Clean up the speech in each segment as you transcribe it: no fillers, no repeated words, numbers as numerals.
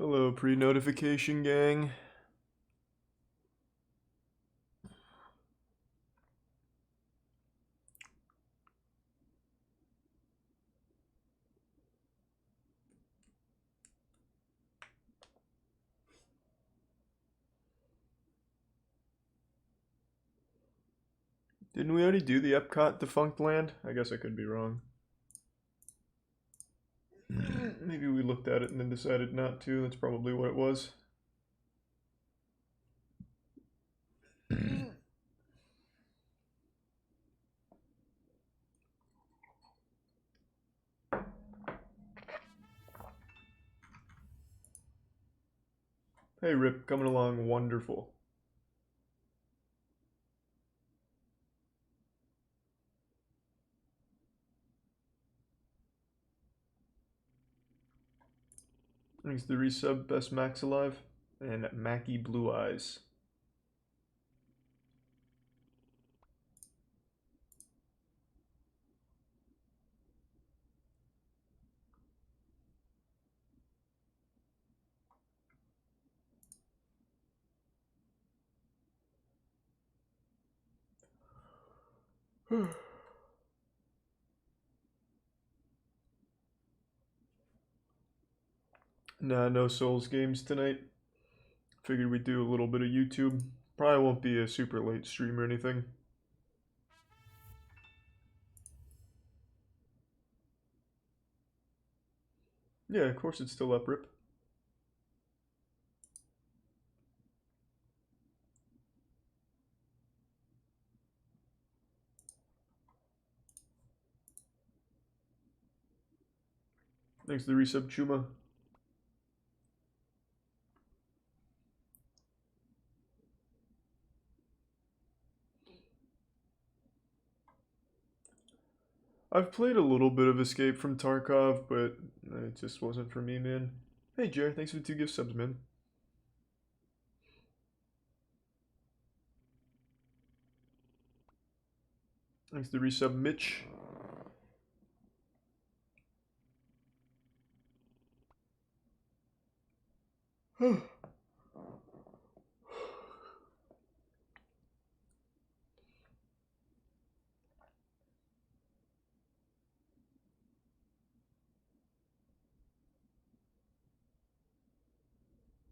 Hello, pre-notification gang. Didn't we already do the Epcot defunct land? I guess I could be wrong. Maybe we looked at it and then decided not to. That's probably what it was. Hey Rip, coming along wonderful. Thanks to the resub, Best Max Alive, and Mackie Blue Eyes. Nah, no Souls games tonight. Figured we'd do a little bit of YouTube. Probably won't be a super late stream or anything. Yeah, of course it's still up, Rip. Thanks to the resub, Chuma. I've played a little bit of Escape from Tarkov, but it just wasn't for me, man. Hey, Jer, thanks for the 2 gift subs, man. Thanks to the resub, Mitch.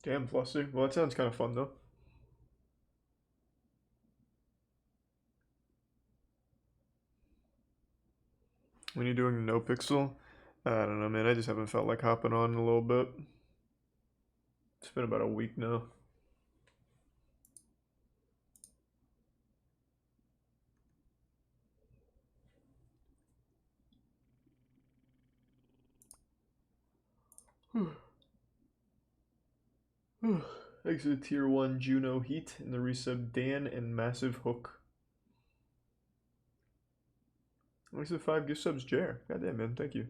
Damn, Fluster. Well, that sounds kind of fun, though. When you're doing no pixel, I don't know, man. I just haven't felt like hopping on in a little bit. It's been about a week now. Thanks to the tier 1 Juno Heat and the resub Dan and Massive Hook. Thanks to the 5 gift subs, Jer. Goddamn, man. Thank you.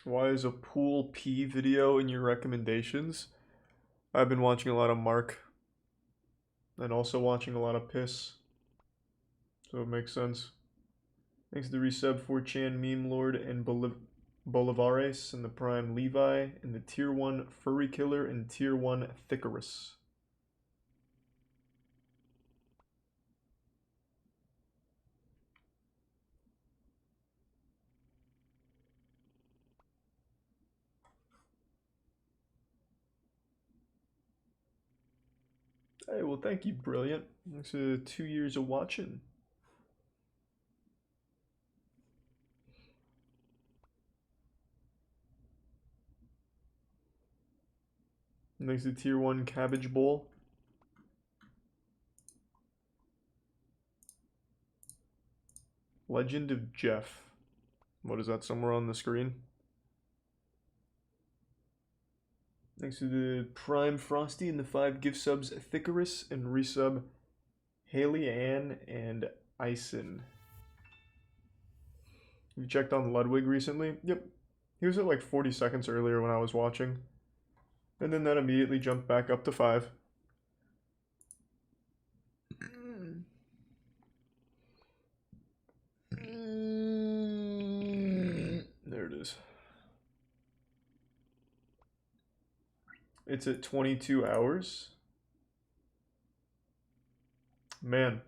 Why is a pool pee video in your recommendations? I've been watching a lot of Mark and also watching a lot of Piss, so it makes sense. Thanks to the resub 4chan Meme Lord and Bolivares and the Prime Levi and the tier 1 Furry Killer and tier 1 Thickerus. Hey, well, thank you, Brilliant. Thanks for 2 years of watching. And thanks to tier 1 Cabbage Bowl. Legend of Jeff. What is that, somewhere on the screen? Thanks to the Prime Frosty and the 5 gift subs Thickerus and resub Haley Ann and Ison. You checked on Ludwig recently? Yep. He was at like 40 seconds earlier when I was watching. And then that immediately jumped back up to 5. videos. It's at 22 hours. Man.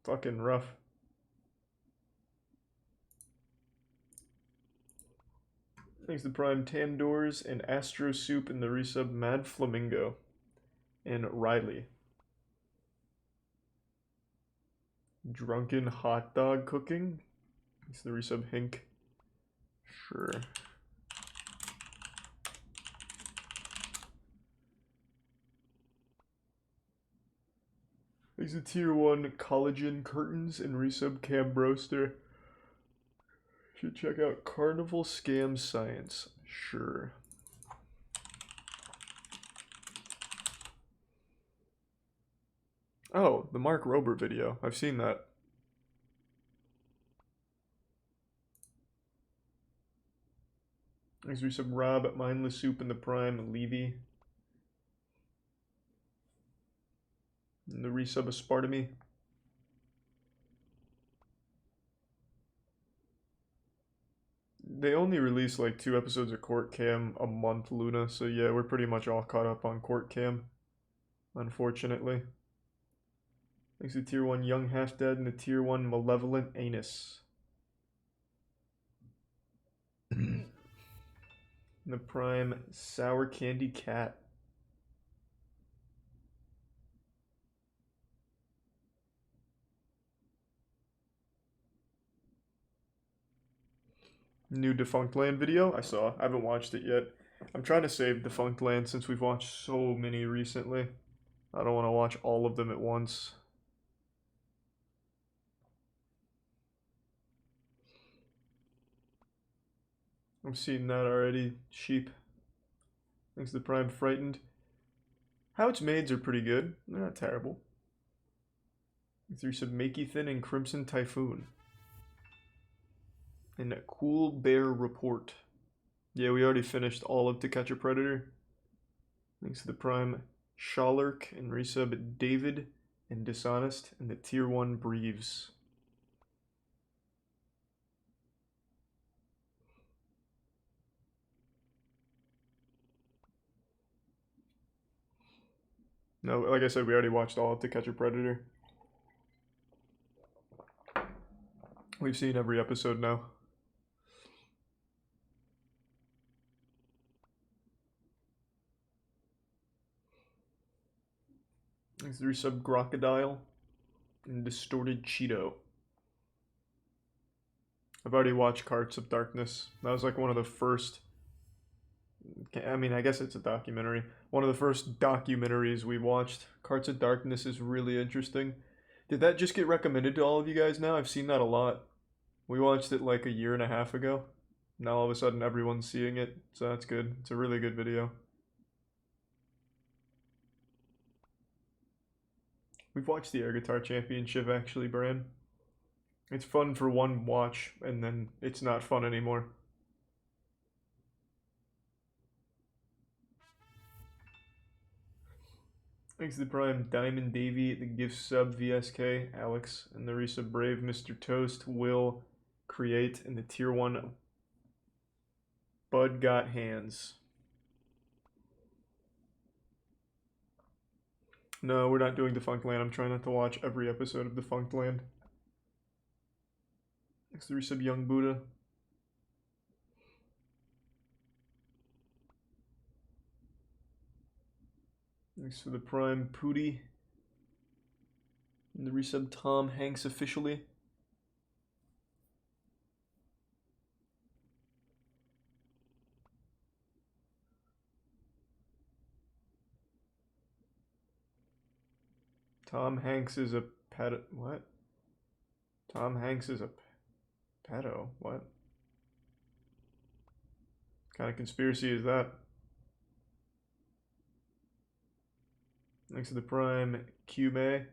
Fucking rough. Thanks to Prime Tandors and Astro Soup and the resub Mad Flamingo and Riley. Drunken hot dog cooking. Thanks to the resub Hink. Sure. Thanks to Tier 1 Collagen Curtains and resub Cam Broster. Should check out Carnival Scam Science. Sure. Oh, the Mark Rober video. I've seen that. Thanks for some Rob, Mindless Soup in the Prime, Levy. And the resub of Spartamy. They only release like 2 episodes of Court Cam a month, Luna, so yeah, we're pretty much all caught up on Court Cam, unfortunately. Thanks to Tier 1 Young Half Dead and the Tier 1 Malevolent Anus. And the Prime Sour Candy Cat. New Defunct Land video I saw. I haven't watched it yet. I'm trying to save Defunct Land since we've watched so many recently. I don't want to watch all of them at once. I'm seeing that already. Sheep. Thanks to the Prime Frightened. How It's Maids are pretty good. They're not terrible. There's some Makey Thin and Crimson Typhoon. And a Cool Bear Report. Yeah, we already finished all of To Catch a Predator. Thanks to the Prime Shalurk and resub David and Dishonest and the Tier 1 Breves. No, like I said, we already watched all of To Catch a Predator. We've seen every episode now. Thanks to resub Crocodile and Distorted Cheeto. I've already watched Carts of Darkness. That was like one of the first... I mean, I guess it's a documentary. One of the first documentaries we watched. Carts of Darkness is really interesting. Did that just get recommended to all of you guys now? I've seen that a lot. We watched it like a year and a half ago. Now all of a sudden everyone's seeing it, so that's good. It's a really good video. We've watched the Air Guitar Championship actually, Bran. It's fun for one watch, and then it's not fun anymore. Thanks to the Prime Diamond Davy, the gift sub VSK, Alex, and the resub Brave Mr. Toast, Will, Create, and the Tier 1 Bud Got Hands. No, we're not doing Defunct Land. I'm trying not to watch every episode of Defunct Land. Thanks to the resub Young Buddha. Thanks for the Prime Pooty. And the resub Tom Hanks officially. Tom Hanks is a pedo. What? Tom Hanks is a pedo. What? What kind of conspiracy is that? Thanks to the Prime Cube.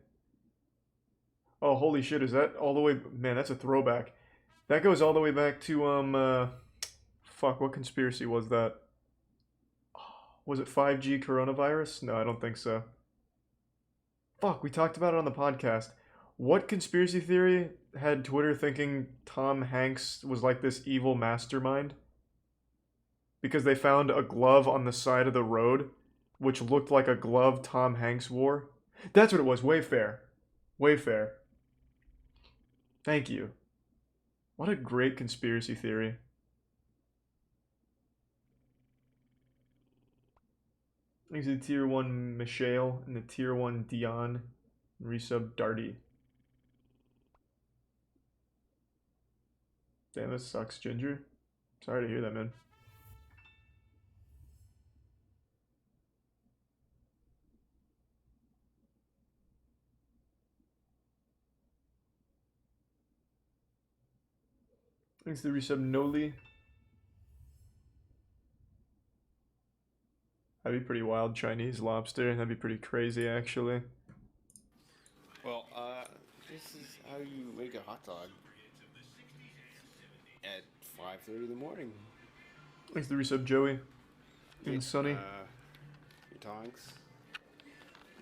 Oh, holy shit, is that all the way... Man, that's a throwback. That goes all the way back to, fuck, what conspiracy was that? Was it 5G coronavirus? No, I don't think so. Fuck, we talked about it on the podcast. What conspiracy theory had Twitter thinking Tom Hanks was like this evil mastermind? Because they found a glove on the side of the road, which looked like a glove Tom Hanks wore. That's what it was. Wayfair. Wayfair. Thank you. What a great conspiracy theory. Thanks to the tier 1 Michelle and the tier 1 Dion. And resub Darty. Damn, this sucks, Ginger. Sorry to hear that, man. Thanks to the resub Noli. That'd be pretty wild, Chinese lobster. That'd be pretty crazy, actually. Well, this is how you make a hot dog at 5:30 in the morning. Thanks to the resub Joey. And Sunny. Your tongs.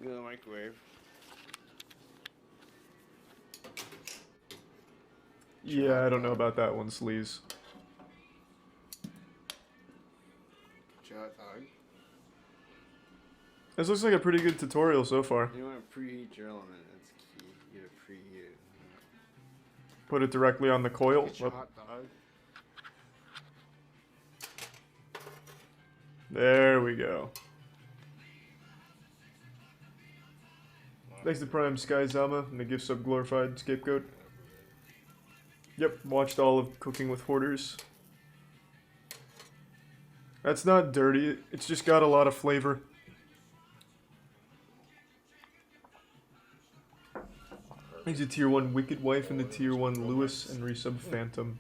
Go to the microwave. Yeah, I don't know about that one, Sleaze. Hot dog. This looks like a pretty good tutorial so far. You want to preheat your element. That's key. You gotta preheat it. Put it directly on the coil. Get your hot dog. There we go. Thanks to Prime Sky Zama and the gift sub Glorified Scapegoat. Yep, watched all of Cooking with Hoarders. That's not dirty, it's just got a lot of flavor. Thanks to tier 1 Wicked Wife and the tier 1 Lewis and resub Phantom.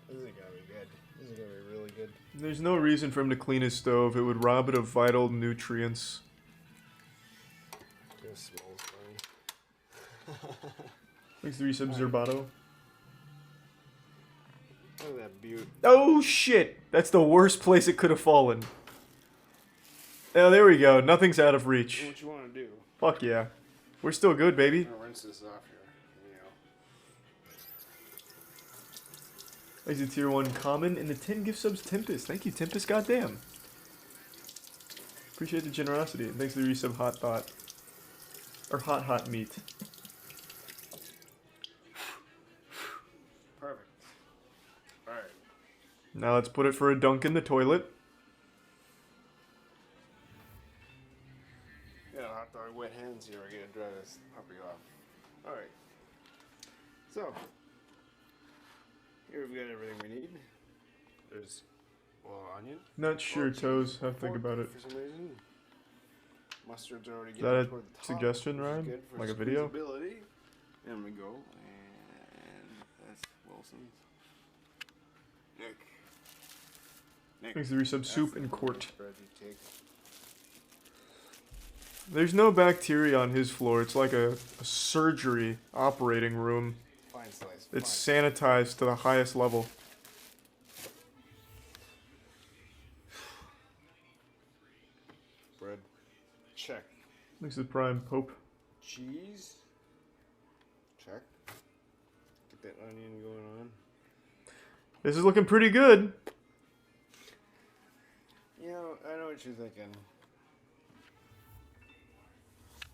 This is gonna be good. This is gonna be really good. There's no reason for him to clean his stove. It would rob it of vital nutrients. It smells funny. Thanks to resub Zerbato. Look at that beaut. Oh shit! That's the worst place it could have fallen. Oh, there we go. Nothing's out of reach. What you want to do? Fuck yeah. We're still good, baby. I'm gonna rinse this off here. Thanks to tier 1 Common and the 10 gift subs Tempest. Thank you, Tempest, goddamn. Appreciate the generosity. And thanks to the resub Hot Thought. Or Hot Meat. Perfect. Alright. Now let's put it for a dunk in the toilet. Yeah, hot dog wet hands here. We're gonna dry this puppy off. Alright. So, here we've got everything we need. There's onion. Not sure, Toes. Have to think about it. For some reason. Mustard's already Is getting that a toward the top, suggestion, which is Ryan? good for Like a video? squeezability. There we go. And that's Wilson's. Nick. Thanks to the resub That's Soup the and Court. bread you take. There's no bacteria on his floor. It's like a surgery operating room. Fine slice. It's fine. sanitized to the highest level. Bread. Check. Thanks to the Prime Pope. Cheese. Check. Get that onion going on. This is looking pretty good. You know, I know what you're thinking.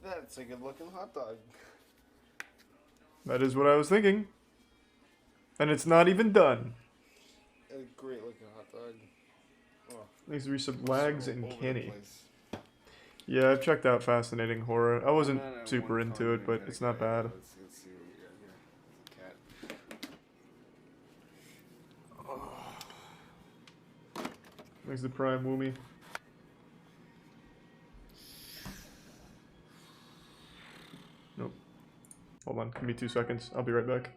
That's a good looking hot dog. That is what I was thinking. And it's not even done. A great looking hot dog. Oh, Thanks to the resub Lags so and over the Kenny. place. Yeah, I've checked out Fascinating Horror. I wasn't I'm not at super one into it, comment, but it's not gotta bad. go. Let's see what we got here. Cat. Thanks to the Prime Woomy. Nope. Hold on, give me 2 seconds. I'll be right back.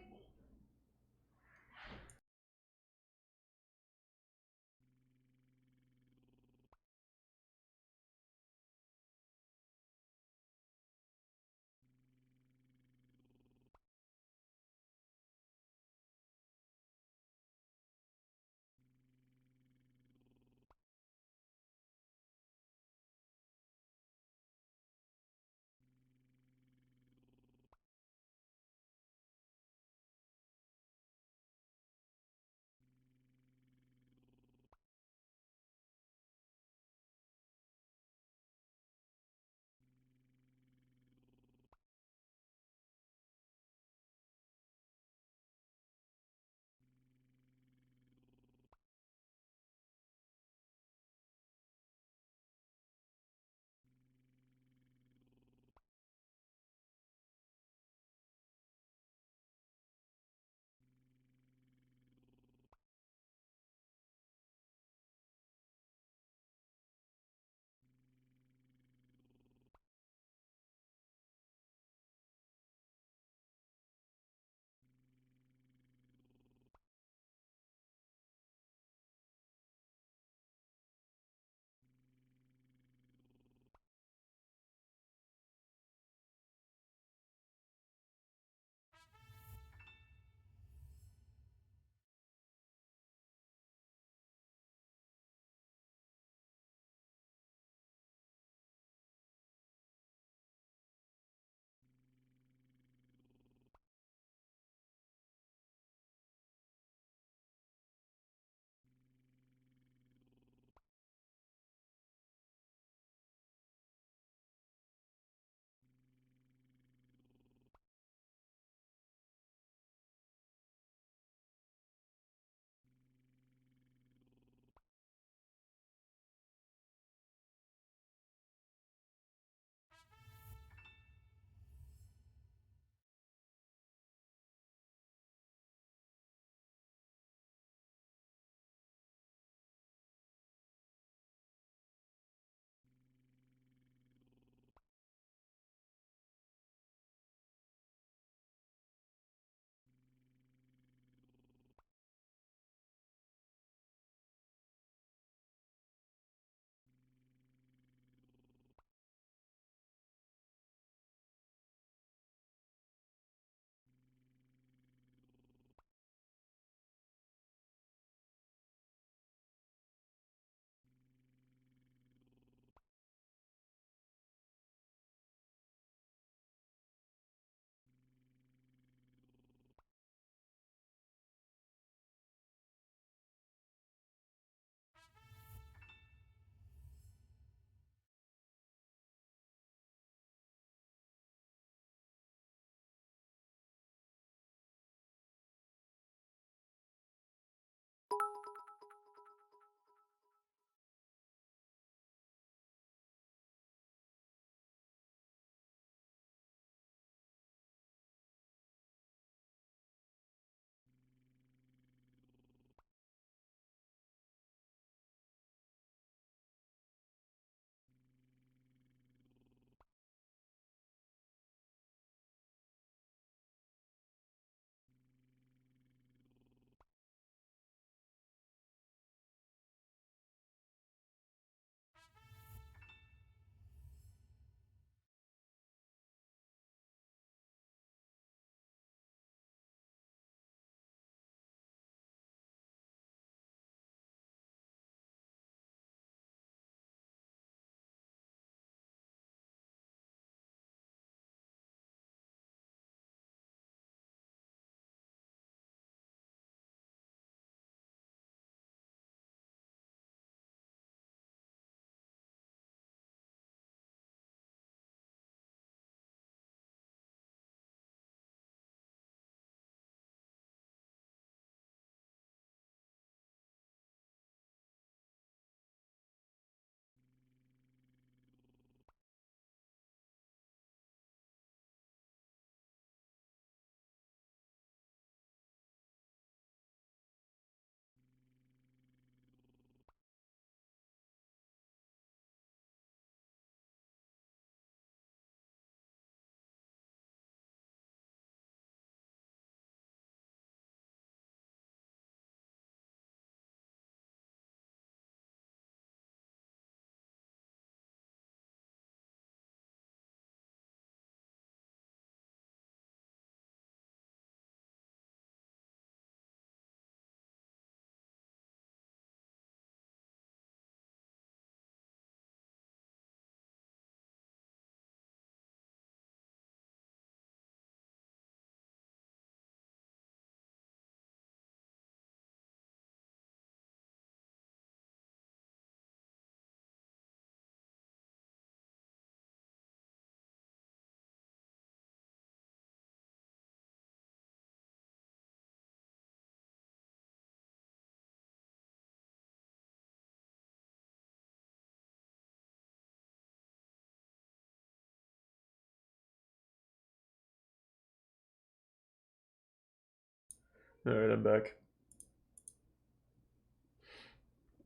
Alright, I'm back.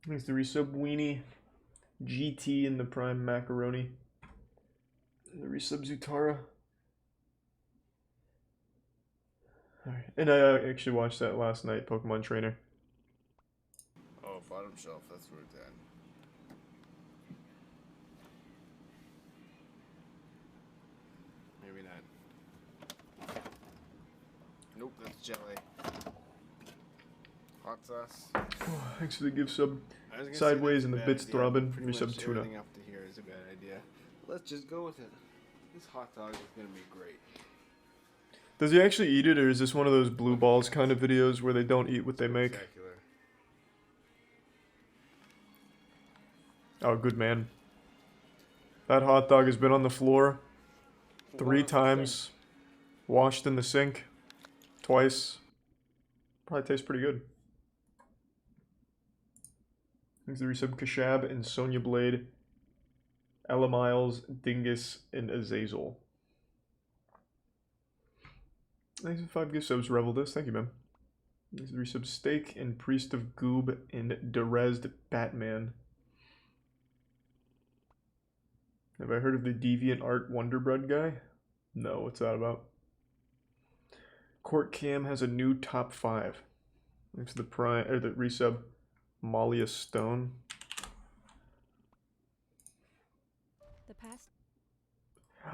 Thanks to resub Weenie. GT in the Prime Macaroni. And the resub Zutara. Alright, and I actually watched that last night, Pokemon Trainer. Oh, bottom shelf, that's where it's at. Maybe not. Nope, that's jelly. Hot sauce. Oh, thanks for the gift sub. I was gonna say Sideways that's and a the bad bits idea, throbbing. but pretty Resub much Tuna. everything up to here is a bad idea. Let's just go with it. This hot dog is gonna be great. Does he actually eat it, or is this one of those blue balls kind of videos where they don't eat what they make? Spectacular. Oh, good man. That hot dog has been on the floor 3 times, washed in the sink twice. Probably tastes pretty good. Thanks to the resub Kashab and Sonya Blade, Ella Miles, Dingus, and Azazel. Thanks for 5 gift subs, Reveldus. Thank you, man. Thanks to the resub Steak and Priest of Goob and Derezed Batman. Have I heard of the Deviant Art Wonderbread guy? No, what's that about? Court Cam has a new top 5. Thanks to the prime or the resub Malia Stone. The past.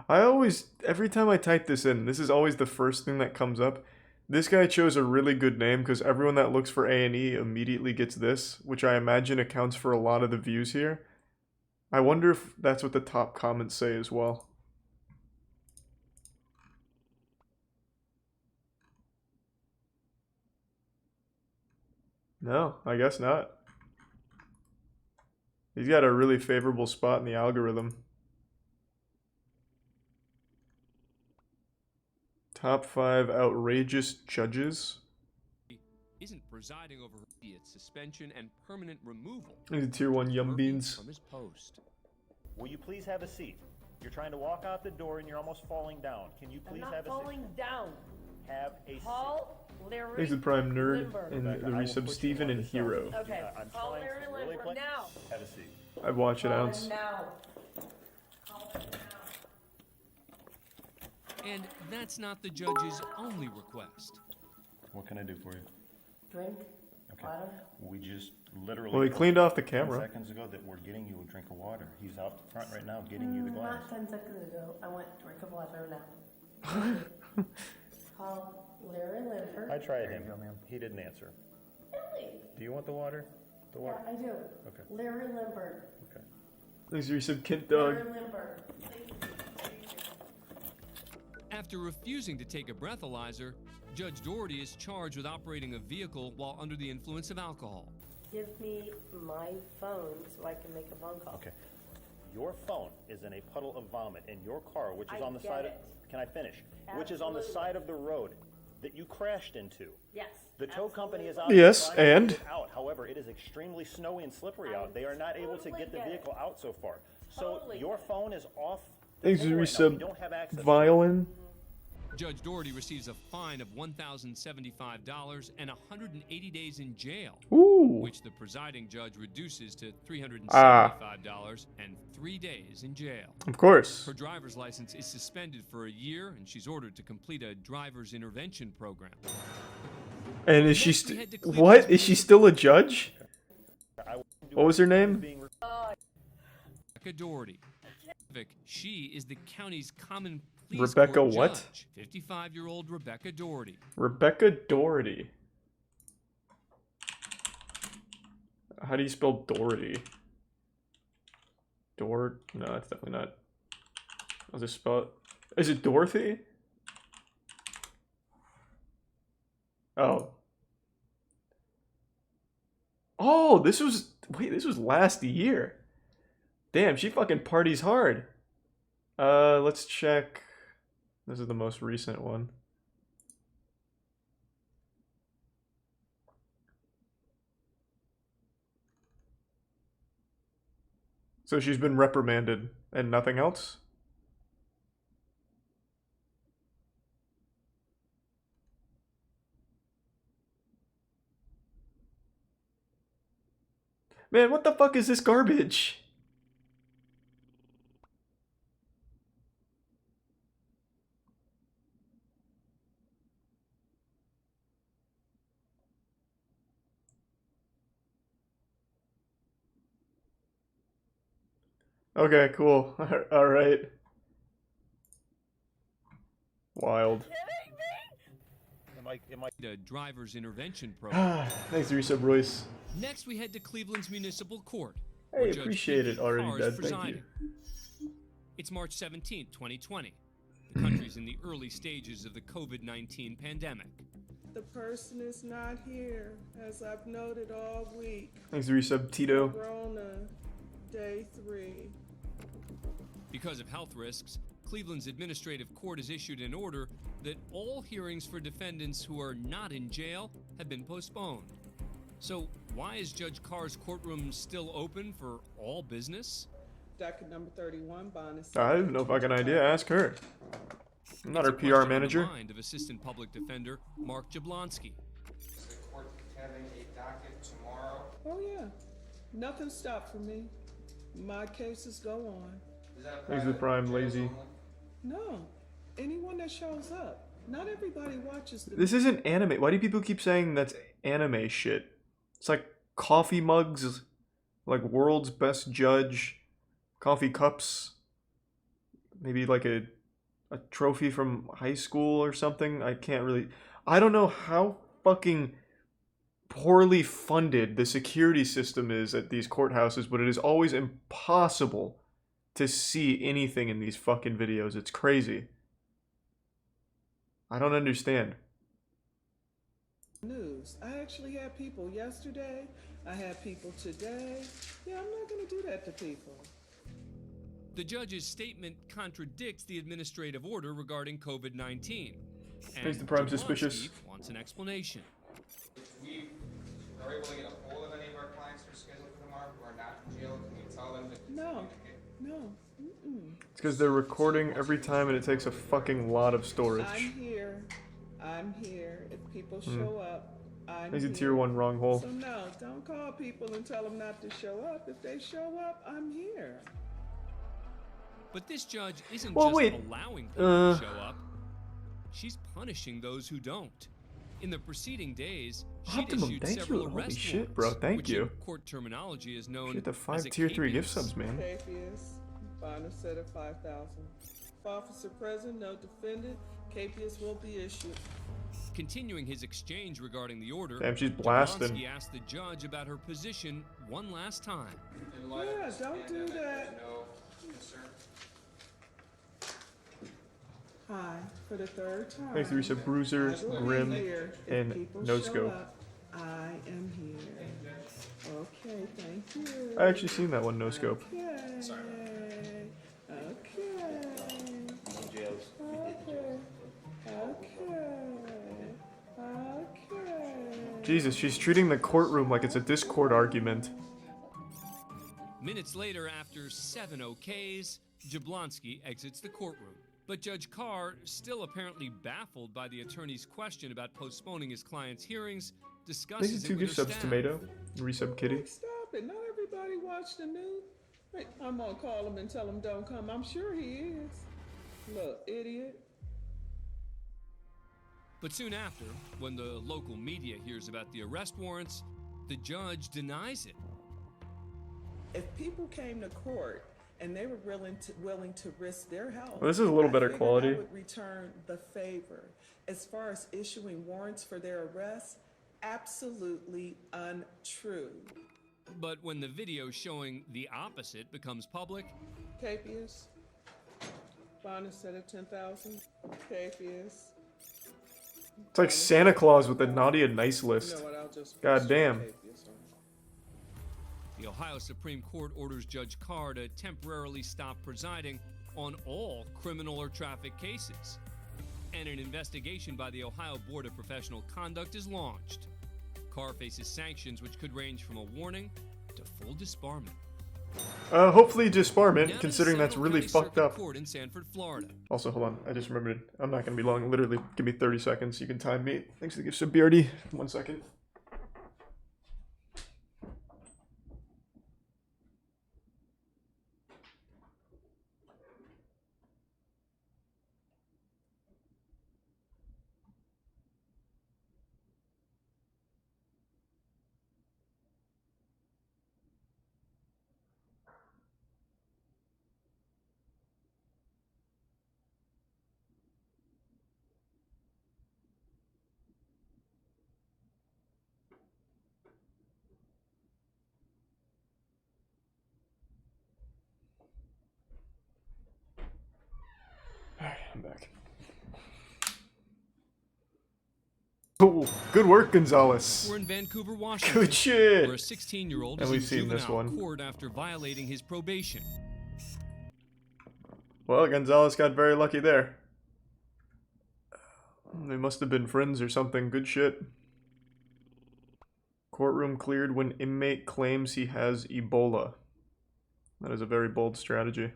I always, every time I type this in, this is always the first thing that comes up. This guy chose a really good name because everyone that looks for A&E immediately gets this, which I imagine accounts for a lot of the views here. I wonder if that's what the top comments say as well. No, I guess not. He's got a really favorable spot in the algorithm. Top 5 outrageous judges. Isn't presiding over its suspension and permanent removal. He's a tier 1 Yum Beans. From his post. Will you please have a seat? You're trying to walk out the door and you're almost falling down. Can you please have a falling seat? down. Have a seat. Paul, Larry, He's the prime nerd Limber. and the Rebecca, I will resub put Steven you on and the Hero. selfie. Okay, I'm Paul, trying Larry, to really Limber, quick. now. Have a seat. I'd watch it Call ounce. him now. And that's not the judge's only request. What can I do for you? Drink. Okay. Water. We just literally. Well, he cleaned off the 10 camera. seconds ago that we're getting you a drink of water. He's out front right now getting you the glass. Not 10 seconds ago. I went drink of water now. Call Larry Limber. I tried him. He didn't answer. Really? Do you want the water? The Yeah, water? I do. Okay. Larry Limber. Okay. Thanks for resub Kent Dog. Larry Limber. After refusing to take a breathalyzer, Judge Doherty is charged with operating a vehicle while under the influence of alcohol. Give me my phone so I can make a phone call. Okay. Your phone is in a puddle of vomit in your car, which is I on the get side of. it. Can I finish? Which is on the Absolutely. side of the road that you crashed into. Yes. The tow company is absolutely. out. Yes, trying to and? get it out. However, it is extremely snowy and slippery out. They are not able to totally get the get it. vehicle out so far. So Totally your get it. phone is off. The Thanks for table right now. You resub don't have access to it. Violin. Judge Doherty receives a fine of $1,075 and 180 days in jail, Ooh. which the presiding judge reduces to $375 and 3 days in jail. Of course. Her driver's license is suspended for a year, and she's ordered to complete a driver's intervention program. And is she Next, we head to what? Cleveland. Is she still a judge? I will do What was her it. name? Being Rebecca Doherty. She is the county's common pleas Rebecca court what? judge. 55-year-old Rebecca Doherty. Rebecca Doherty. How do you spell Doherty? No, it's definitely not. I'll just spell it. Is it Dorothy? Oh. Oh, this was... Wait, this was last year. Damn, she fucking parties hard. Let's check. This is the most recent one. So she's been reprimanded and nothing else? Man, what the fuck is this garbage? Okay, cool. Alright. Wild. A driver's intervention program. Thanks, resub Royce. Next, we head to Cleveland's Municipal Court. Hey, where Judge appreciate it, P.P. already Carr is dead. Thank you. presiding. It's March 17th, 2020. The country's in the early stages of the COVID-19 pandemic. The person is not here, as I've noted all week. Thanks, resub Tito. Corona, day 3. Because of health risks, Cleveland's administrative court has issued an order that all hearings for defendants who are not in jail have been postponed. So why is Judge Carr's courtroom still open for all business? Docket number 31, bonus. I have no fucking idea. Ask her. I'm not her It's a PR question on the manager. mind of Assistant Public Defender Mark Jablonski. Is the court having a docket tomorrow? Oh yeah, nothing stopped for me. My cases go on. Is that a Thanks for the private prime, jails lazy. only? No, anyone that shows up. Not everybody watches the. This isn't anime. Why do people keep saying that's anime shit? It's like coffee mugs, like world's best judge, coffee cups, maybe like a trophy from high school or something. I can't really. I don't know how fucking poorly funded the security system is at these courthouses, but it is always impossible to see anything in these fucking videos. It's crazy. I don't understand. News. I actually had people yesterday. I had people today. Yeah, I'm not going to do that to people. The judge's statement contradicts the administrative order regarding COVID-19. Makes the prime Jablonski suspicious. wants an explanation. If we are able to get a hold of any of our clients who are scheduled for tomorrow who are not in jail, can we tell them to No, communicate? no. Mm-mm. It's because they're recording every time and it takes a fucking lot of storage. I'm here. I'm here. If people show up, I'm He's a here. tier 1 wrong hole. So no, don't call people and tell them not to show up. If they show up, I'm here. But this judge isn't Well, just wait. allowing people to show up. She's punishing those who don't. In the preceding days, she'd Optimum, issued thank several you. Holy arrest shit, bro, warrants, thank which you. in court terminology is known Get the as 5 a tier 3 gift capias. subs, man. Capias, bond is set at 5,000. Officer present, no defendant. Capias will be issued. Continuing his exchange regarding the order, Damn, she's blasting. Jablonski asked the judge about her position one last time. In light of Yeah, this don't do pandemic, that. no concern. Hi, for the third time. Thanks, Teresa. Bruisers, I will be Grim, here. If and people No show Scope. up, I am here. Okay, thank you. I actually seen that one, No Scope. Okay. Okay. Okay. Jesus, she's treating the courtroom like it's a Discord argument. Minutes later, after 7 OKs, Jablonski exits the courtroom. But Judge Carr, still apparently baffled by the attorney's question about postponing his client's hearings, discusses Thanks it to 2 with gift her subs, staff. Tomato. Resub Kitty. Stop it. Not everybody watch the news. Wait, I'm gonna call him and tell him don't come. I'm sure he is. Look, idiot. But soon after, when the local media hears about the arrest warrants, the judge denies it. If people came to court and they were willing to risk their health, Well, this is a little I better figured quality. I would return the favor. As far as issuing warrants for their arrest, absolutely untrue. But when the video showing the opposite becomes public, Capias, bond is set at 10,000. Capias. It's like Santa Claus with the naughty and nice You list. know what? I'll just God damn. Capias on it. the Ohio Supreme Court orders Judge Carr to temporarily stop presiding on all criminal or traffic cases. And an investigation by the Ohio Board of Professional Conduct is launched. Carr faces sanctions which could range from a warning to full disbarment. Hopefully Now disbarment, to considering the that's Seminole really County fucked Circuit up. Court in Sanford, Florida. Also, hold on, I just remembered. I'm not gonna be long. Literally, give me 30 seconds. You can time me. Thanks for the gift sub, BRD. 1 second. Oh, good work, Gonzalez. We're in Vancouver, Washington, Good shit. where a 16-year-old And is in we've seen this juvenile one. court after violating his probation. Well, Gonzalez got very lucky there. They must have been friends or something. Good shit. Courtroom cleared when inmate claims he has Ebola. That is a very bold strategy.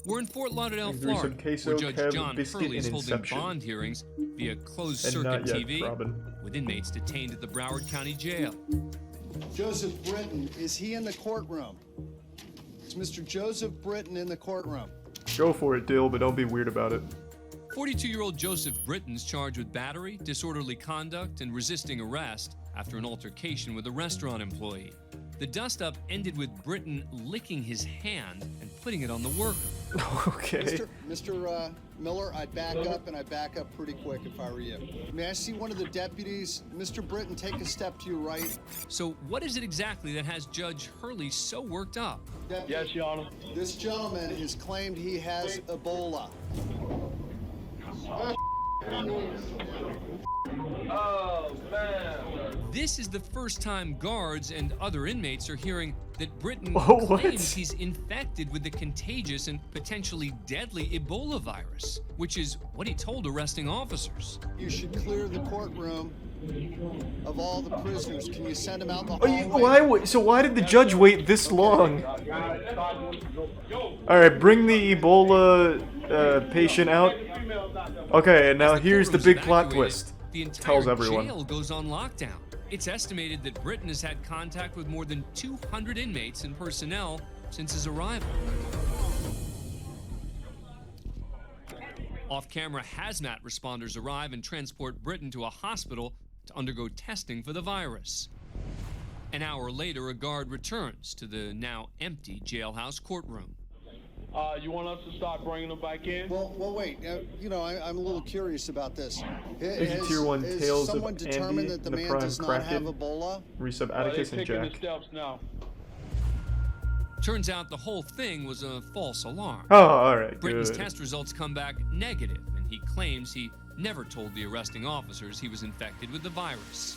We're in Fort Lauderdale, Grease Florida, of queso, where Judge Kev, John biscuit, Hurley is and holding Inception. bond hearings via closed And circuit not yet, TV Robin. with inmates detained at the Broward County Jail. Joseph Britton, is he in the courtroom? Is Mr. Joseph Britton in the courtroom? Go for it, Dill, but don't be weird about it. 42-year-old Joseph Britton's charged with battery, disorderly conduct, and resisting arrest after an altercation with a restaurant employee. The dust-up ended with Britton licking his hand and putting it on the worker. Okay. Mr. Miller, I'd back up, and I'd back up pretty quick if I were you. May I see one of the deputies? Mr. Britton, take a step to your right. So what is it exactly that has Judge Hurley so worked up? Deputy, Yes, Your Honor. this gentleman has claimed he has Ebola. Oh, man. This is the first time guards and other inmates are hearing that Britton Oh, what? claims he's infected with the contagious and potentially deadly Ebola virus, which is what he told arresting officers. You should clear the courtroom of all the prisoners. Can you send them out in the Oh, hallway? why did the judge wait this long? Alright, bring the Ebola patient out. Okay, and now As here's the courtroom's big plot evacuated, twist. The entire Tells everyone. jail goes on lockdown. It's estimated that Britton has had contact with more than 200 inmates and personnel since his arrival. Off-camera hazmat responders arrive and transport Britton to a hospital to undergo testing for the virus. An hour later, a guard returns to the now empty jailhouse courtroom. You want us to start bringing them back in? Well, wait. You know, I'm a little curious about this. Agent Tier 1 Has Tales of someone Andy, determined that the the man Prime does not have Kraken, Ebola? Resub They're Atticus and picking the Jack. steps now. Turns out the whole thing was a false alarm. Oh, alright, Britton's good. test results come back negative, and he claims he never told the arresting officers he was infected with the virus.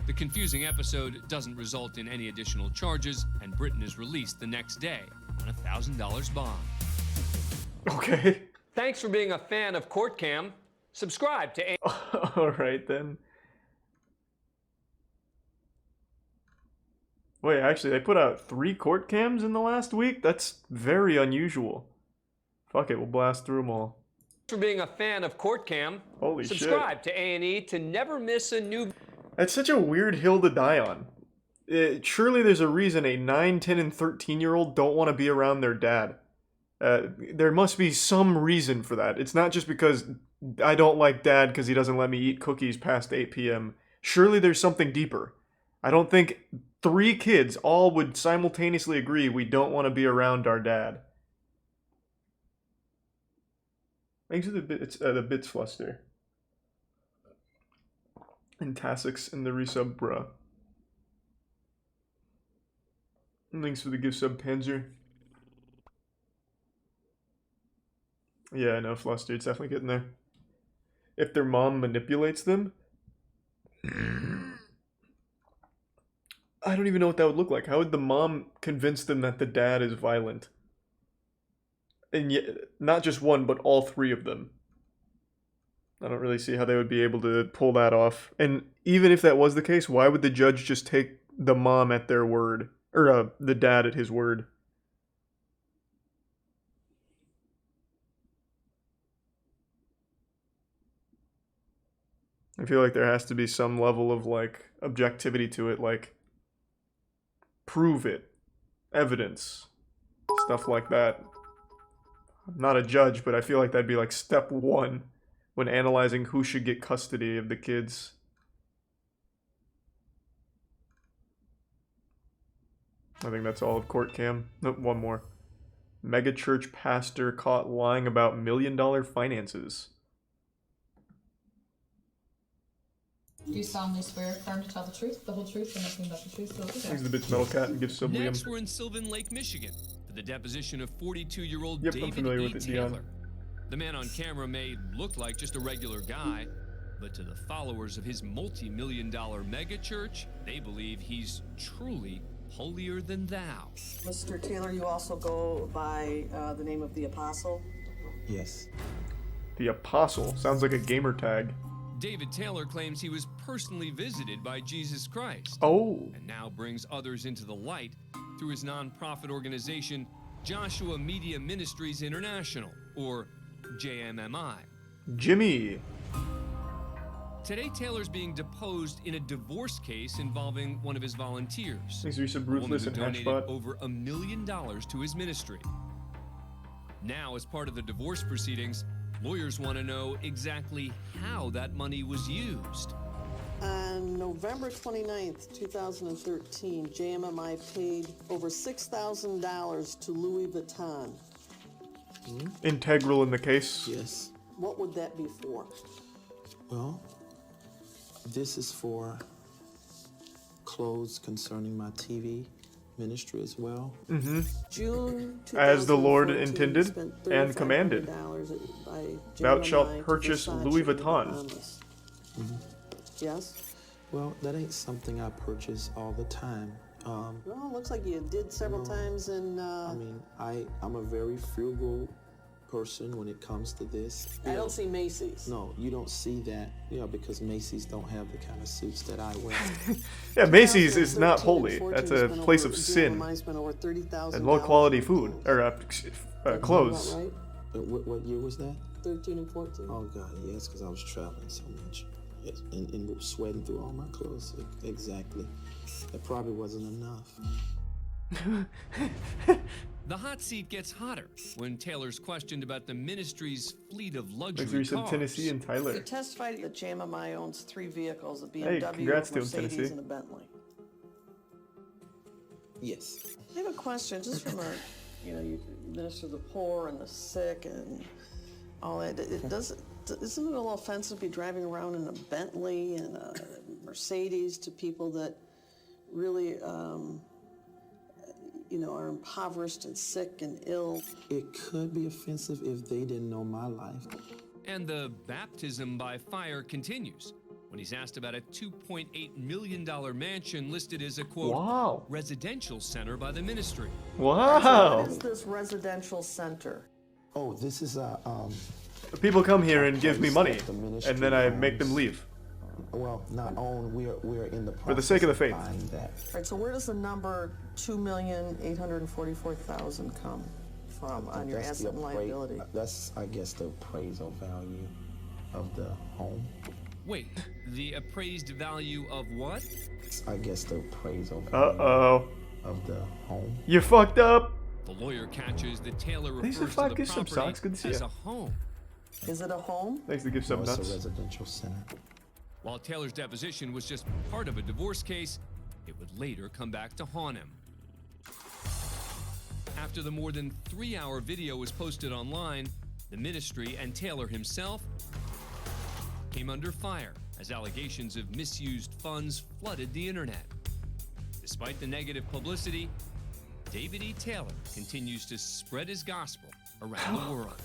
The confusing episode doesn't result in any additional charges, and Britton is released the next day on a $1,000 bond. Okay. Thanks for being a fan of Court Cam. Subscribe to Alright then. Wait, actually, they put out 3 court cams in the last week? That's very unusual. Fuck it, we'll blast through them all. for being a fan of Court Cam. Holy shit. Subscribe to A&E to never miss a new... That's such a weird hill to die on. Surely there's a reason a 9, 10, and 13-year-old don't want to be around their dad. There must be some reason for that. It's not just because I don't like dad because he doesn't let me eat cookies past 8 p.m. Surely there's something deeper. I don't think 3 kids all would simultaneously agree we don't want to be around our dad. Thanks to the bits fluster. And Tassix and the resub bruh. And thanks for the gift sub Panzer. Yeah, I know, Fluster, it's definitely getting there. If their mom manipulates them, I don't even know what that would look like. How would the mom convince them that the dad is violent? And yet, not just one, but all 3 of them. I don't really see how they would be able to pull that off. And even if that was the case, why would the judge just take the mom at their word? Or the dad at his word? I feel like there has to be some level of, like, objectivity to it, like, prove it, evidence, stuff like that. I'm not a judge, but I feel like that'd be, like, step 1 when analyzing who should get custody of the kids. I think that's all of Court Cam. Nope, one more. Megachurch pastor caught lying about $1 million finances. Do you solemnly swear affirm to tell the truth, the whole truth, and nothing but the truth? So Thanks to the bitch metal cat and gives sub Liam. Next, we're in Sylvan Lake, Michigan, for the deposition of 42-year-old Yep, I'm David familiar E. with it, Dion. Taylor. The man on camera may look like just a regular guy, But to the followers of his multi-million-dollar megachurch, they believe he's truly holier than thou. Mr. Taylor, you also go by the name of the Apostle? Yes. The Apostle. Sounds like a gamer tag. David Taylor claims he was personally visited by Jesus Christ. Oh. And now brings others into the light through his nonprofit organization, Joshua Media Ministries International, or JMMI. Jimmy. Today, Taylor's being deposed in a divorce case involving one of his volunteers. Thanks for some a woman ruthless who and donated hatchbot. over $1 million to his ministry. Now, as part of the divorce proceedings, lawyers want to know exactly how that money was used. On November 29th, 2013, JMMI paid over $6,000 to Louis Vuitton. Integral in the case. Yes. What would that be for? Well, this is for clothes concerning my TV ministry as well. Mm-hmm. June As the Lord 2014, intended spent and commanded. by Thou shalt JMMI to purchase Versace Louis and Vuitton. Bahamas. Yes? Well, that ain't something I purchase all the time. Well, it looks like you did several times in... I mean, I'm a very frugal person when it comes to this. I don't see Macy's. No, you don't see that. Yeah, because Macy's don't have the kind of suits that I wear. Yeah, Macy's is not 2013 holy. and That's 14 a spent place over- of sin JMMI spent over $30,000 and low quality on food clothes. or clothes. Right? What year was that? 13 and 14. Oh God, yes, because I was traveling so much. Yes, and sweating through all my clothes. Exactly. That probably wasn't enough. The hot seat gets hotter when Taylor's questioned about the ministry's fleet of Thanks luxury for some cars. Tennessee and You Tyler. testified that JMMI owns 3 vehicles, a Hey, BMW, congrats a to him, Mercedes, Tennessee. and a Bentley. Yes. I have a question, just from a, you minister to the poor and the sick and all that. Isn't it a little offensive to be driving around in a Bentley and a Mercedes to people that really, are impoverished and sick and ill? It could be offensive if they didn't know my life. And the baptism by fire continues when he's asked about a $2.8 million mansion listed as a, quote, Wow. residential center by the ministry. Wow. What is this residential center? Oh, this is a People come here and give me place money, that the ministry and then I make them owns. leave. Well, not own. We're in the process For the sake of the faith. buying that. All right, so where does the number 2,844,000 come from on your That's the asset and liability? That's, I guess, the appraisal value of the home. Wait, the appraised value of what? I guess the appraisal value Uh-oh. of the home. You fucked up. The lawyer catches that Taylor Thanks refers for to the give some property socks. Good to see as ya. a home. Is it a home? Thanks to give No, some it's a nuts. residential center. While Taylor's deposition was just part of a divorce case, it would later come back to haunt him. After the more than 3-hour video was posted online, the ministry and Taylor himself came under fire as allegations of misused funds flooded the internet. Despite the negative publicity, David E. Taylor continues to spread his gospel around the world.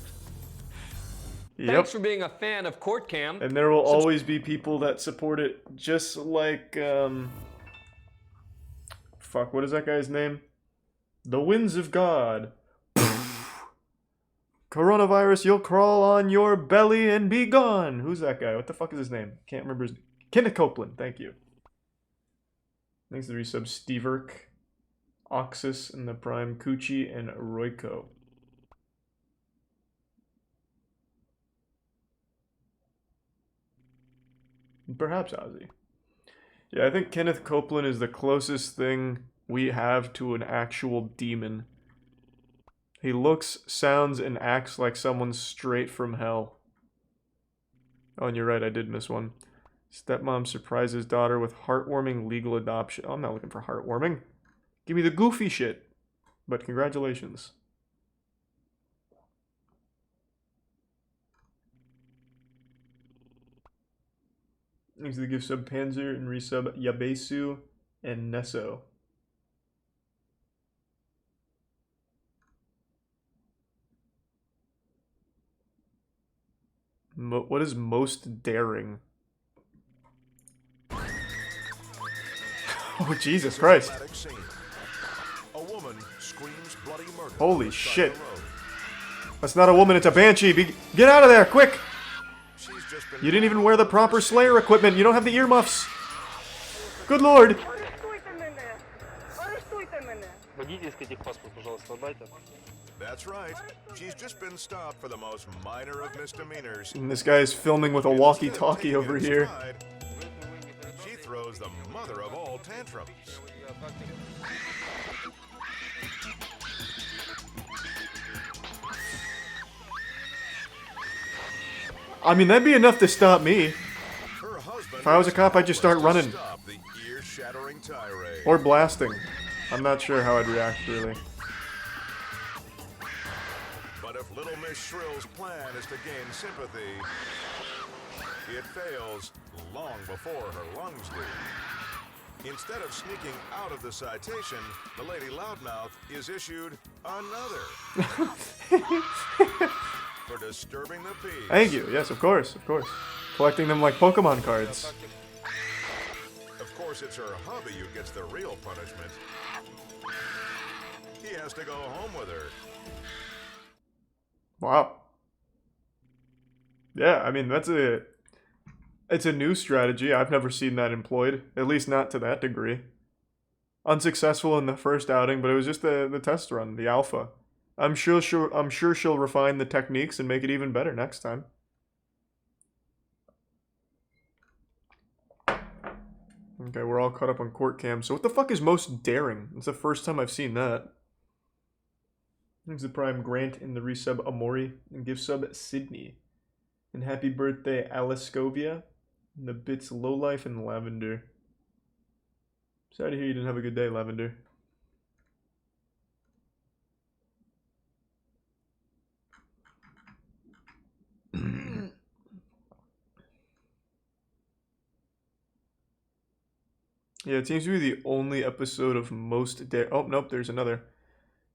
Yep. Thanks for being a fan of Court Cam. And there will always be people that support it, just like, fuck, what is that guy's name? The Winds of God. Coronavirus, you'll crawl on your belly and be gone. Who's that guy? What the fuck is his name? Can't remember his name. Kenneth Copeland, thank you. Thanks to the resub Steverk, Oxus, and the Prime, Coochie, and Royko. Perhaps Ozzy. Yeah, I think Kenneth Copeland is the closest thing we have to an actual demon. He looks, sounds, and acts like someone straight from hell. Oh, and you're right, I did miss one. Stepmom surprises daughter with heartwarming legal adoption. Oh, I'm not looking for heartwarming. Give me the goofy shit. But congratulations. Thanks to the gift sub Panzer and resub Yabesu and Nesso. What is most daring? Oh, Jesus Christ. A woman screams bloody murder. Holy shit. That's not a woman, it's a banshee. Get out of there, quick! You didn't even wear the proper Slayer equipment. You don't have the earmuffs. Good lord. That's right. She's just been stopped for the most minor of misdemeanors. And this guy is filming with a walkie-talkie over here. She throws the mother of all tantrums. I mean, that'd be enough to stop me. If I was a cop, I'd just start running. Or blasting. I'm not sure how I'd react, really. But if Little Miss Shrill's plan is to gain sympathy, it fails long before her lungs do. Instead of sneaking out of the citation, the Lady Loudmouth is issued another. For disturbing the peace. Thank you. Yes, of course, of course. Collecting them like Pokemon cards. Of course, it's her hubby who gets the real punishment. He has to go home with her. Wow. Yeah, I mean, it's a new strategy. I've never seen that employed. At least not to that degree. Unsuccessful in the first outing, but it was just the test run, the alpha. I'm sure she'll refine the techniques and make it even better next time. Okay, we're all caught up on court cam. So what the fuck is most daring? It's the first time I've seen that. Thanks to Prime Grant in the resub Amori and gift sub Sydney. And happy birthday Alascovia. And the bits Lowlife and Lavender. Sorry to hear you didn't have a good day, Lavender. Yeah, it seems to be the only episode of most dare. Oh, nope, there's another.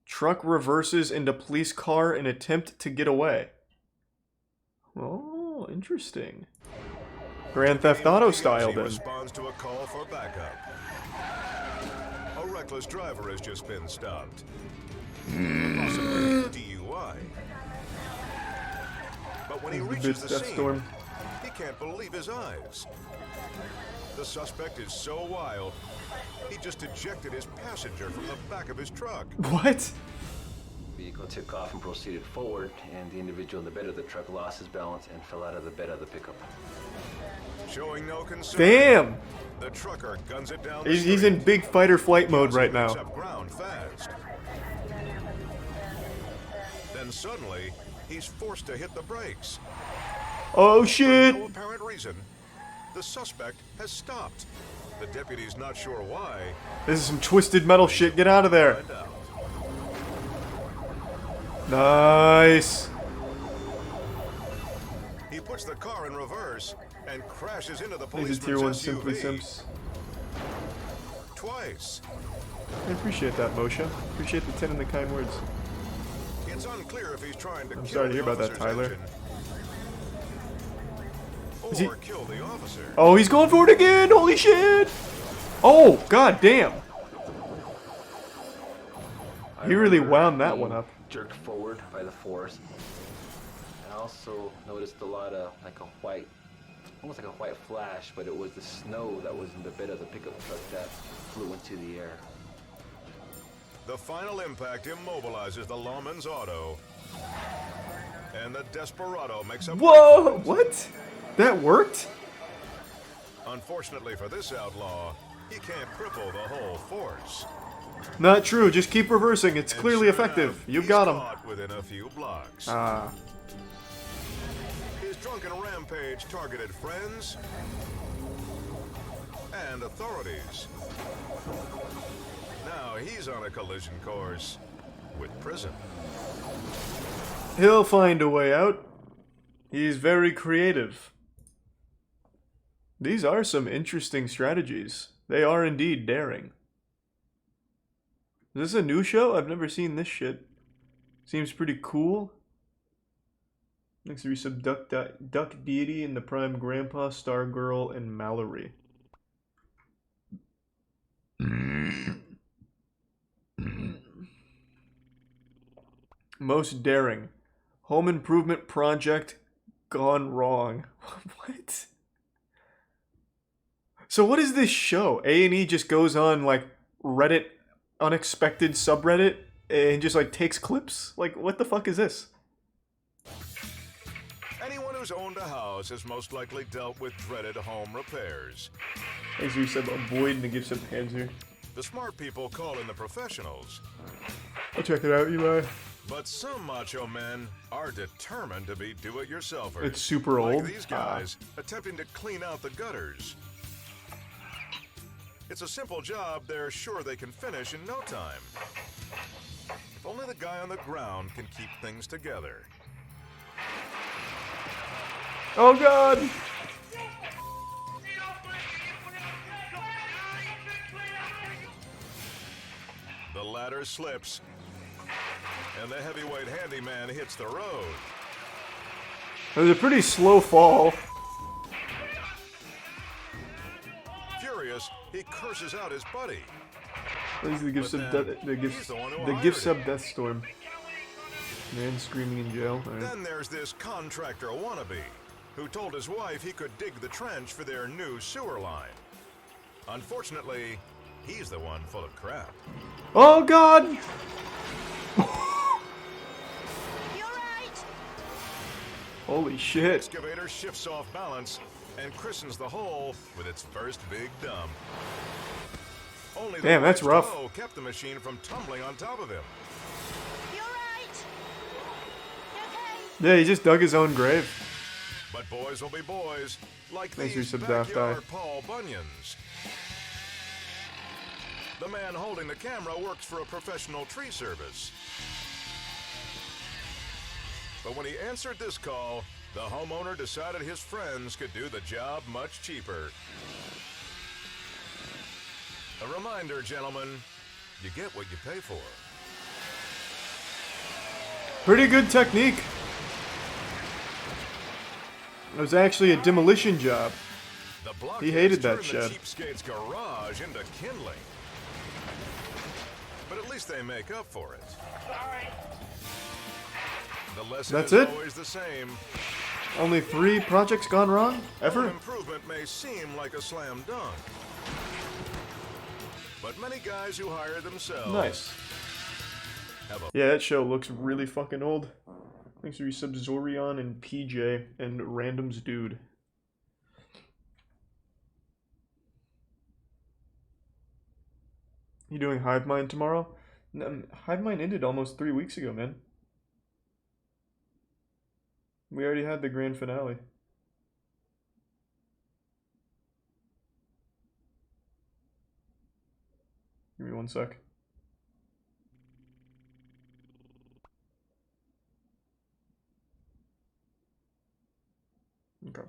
Truck reverses into police car in attempt to get away. Oh, interesting. Grand Theft Auto style, then. Responds to a call for backup. A reckless driver has just been stopped. Possibly DUI. But when he reaches the scene, he can't believe his eyes. The suspect is so wild, he just ejected his passenger from the back of his truck. What? Vehicle took off and proceeded forward, and the individual in the bed of the truck lost his balance and fell out of the bed of the pickup. Showing no concern. Damn! The trucker guns it down. He's in big fight or flight mode right now. Up ground fast. Then suddenly, he's forced to hit the brakes. Oh shit! For no apparent reason, the suspect has stopped. The deputy's not sure why. This is some twisted metal shit. Get out of there. Nice. He puts the car in reverse and crashes into the These are tier policeman's 1 SUV. Simply Simps. Twice. I appreciate that, Moshe. Appreciate the 10 and the kind words. It's unclear if he's trying to I'm kill sorry to the hear about that, officer's Tyler. engine Is he... or kill the officer. Oh, he's going for it again! Holy shit! Oh, god damn! He really wound that one up. Jerked forward by the force. I also noticed a lot of like a white, almost like a white flash, but it was the snow that was in the bed of the pickup truck that flew into the air. The final impact immobilizes the lawman's auto. And the desperado makes a Whoa! What? That worked? Unfortunately for this outlaw, he can't cripple the whole force. Not true. Just keep reversing. It's And clearly sure effective. enough, You he's got him. caught within a few blocks. Ah. His drunken rampage targeted friends and authorities. Now he's on a collision course with prison. He'll find a way out. He's very creative. These are some interesting strategies. They are indeed daring. Is this a new show? I've never seen this shit. Seems pretty cool. Next we sub Duck Deity and the Prime Grandpa, Stargirl, and Mallory. Most daring. Home improvement project gone wrong. What? So what is this show? A&E just goes on like Reddit unexpected subreddit and just like takes clips? Like what the fuck is this? Anyone who's owned a house has most likely dealt with dreaded home repairs. As you said, avoid and give some Panzer. The smart people call in the professionals. I'll check it out, Eli. But some macho men are determined to be do-it-yourselfers. It's super old. Like these guys attempting to clean out the gutters. It's a simple job they're sure they can finish in no time. If only the guy on the ground can keep things together. Oh god! The ladder slips, and the heavyweight handyman hits the road. It was a pretty slow fall. Furious, he curses out his buddy. This is the gift sub death storm. Man screaming in jail. Right. Then there's this contractor wannabe who told his wife he could dig the trench for their new sewer line. Unfortunately, he's the one full of crap. Oh god! Holy shit. Excavator shifts off balance and christens the hole with its first big dump. Only the damn, that's rough. blow kept the machine from tumbling on top of him. Yeah, he just dug his own grave. But boys will be boys, like Thanks these for some daft backyard Paul Bunions. The man holding the camera works for a professional tree service. But when he answered this call, the homeowner decided his friends could do the job much cheaper. A reminder, gentlemen, you get what you pay for. Pretty good technique. It was actually a demolition job. He hated that shed. The cheapskate's garage into kindling. But at least they make up for it. The lesson That's is it? always the same. Only 3 projects gone wrong? Ever? Home improvement may seem like a slam dunk. But many guys who hire themselves Nice. have a Yeah, that show looks really fucking old. Thanks for resub Zorion and PJ and Random's Dude. You doing Hive Mind tomorrow? Hive Mind ended almost 3 weeks ago, man. We already had the grand finale. Give me 1 sec. Okay.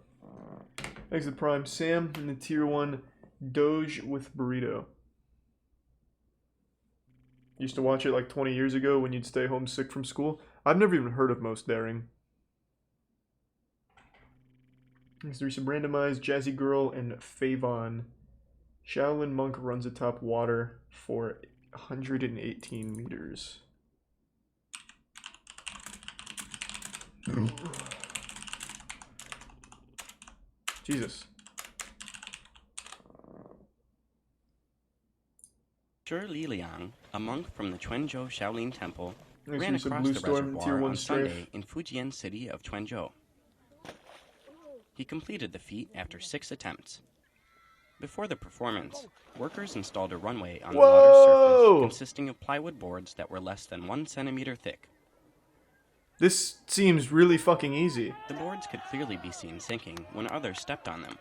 Exit Prime Sam in the tier 1 Doge with burrito. Used to watch it like 20 years ago when you'd stay home sick from school. I've never even heard of Most Daring. Next there's some randomized Jazzy Girl and Favon. Shaolin Monk runs atop water for 118 meters. Jesus. Zhi Liliang, a monk from the Quanzhou Shaolin Temple, Nice ran use of across Blue the Storm, reservoir tier 1 on strafe. Sunday in Fujian city of Quanzhou. He completed the feat after 6 attempts. Before the performance, workers installed a runway on the water's surface consisting of plywood boards that were less than 1 centimeter thick. This seems really fucking easy. The boards could clearly be seen sinking when others stepped on them.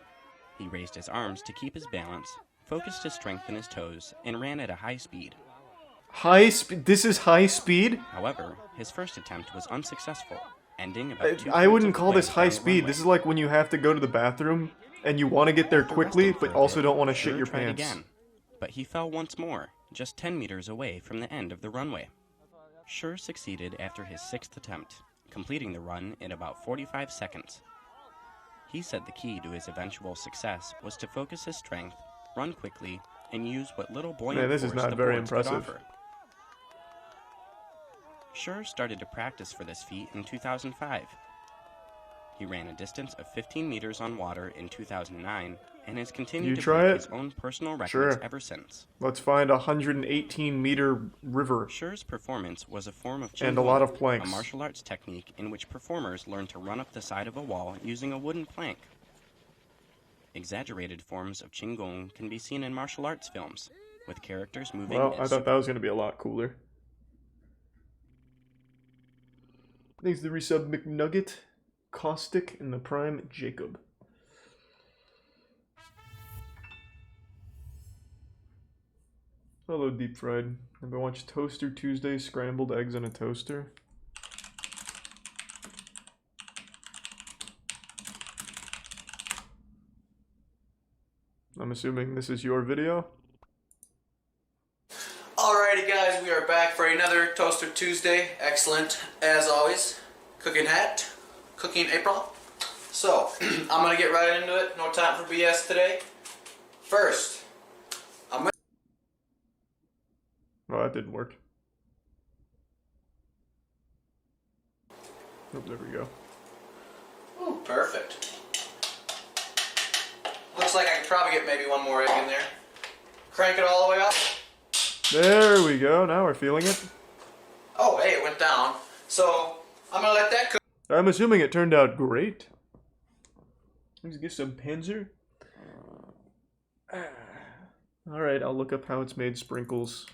He raised his arms to keep his balance, focused his strength in his toes, and ran at a high speed. High speed? This is high speed? However, his first attempt was unsuccessful, ending about 2/3 I wouldn't of the call way this high down the speed. runway. This is like when you have to go to the bathroom and you want to get there quickly, but also don't want to shit Zhi your tried pants. again, but he fell once more, just 10 meters away from the end of the runway. Zhi succeeded after his 6th attempt, completing the run in about 45 seconds. He said the key to his eventual success was to focus his strength, run quickly, and use what little buoyant Man, this is force not the very boards could impressive. offer. Schur started to practice for this feat in 2005. He ran a distance of 15 meters on water in 2009 and has continued to break his own personal records ever since. Let's find a 118-meter river. Schur's performance was a form of and a lot of Qigong, planks. a martial arts technique in which performers learn to run up the side of a wall using a wooden plank. Exaggerated forms of Qigong can be seen in martial arts films, with characters moving. Well, I thought that was going to be a lot cooler. Thanks to the resub McNugget, Caustic, and the Prime Jacob. Hello, Deep Fried. Have I watched Toaster Tuesday, scrambled eggs in a toaster? I'm assuming this is your video? Alrighty guys, we are back for another Toaster Tuesday. Excellent, as always. Cooking hat, cooking apron. So, I'm going to get right into it. No time for BS today. First, I'm going to... Oh, that didn't work. Oh, there we go. Ooh, perfect. Looks like I could probably get maybe one more egg in there. Crank it all the way up. There we go, now we're feeling it. Oh, hey, it went down. So, I'm going to let that cook. I'm assuming it turned out great. Let's get some Panzer. Alright, I'll look up how it's made sprinkles.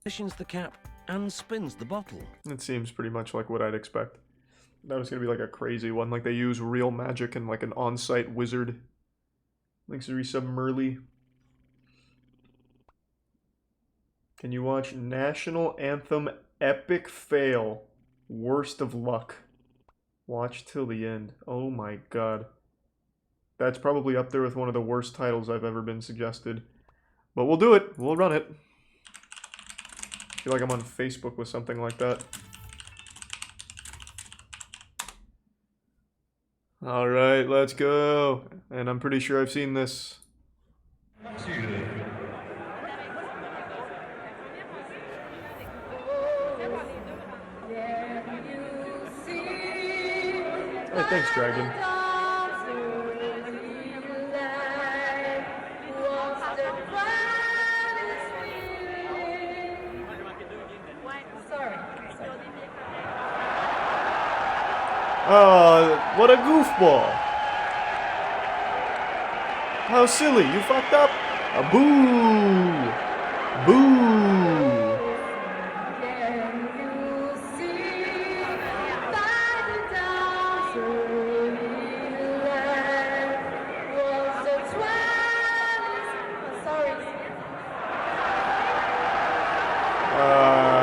Positions the cap and spins the bottle. It seems pretty much like what I'd expect. That was gonna be like a crazy one, like they use real magic and like an on-site wizard. Thanks to resub Merly. Can you watch National Anthem Epic Fail? Worst of Luck. Watch till the end. Oh my god. That's probably up there with one of the worst titles I've ever been suggested. But we'll do it. We'll run it. I feel like I'm on Facebook with something like that. Alright, let's go. And I'm pretty sure I've seen this. Hey, thanks, Dragon. Oh, what a goofball. How silly, you fucked up. Boo! Boo!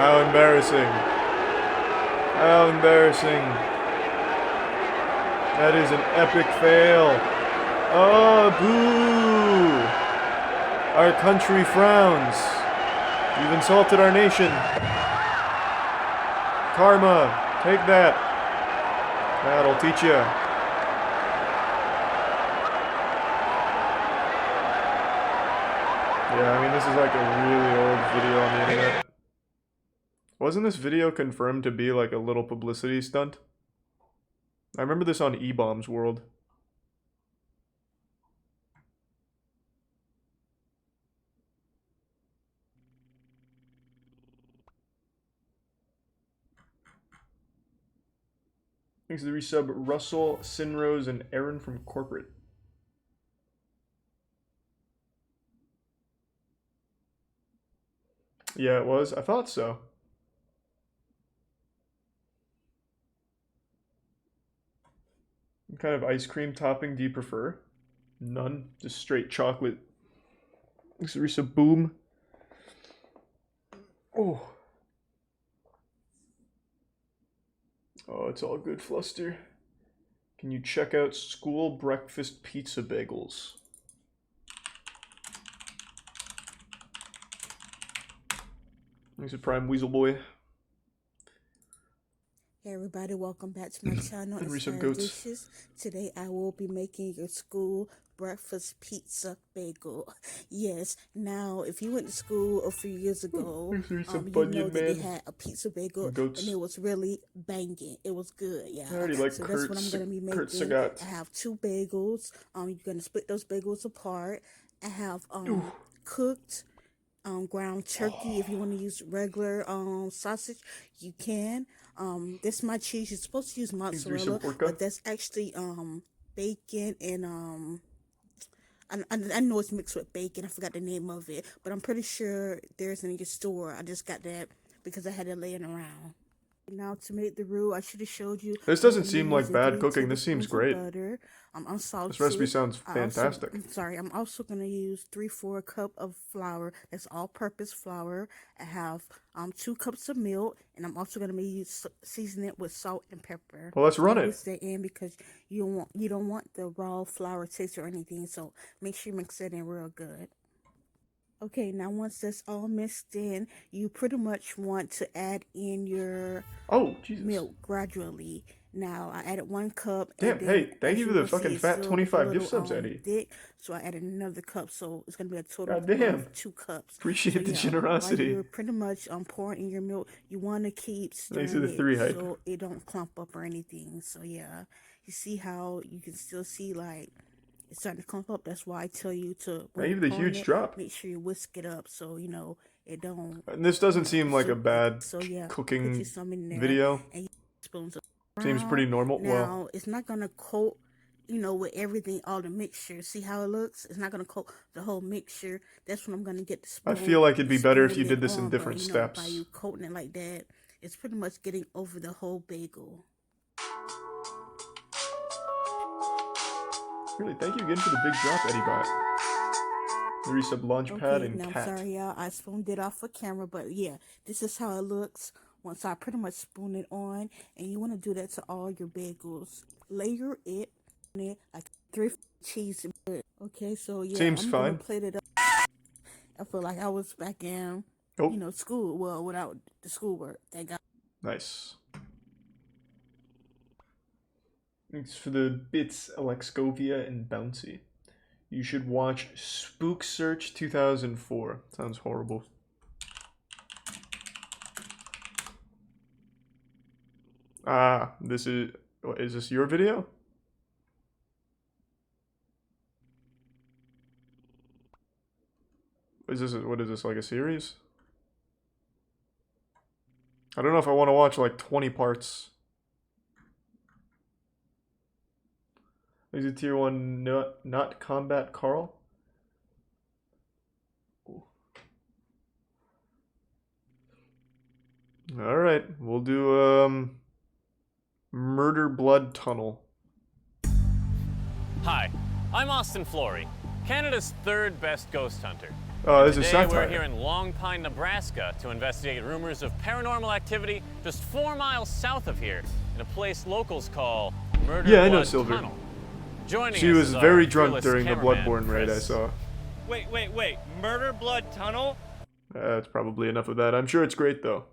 How embarrassing. How embarrassing. That is an epic fail. Oh, boo! Our country frowns. You've insulted our nation. Karma, take that. That'll teach ya. Yeah, I mean, this is like a really old video on the internet. Wasn't this video confirmed to be like a little publicity stunt? I remember this on E-Bombs World. Thanks to the resub Russell, Sinrose, and Aaron from Corporate. Yeah, it was. I thought so. What kind of ice cream topping do you prefer? None. Just straight chocolate. Thanks to the resub Boom. Oh. Oh, it's all good, Fluster. Can you check out School Breakfast Pizza Bagels? Thanks to Prime Weasel Boy. Hey everybody, welcome back to my channel, And resub Inspired goats. Dishes. Today I will be making your school breakfast pizza bagel. Yes, now if you went to school a few years ago, Resub you know bunion that they man. had a pizza bagel and Goats. it was really banging. It was good, I yeah. already like So that's what I'm gonna be Kurt making. Sagat. I have 2 bagels. You're gonna split those bagels apart. I have cooked ground turkey. If you want to use regular sausage, you can. This is my cheese. You're supposed to use mozzarella, but that's actually bacon and I know it's mixed with bacon. I forgot the name of it, but I'm pretty sure there's in your store. I just got that because I had it laying around. Now to make the roux, I should have showed you. This doesn't seem like bad cooking. This seems great. Butter. I'm salted. This recipe sounds fantastic. I'm also gonna use 3/4 cup of flour. That's all-purpose flour. I have 2 cups of milk, and I'm also gonna be seasoning it with salt and pepper. Well, let's run it. Mix that in because you don't want the raw flour taste or anything. So make sure you mix it in real good. Okay, now once that's all mixed in, you pretty much want to add in your milk gradually. Now, I added 1 cup. Damn, and then, hey, thank as you for the will see, fucking it's fat still 25 a gift little, subs, Eddie. Thick, so I added another cup, so it's going to be a total Goddamn. of 2 cups. Appreciate the generosity. While you're pretty much pouring in your milk, you want to keep stirring Thanks for the 3 hype. so it don't clump up or anything. So, yeah, you see how you can still see, like, it's starting to clump up. That's why I tell you to Thank you for the huge drop. make sure you whisk it up so you know it don't. And this doesn't seem like a bad cooking put you some in there, video. And spoons of Seems pretty normal. Now Well, it's not gonna coat, with everything, all the mixture. See how it looks? It's not gonna coat the whole mixture. That's when I'm gonna get the spoon. I feel like it'd be better if you spoon did it this in on, different but, steps. By you coating it like that, it's pretty much getting over the whole bagel. Really, thank you again for the big drop, Eddie Bot. The resub Launchpad and now Cat. I'm sorry, y'all. I spooned it off for camera, but yeah, this is how it looks once I pretty much spoon it on. And you want to do that to all your bagels. Layer it like 3 cheese. Okay, so yeah, Seems I'm fine. gonna plate it up. I feel like I was back in, school. Well, without the schoolwork. Thank God. Nice. Thanks for the bits, Alexcovia and Bouncy. You should watch Spook Search 2004. Sounds horrible. Ah, this is this your video? What is this, like a series? I don't know if I want to watch like 20 parts. Is it tier 1 not combat Carl? Alright, we'll do Murder Blood Tunnel. Hi, I'm Austin Flory, Canada's 3rd best ghost hunter. Oh, this is Today satire. we're here in Long Pine, Nebraska to investigate rumors of paranormal activity just 4 miles south of here in a place locals call Murder Yeah, I know Blood Silver. Tunnel. Joining She us was is very our drunk fearless during the cameraman, Bloodborne raid I Chris. saw. Wait. Murder Blood Tunnel? That's probably enough of that. I'm sure it's great, though.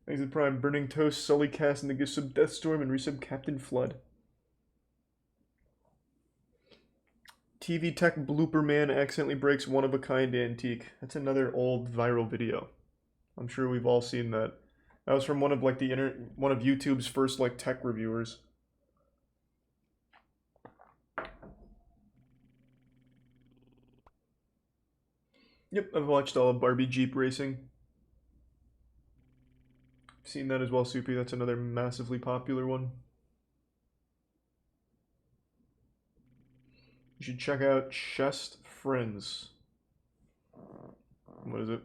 Thanks to Prime, Burning Toast, Sully Cast, and the gifts of Deathstorm, and resub Captain Flood. TV Tech Blooper Man accidentally breaks one-of-a-kind antique. That's another old viral video. I'm sure we've all seen that. That was from one of one of YouTube's first tech reviewers. Yep, I've watched all of Barbie Jeep Racing. Seen that as well, Soupy. That's another massively popular one. You should check out Chest Friends. What is it?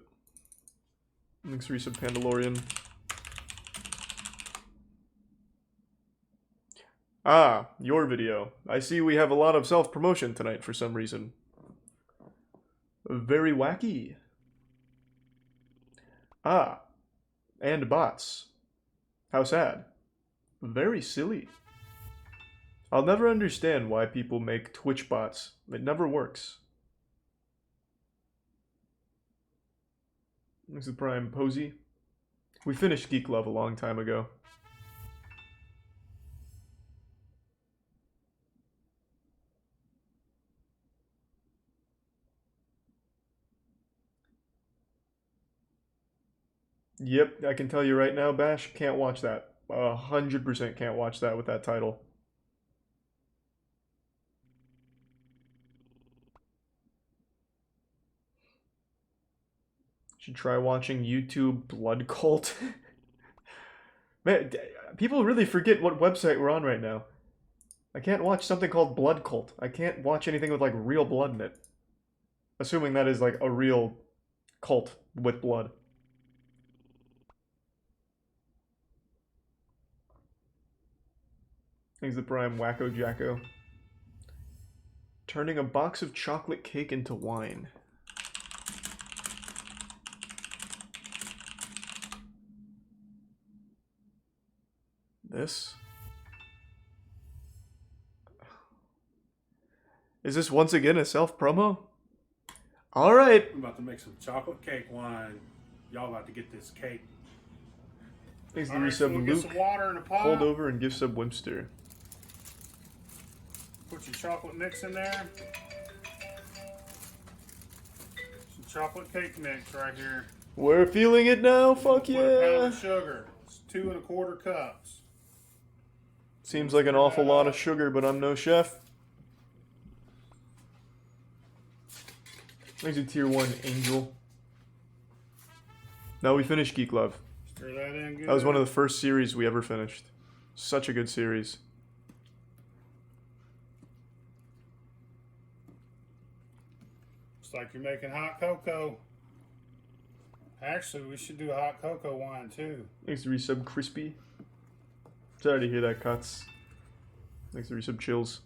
Thanks for resub Pandalorian. Ah, your video. I see we have a lot of self-promotion tonight for some reason. Very wacky. Ah, and bots. How sad. Very silly. I'll never understand why people make Twitch bots. It never works. This is Prime Posey. We finished Geek Love a long time ago. Yep, I can tell you right now, Bash, can't watch that. 100% can't watch that with that title. Should try watching YouTube Blood Cult. Man, people really forget what website we're on right now. I can't watch something called Blood Cult. I can't watch anything with like real blood in it. Assuming that is like a real cult with blood. Thanks to Prime Wacko Jacko. Turning a box of chocolate cake into wine. This? Is this once again a self-promo? Alright. I'm about to make some chocolate cake wine. Y'all about to get this cake. Thanks to Alright, so resub we'll get Luke. some water in a pot. Hold over and give sub Wimster. Put your chocolate mix in there. Some chocolate cake mix right here. We're feeling it now, fuck Put a pound yeah. of sugar. It's 2 1/4 cups. Seems like an awful lot of sugar, but I'm no chef. Thanks to Tier 1 Angel. Now we finished Geek Love. Stir that in good. That was one of the first series we ever finished. Such a good series. Looks like you're making hot cocoa. Actually, we should do a hot cocoa wine too. Thanks to resub Crispy. Sorry to hear that, Cuts. Thanks to resub Chills.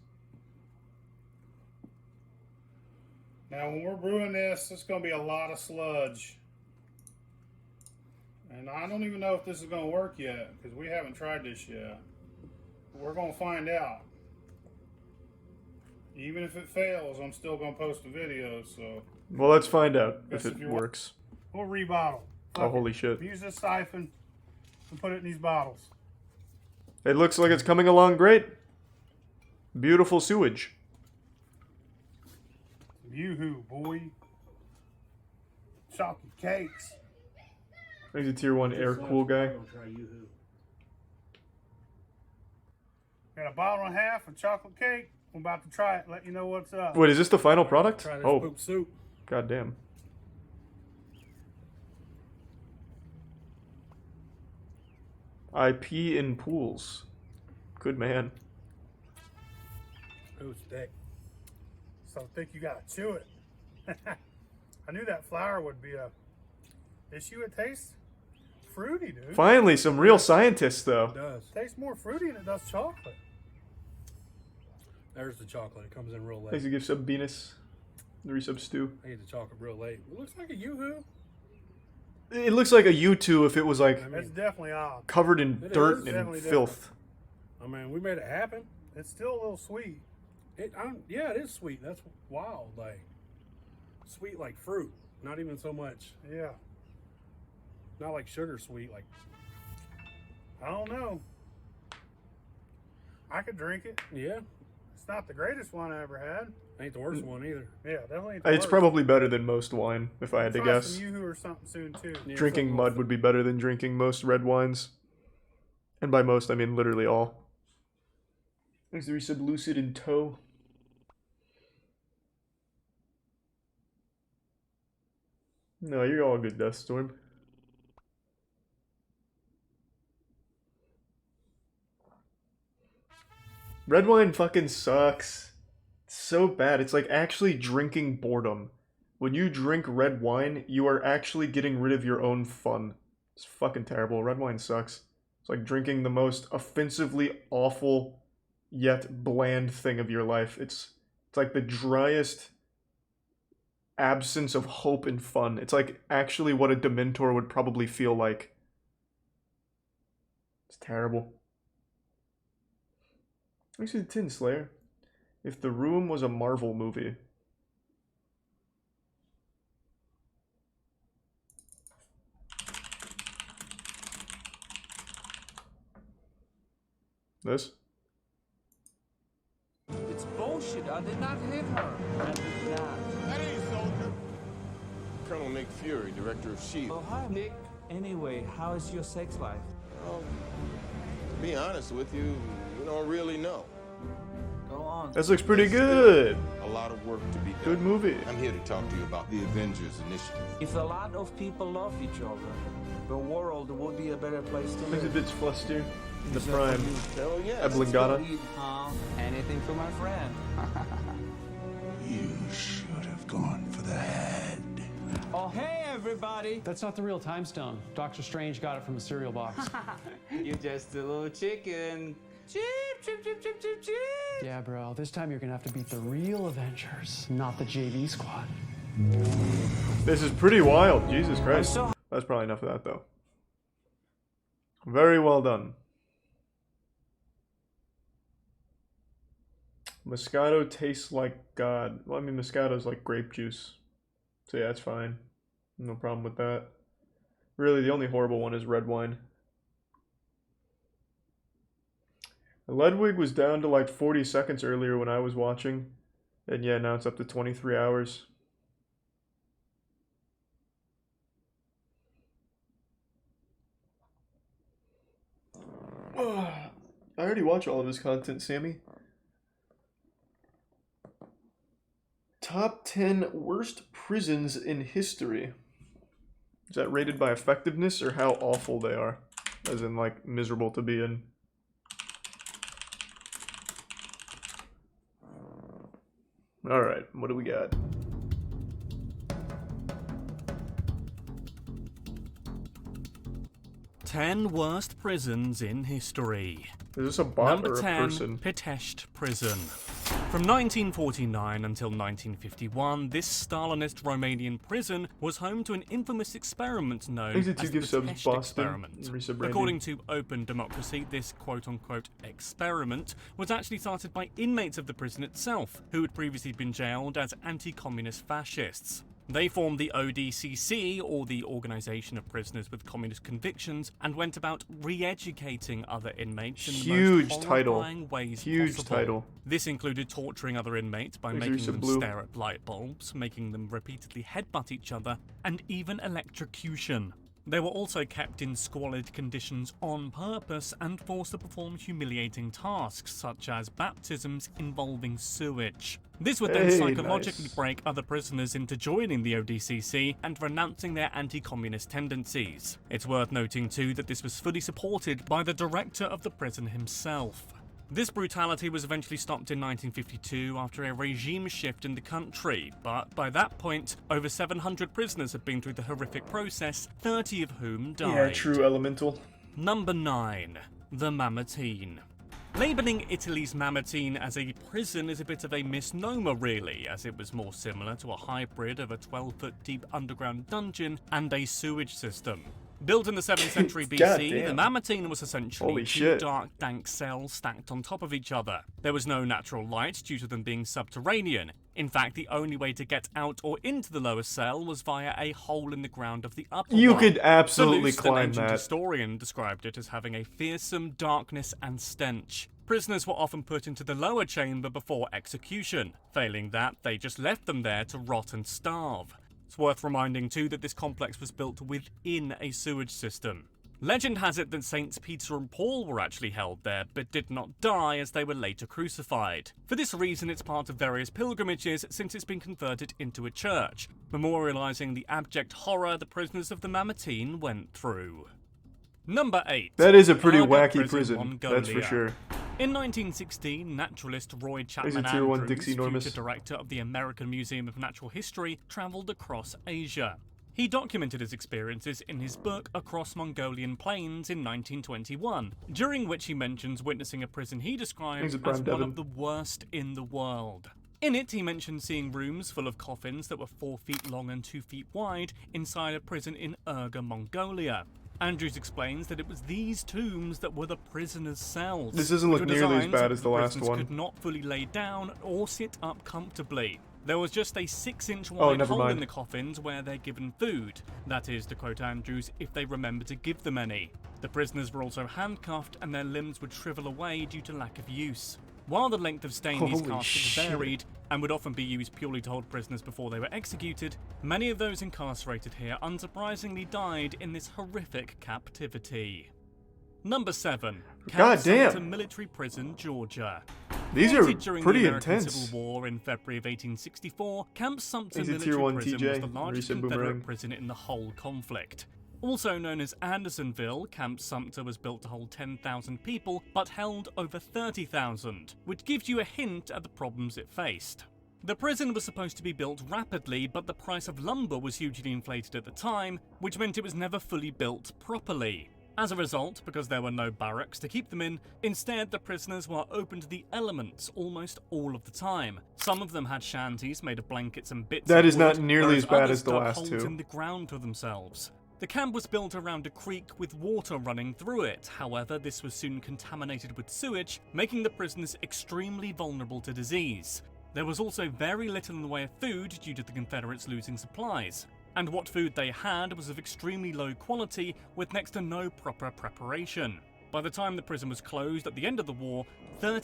Now, when we're brewing this, it's going to be a lot of sludge. And I don't even know if this is going to work yet, because we haven't tried this yet. But we're going to find out. Even if it fails, I'm still going to post a video, so... Well, let's find out if Guess it you works. We'll rebottle. Oh, holy shit. Use this siphon and put it in these bottles. It looks like it's coming along great. Beautiful sewage. Yoo-hoo, boy. Chocolate cakes. Thanks to Tier 1 Air Cool Guy. Got a bottle and a half of chocolate cake. I'm about to try it. Let you know what's up. Wait, is this the final product? Try this Oh, poop soup. God damn. I pee in pools. Good man. Who's thick? So thick you gotta chew it. I knew that flour would be a issue. It tastes fruity, dude. Finally, some real scientists, though. It does. Tastes more fruity than it does chocolate. There's the chocolate. It comes in real late. Thanks to give sub Venus. The resub Stew. I ate the chocolate real late. It looks like a yoo-hoo. It looks like a U2 if it was like It's definitely odd. covered in It dirt is and definitely filth. I mean, we made it happen. It's still a little sweet. Yeah, it is sweet. That's wild. Like sweet, like fruit. Not even so much. Yeah. Not like sugar sweet. Like I don't know. I could drink it. Yeah. It's not the greatest one I ever had. Ain't the worst one either. Yeah, definitely. Ain't the It's worst. probably better than most wine, if I had to Try guess. some Yoo-hoo or something soon too. Drinking mud would be better than drinking most red wines. And by most, I mean literally all. Thanks to resub Lucid in tow. No, you're all good, Deathstorm. Red wine fucking sucks. It's so bad. It's like actually drinking boredom. When you drink red wine, you are actually getting rid of your own fun. It's fucking terrible. Red wine sucks. It's like drinking the most offensively awful yet bland thing of your life. It's like the driest absence of hope and fun. It's like actually what a Dementor would probably feel like. It's terrible. Actually, the Tin Slayer. If The Room was a Marvel movie. This? It's bullshit. I did not hit her. I did not. That ain't soldier. Colonel Nick Fury, director of S.H.I.E.L.D. Oh, hi, Nick. Anyway, how is your sex life? Well, to be honest with you, we don't really know. Go on. This looks pretty There's good. still a lot of work to be done. Good movie. I'm here to talk to you about the Avengers Initiative. If a lot of people love each other, the world would be a better place to Looks a live. bit flustered in the prime. Hell yeah. Ablingata. Anything for my friend. You should have gone for the head. Oh, hey, everybody. That's not the real time stone. Doctor Strange got it from a cereal box. You're just a little chicken. Chip, chip, chip, chip, chip, chip. Yeah, bro. This time you're gonna have to beat the real Avengers, not the JV squad. This is pretty wild. Jesus Christ. That's probably enough of that, though. Very well done. Moscato tastes like God. Well, I mean, Moscato's like grape juice. So yeah, it's fine. No problem with that. Really, the only horrible one is red wine. Ludwig was down to like 40 seconds earlier when I was watching. And yeah, now it's up to 23 hours. I already watch all of his content, Sammy. Top 10 worst prisons in history. Is that rated by effectiveness or how awful they are? As in, like, miserable to be in. Alright, what do we got? Ten worst prisons in history. Is this a bot Number or a 10, person? Pitești Prison. From 1949 until 1951, this Stalinist Romanian prison was home to an infamous experiment known Easy as to the give subs, Pitești Boston. experiment. Resub Randy. According to Open Democracy, this quote-unquote experiment was actually started by inmates of the prison itself, who had previously been jailed as anti-communist fascists. They formed the ODCC, or the Organization of Prisoners with Communist Convictions, and went about re-educating other inmates in the most horrifying ways Huge possible. title. This included torturing other inmates by Thanks, making Risa them Blue. stare at light bulbs, making them repeatedly headbutt each other, and even electrocution. They were also kept in squalid conditions on purpose and forced to perform humiliating tasks, such as baptisms involving sewage. This would then Hey, psychologically nice. break other prisoners into joining the ODCC and renouncing their anti-communist tendencies. It's worth noting too that this was fully supported by the director of the prison himself. This brutality was eventually stopped in 1952 after a regime shift in the country, but by that point, over 700 prisoners had been through the horrific process, 30 of whom died. Yeah, true elemental. Number 9. The Mamertine. Labelling Italy's Mamertine as a prison is a bit of a misnomer really, as it was more similar to a hybrid of a 12-foot deep underground dungeon and a sewage system. Built in the 7th century BC, the Goddamn. Mamertine was essentially Holy two shit. dark, dank cells stacked on top of each other. There was no natural light due to them being subterranean. In fact, the only way to get out or into the lower cell was via a hole in the ground of the upper You one. could absolutely Sallust, climb an ancient that. historian, described it as having a fearsome darkness and stench. Prisoners were often put into the lower chamber before execution. Failing that, they just left them there to rot and starve. It's worth reminding too that this complex was built within a sewage system. Legend has it that Saints Peter and Paul were actually held there, but did not die as they were later crucified. For this reason, it's part of various pilgrimages since it's been converted into a church, memorialising the abject horror the prisoners of the Mamertine went through. Number 8. That is a pretty Berger wacky prison, that's for Mongolia. sure. In 1916, naturalist Roy He's Chapman a tier 1 Andrews, Dixie Normus. future director of the American Museum of Natural History, travelled across Asia. He documented his experiences in his book Across Mongolian Plains in 1921, during which he mentions witnessing a prison he described He's a as prime one Devon. of the worst in the world. In it, he mentioned seeing rooms full of coffins that were 4 feet long and 2 feet wide inside a prison in Urga, Mongolia. Andrews explains that it was these tombs that were the prisoners' cells. This doesn't which look were nearly as designed bad so as that the last prisoners one. could not fully lay down or sit up comfortably. There was just a 6-inch Oh, wide never hole in mind. the coffins where they're given food. That is, to quote Andrews, if they remember to give them any. The prisoners were also handcuffed and their limbs would shrivel away due to lack of use. While the length of stay in these Holy caskets shit. varied and would often be used purely to hold prisoners before they were executed, many of those incarcerated here unsurprisingly died in this horrific captivity. Number 7. Camp damn. Sumter Military Prison, Georgia. These are Created during pretty the American intense. Civil War in February of 1864, Camp Sumter He's a Military Tier 1 Prison TJ, was the largest recent Confederate boomerang. prison in the whole conflict. Also known as Andersonville, Camp Sumter was built to hold 10,000 people, but held over 30,000, which gives you a hint at the problems it faced. The prison was supposed to be built rapidly, but the price of lumber was hugely inflated at the time, which meant it was never fully built properly. As a result, because there were no barracks to keep them in, instead the prisoners were open to the elements almost all of the time. Some of them had shanties made of blankets and bits That of is not wood, nearly whereas as bad others as the dug last holes two. in the ground for themselves. The camp was built around a creek with water running through it. However, this was soon contaminated with sewage, making the prisoners extremely vulnerable to disease. There was also very little in the way of food due to the Confederates losing supplies. And what food they had was of extremely low quality with next to no proper preparation. By the time the prison was closed at the end of the war,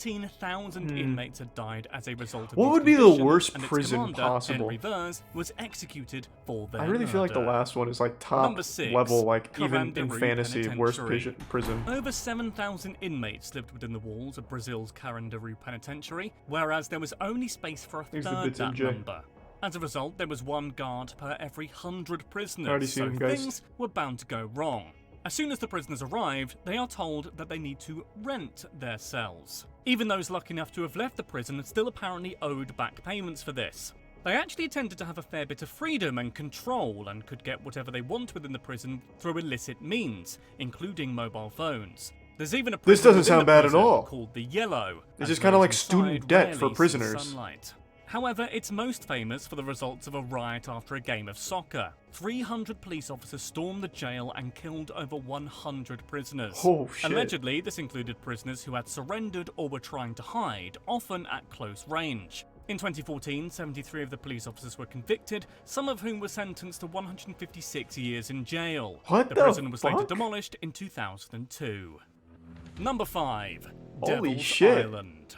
13,000 inmates had died as a result of What these would be the conditions, worst and its prison commander, possible? Henry Vers, was executed for their I really feel like the murder. last one is like top Number 6, level, like even in Carandiru fantasy, worst Penitentiary. prison. Over 7,000 inmates lived within the walls of Brazil's Carandiru Penitentiary, whereas there was only space for a Here's the third bits that MJ. number. As a result, there was one guard per every 100 prisoners, Already so seen him, guys. things were bound to go wrong. As soon as the prisoners arrived, they are told that they need to rent their cells. Even those lucky enough to have left the prison still apparently owed back payments for this. They actually tended to have a fair bit of freedom and control and could get whatever they want within the prison through illicit means, including mobile phones. There's even a This prison doesn't within sound the bad at prison all. called the Yellow. It's as just kinda those like student inside debt for rarely see prisoners. sunlight. However, it's most famous for the results of a riot after a game of soccer. 300 police officers stormed the jail and killed over 100 prisoners. Oh, shit. Allegedly, this included prisoners who had surrendered or were trying to hide, often at close range. In 2014, 73 of the police officers were convicted, some of whom were sentenced to 156 years in jail. What the the prison was later fuck? demolished in 2002. Number 5. Holy Devil's shit. Island.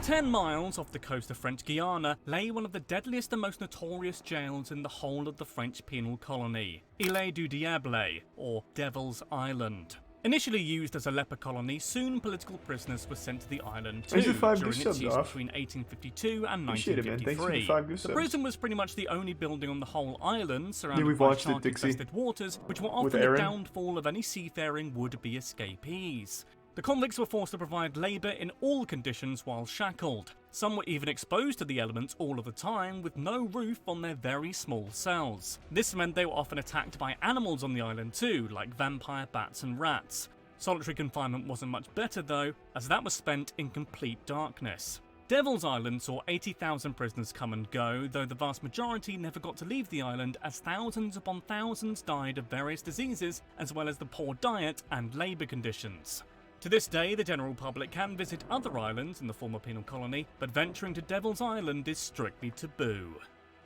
10 miles off the coast of French Guiana lay one of the deadliest and most notorious jails in the whole of the French penal colony, Île du Diable, or Devil's Island. Initially used as a leper colony, soon political prisoners were sent to the island too, Thanks for 5 during gift its subs use off. between 1852 and Appreciate it, man. Thanks for the 1953. 5 gift The subs. prison was pretty much the only building on the whole island, surrounded we've by watched it, Dixie. shark-infested waters, which were With often the Aaron. downfall of any seafaring would-be escapees. The convicts were forced to provide labour in all conditions while shackled. Some were even exposed to the elements all of the time, with no roof on their very small cells. This meant they were often attacked by animals on the island too, like vampire bats and rats. Solitary confinement wasn't much better though, as that was spent in complete darkness. Devil's Island saw 80,000 prisoners come and go, though the vast majority never got to leave the island as thousands upon thousands died of various diseases, as well as the poor diet and labour conditions. To this day, the general public can visit other islands in the former penal colony, but venturing to Devil's Island is strictly taboo.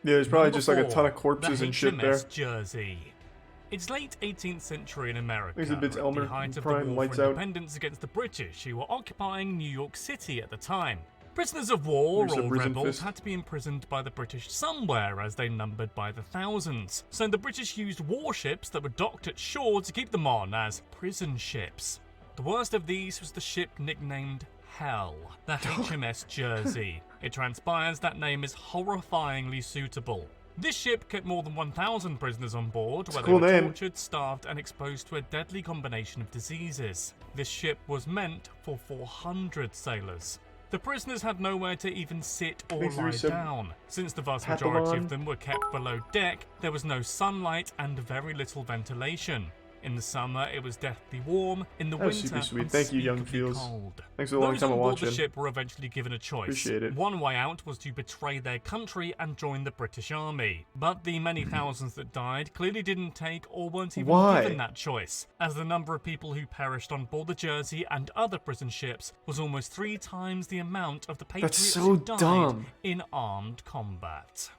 Yeah, there's probably Number just like a 4, ton of corpses the and shit there. HMS Jersey. It's late 18th century in America, There's a bit at Elmer, the height of Prime, the war lights for out. independence against the British, who were occupying New York City at the time. Prisoners of war, There's a or prison rebels, fist. had to be imprisoned by the British somewhere, as they numbered by the thousands. So the British used warships that were docked at shore to keep them on as prison ships. The worst of these was the ship nicknamed Hell, the HMS Jersey. It transpires that name is horrifyingly suitable. This ship kept more than 1,000 prisoners on board, where cool they were name. tortured, starved, and exposed to a deadly combination of diseases. This ship was meant for 400 sailors. The prisoners had nowhere to even sit or Thanks, lie Resub. down. Since the vast Papillon. majority of them were kept below deck, there was no sunlight and very little ventilation. In the summer, it was deathly warm. In the That's winter, super sweet. Thank you, Young unspeakably Fields. cold. Thanks for the long Those time on of board the watching. ship were eventually given a choice. Appreciate it. One way out was to betray their country and join the British Army. But the many thousands that died clearly didn't take or weren't even Why? given that choice, as the number of people who perished on board the Jersey and other prison ships was almost 3 times the amount of the Patriots so who died dumb. in armed combat.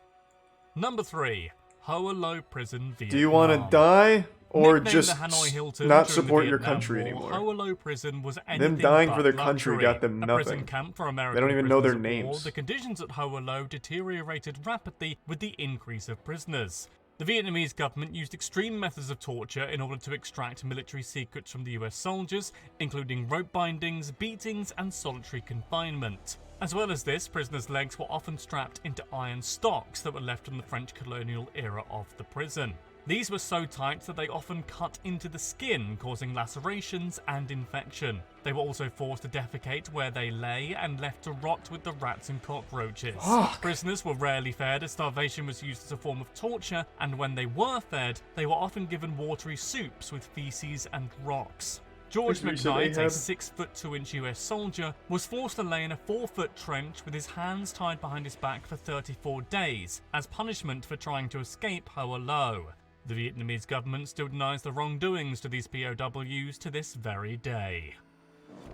Number 3. Hoa Lo Prison, Vietnam. Do you want to die or Nicknamed just the Hanoi Hilton not during the support your Vietnam country War, anymore? Hoa Lo Prison was Them anything dying but for their country luxury. got them A nothing. prison camp for American They don't even know their prisoners of war, names. the conditions at Hoa Lo deteriorated rapidly with the increase of prisoners. The Vietnamese government used extreme methods of torture in order to extract military secrets from the US soldiers, including rope bindings, beatings, and solitary confinement. As well as this, prisoners' legs were often strapped into iron stocks that were left from the French colonial era of the prison. These were so tight that they often cut into the skin, causing lacerations and infection. They were also forced to defecate where they lay and left to rot with the rats and cockroaches. Fuck. Prisoners were rarely fed, as starvation was used as a form of torture, and when they were fed, they were often given watery soups with feces and rocks. George Thanks for McKnight, a Ahab. 6'2" US soldier, was forced to lay in a 4-foot trench with his hands tied behind his back for 34 days, as punishment for trying to escape Hoa Lo. The Vietnamese government still denies the wrongdoings to these POWs to this very day.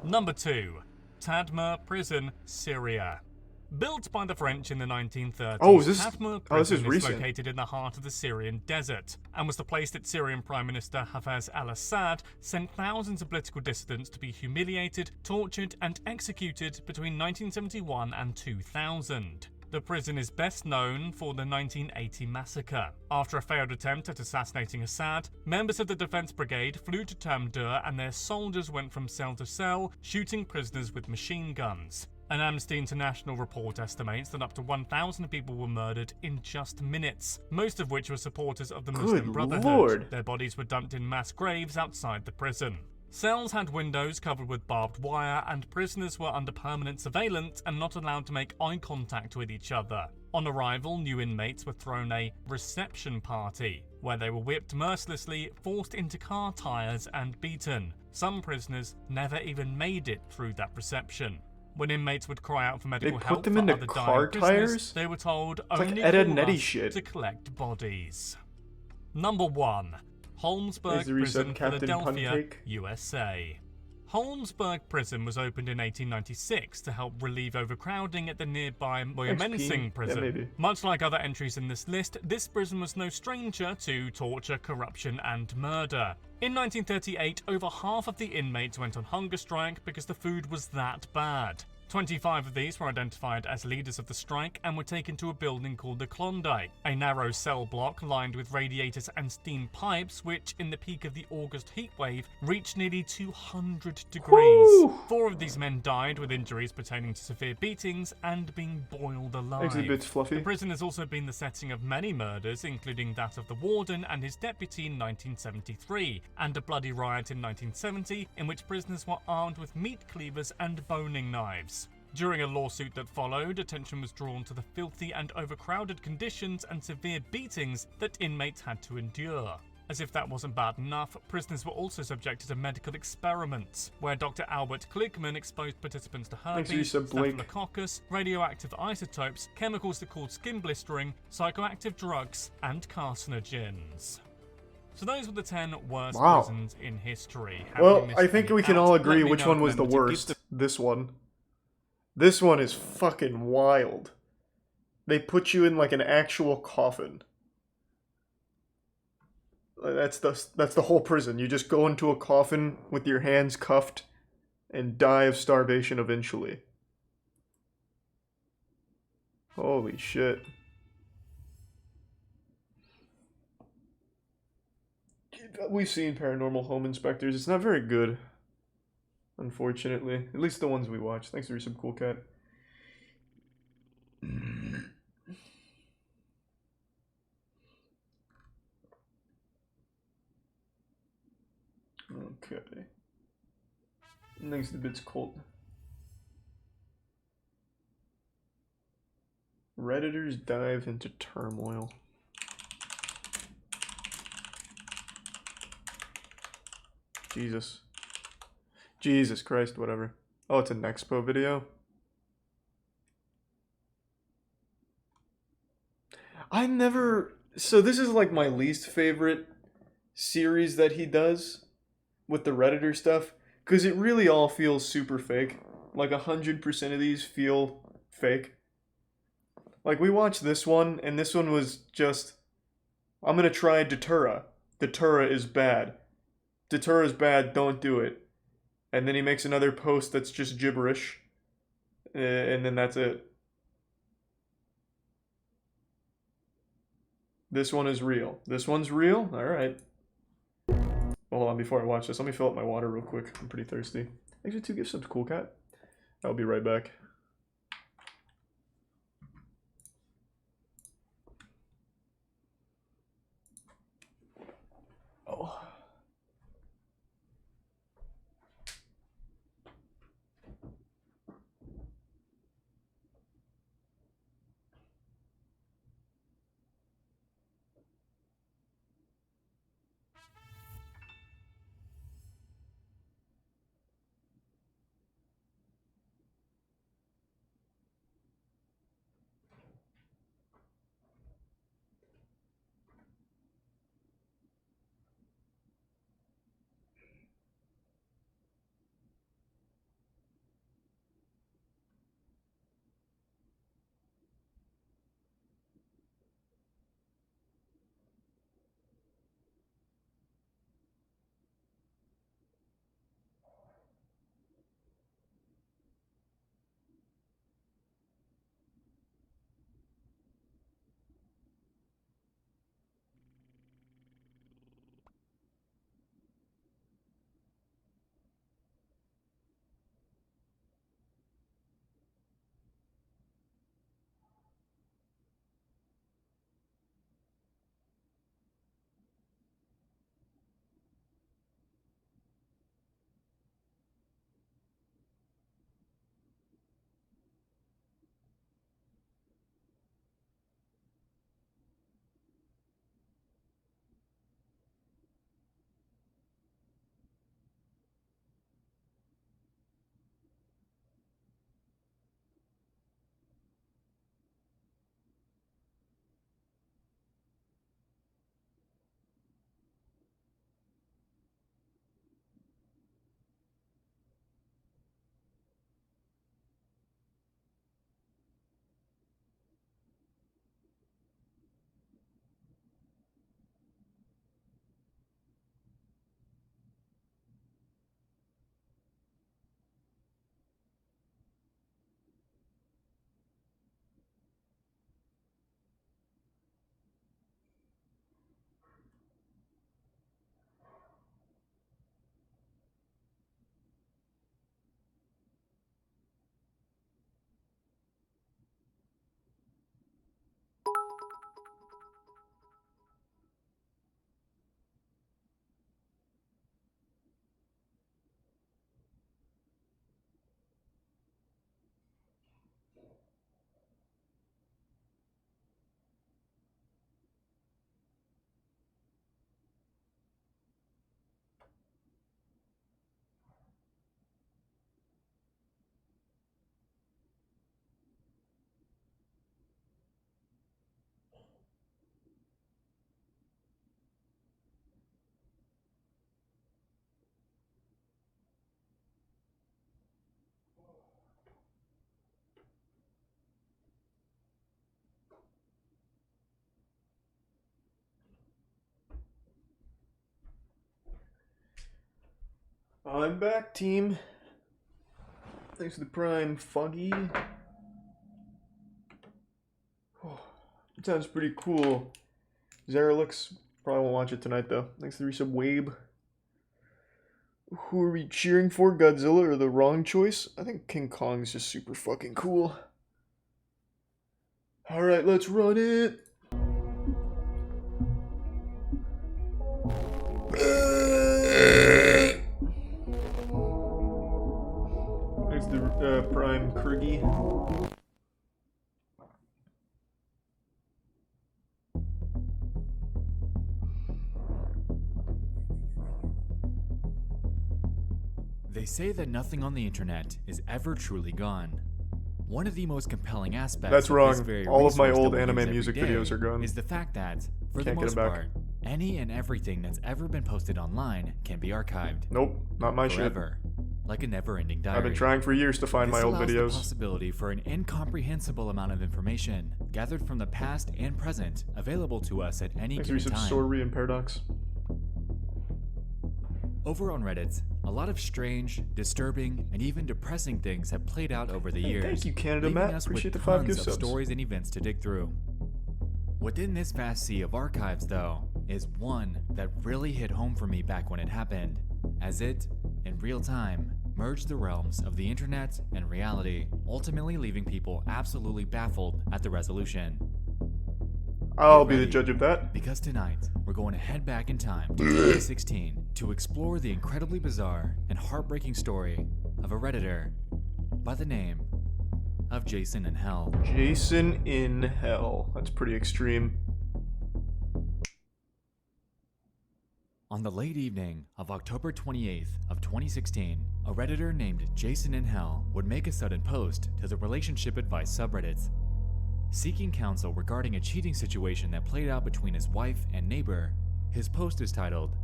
Number 2. Tadmor Prison, Syria. Built by the French in the 1930s, Tadmor Prison is recent. located in the heart of the Syrian desert, and was the place that Syrian Prime Minister Hafez al-Assad sent thousands of political dissidents to be humiliated, tortured, and executed between 1971 and 2000. The prison is best known for the 1980 massacre. After a failed attempt at assassinating Assad, members of the Defense Brigade flew to Tamdur and their soldiers went from cell to cell, shooting prisoners with machine guns. An Amnesty International report estimates that up to 1,000 people were murdered in just minutes, most of which were supporters of the Muslim Brotherhood. Lord. Their bodies were dumped in mass graves outside the prison. Cells had windows covered with barbed wire, and prisoners were under permanent surveillance and not allowed to make eye contact with each other. On arrival, new inmates were thrown a reception party, where they were whipped mercilessly, forced into car tires, and beaten. Some prisoners never even made it through that reception. When inmates would cry out for medical put help them for into other car dying prisoners, tires? they were told It's like only Ed, Edd call and Eddy us shit. to collect bodies. Number 1. Holmesburg There's the reset, Prison, Captain Philadelphia, Puncake. USA. Holmesburg Prison was opened in 1896 to help relieve overcrowding at the nearby Moyamensing Yeah, Prison. maybe. Much like other entries in this list, this prison was no stranger to torture, corruption, and murder. In 1938, over half of the inmates went on hunger strike because the food was that bad. 25 of these were identified as leaders of the strike and were taken to a building called the Klondike, a narrow cell block lined with radiators and steam pipes which, in the peak of the August heatwave, reached nearly 200 degrees. Woo! 4 of these men died with injuries pertaining to severe beatings and being boiled alive. Exhibits Fluffy. The prison has also been the setting of many murders, including that of the warden and his deputy in 1973, and a bloody riot in 1970 in which prisoners were armed with meat cleavers and boning knives. During a lawsuit that followed, attention was drawn to the filthy and overcrowded conditions and severe beatings that inmates had to endure. As if that wasn't bad enough, prisoners were also subjected to medical experiments, where Dr. Albert Kligman exposed participants to herpes, staphylococcus, radioactive isotopes, chemicals that caused skin blistering, psychoactive drugs, and carcinogens. So those were the 10 worst prisons in history. Have Well, we missed I think any we can out? all Let agree me which know, one was the remember to give worst. This one. This one is fucking wild. They put you in like an actual coffin. That's the whole prison. You just go into a coffin with your hands cuffed and die of starvation eventually. Holy shit. We've seen Paranormal Home Inspectors. It's not very good. Unfortunately. At least the ones we watch. Thanks for some cool cat. Okay. Next bit's cold. Redditors dive into turmoil. Jesus. Jesus Christ, whatever. Oh, it's a Nexpo video? I never... So this is like my least favorite series that he does with the Redditor stuff, because it really all feels super fake. Like 100% of these feel fake. Like we watched this one, and this one was just, I'm gonna try Datura. Datura is bad. Datura is bad, don't do it. And then he makes another post that's just gibberish. And then that's it. This one is real. This one's real? Alright. Well, hold on, before I watch this, let me fill up my water real quick. I'm pretty thirsty. Thanks for 2 gift subs, Cool Cat. I'll be right back. Oh. I'm back, team. Thanks for the prime, Foggy. Oh, it sounds pretty cool. Zeralix, probably won't watch it tonight though. Thanks for the resub, Wabe. Who are we cheering for, Godzilla or the wrong choice? I think King Kong's just super fucking cool. Alright, let's run it! There's the prime Kriggy. They say that nothing on the internet is ever truly gone. One of the most compelling aspects That's of wrong. this very All of my resource that old we use anime every music day videos are gone. is the fact that, for Can't the get most 'em back. part, any and everything that's ever been posted online can be archived. Nope, not my shit. Forever, like a never-ending diary. I've been trying for years to find This my old allows the videos. possibility for an incomprehensible amount of information gathered from the past and present available to us at any Thanks for given research, time. Story and Paradox. Over on Reddit, a lot of strange, disturbing, and even depressing things have played out over the Hey, years. thank you, Canada leaving Matt. us Appreciate with the 5 tons gift of subs. stories and events to dig through. Within this vast sea of archives, though, is one that really hit home for me back when it happened, as it, in real time, merged the realms of the internet and reality, ultimately leaving people absolutely baffled at the resolution. I'll Get be the ready, judge of that. because tonight, we're going to head back in time to 2016 to explore the incredibly bizarre and heartbreaking story of a Redditor by the name of Jason in Hell. Jason in Hell. That's pretty extreme. On the late evening of October 28th of 2016, a Redditor named Jason in Hell would make a sudden post to the relationship advice subreddit, seeking counsel regarding a cheating situation that played out between his wife and neighbor. His post is titled,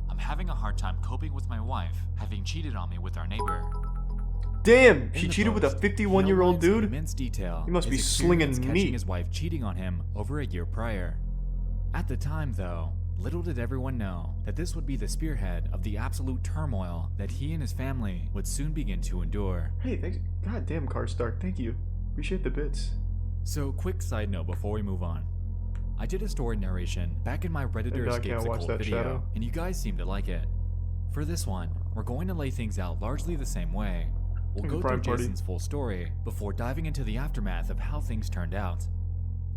"I'm having a hard time coping with my wife having cheated on me with our neighbor." Damn, In she the cheated with a post, 51-year-old he outlines in dude? immense detail He must be his slinging experience catching meat. his wife cheating on him over a year prior. At the time, though, little did everyone know that this would be the spearhead of the absolute turmoil that he and his family would soon begin to endure. Hey, thanks. God damn, Carstark. Thank you. Appreciate the bits. So, quick side note before we move on. I did a story narration back in my Redditor I Escapes can't the watch Cult that video, shadow. and you guys seem to like it. For this one, we're going to lay things out largely the same way. We'll go Prime through Party. Jason's full story before diving into the aftermath of how things turned out.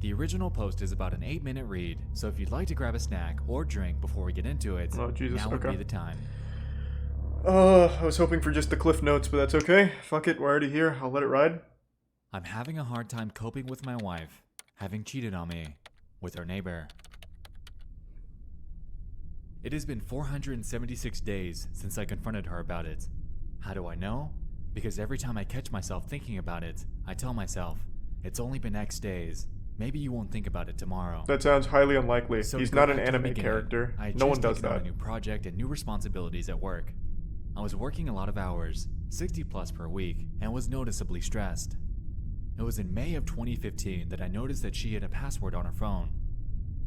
The original post is about an 8-minute read, so if you'd like to grab a snack or drink before we get into it, Oh, Jesus, now would okay. be the time. I was hoping for just the cliff notes, but that's okay. Fuck it, we're already here. I'll let it ride. I'm having a hard time coping with my wife, having cheated on me with her neighbor. It has been 476 days since I confronted her about it. How do I know? Because every time I catch myself thinking about it, I tell myself, it's only been X days. Maybe you won't think about it tomorrow. That sounds highly unlikely. So He's to go not an back to the anime beginning, character. I had No one just does taken on that. a new project and new responsibilities at work. I was working a lot of hours, 60 plus per week, and was noticeably stressed. It was in May of 2015 that I noticed that she had a password on her phone.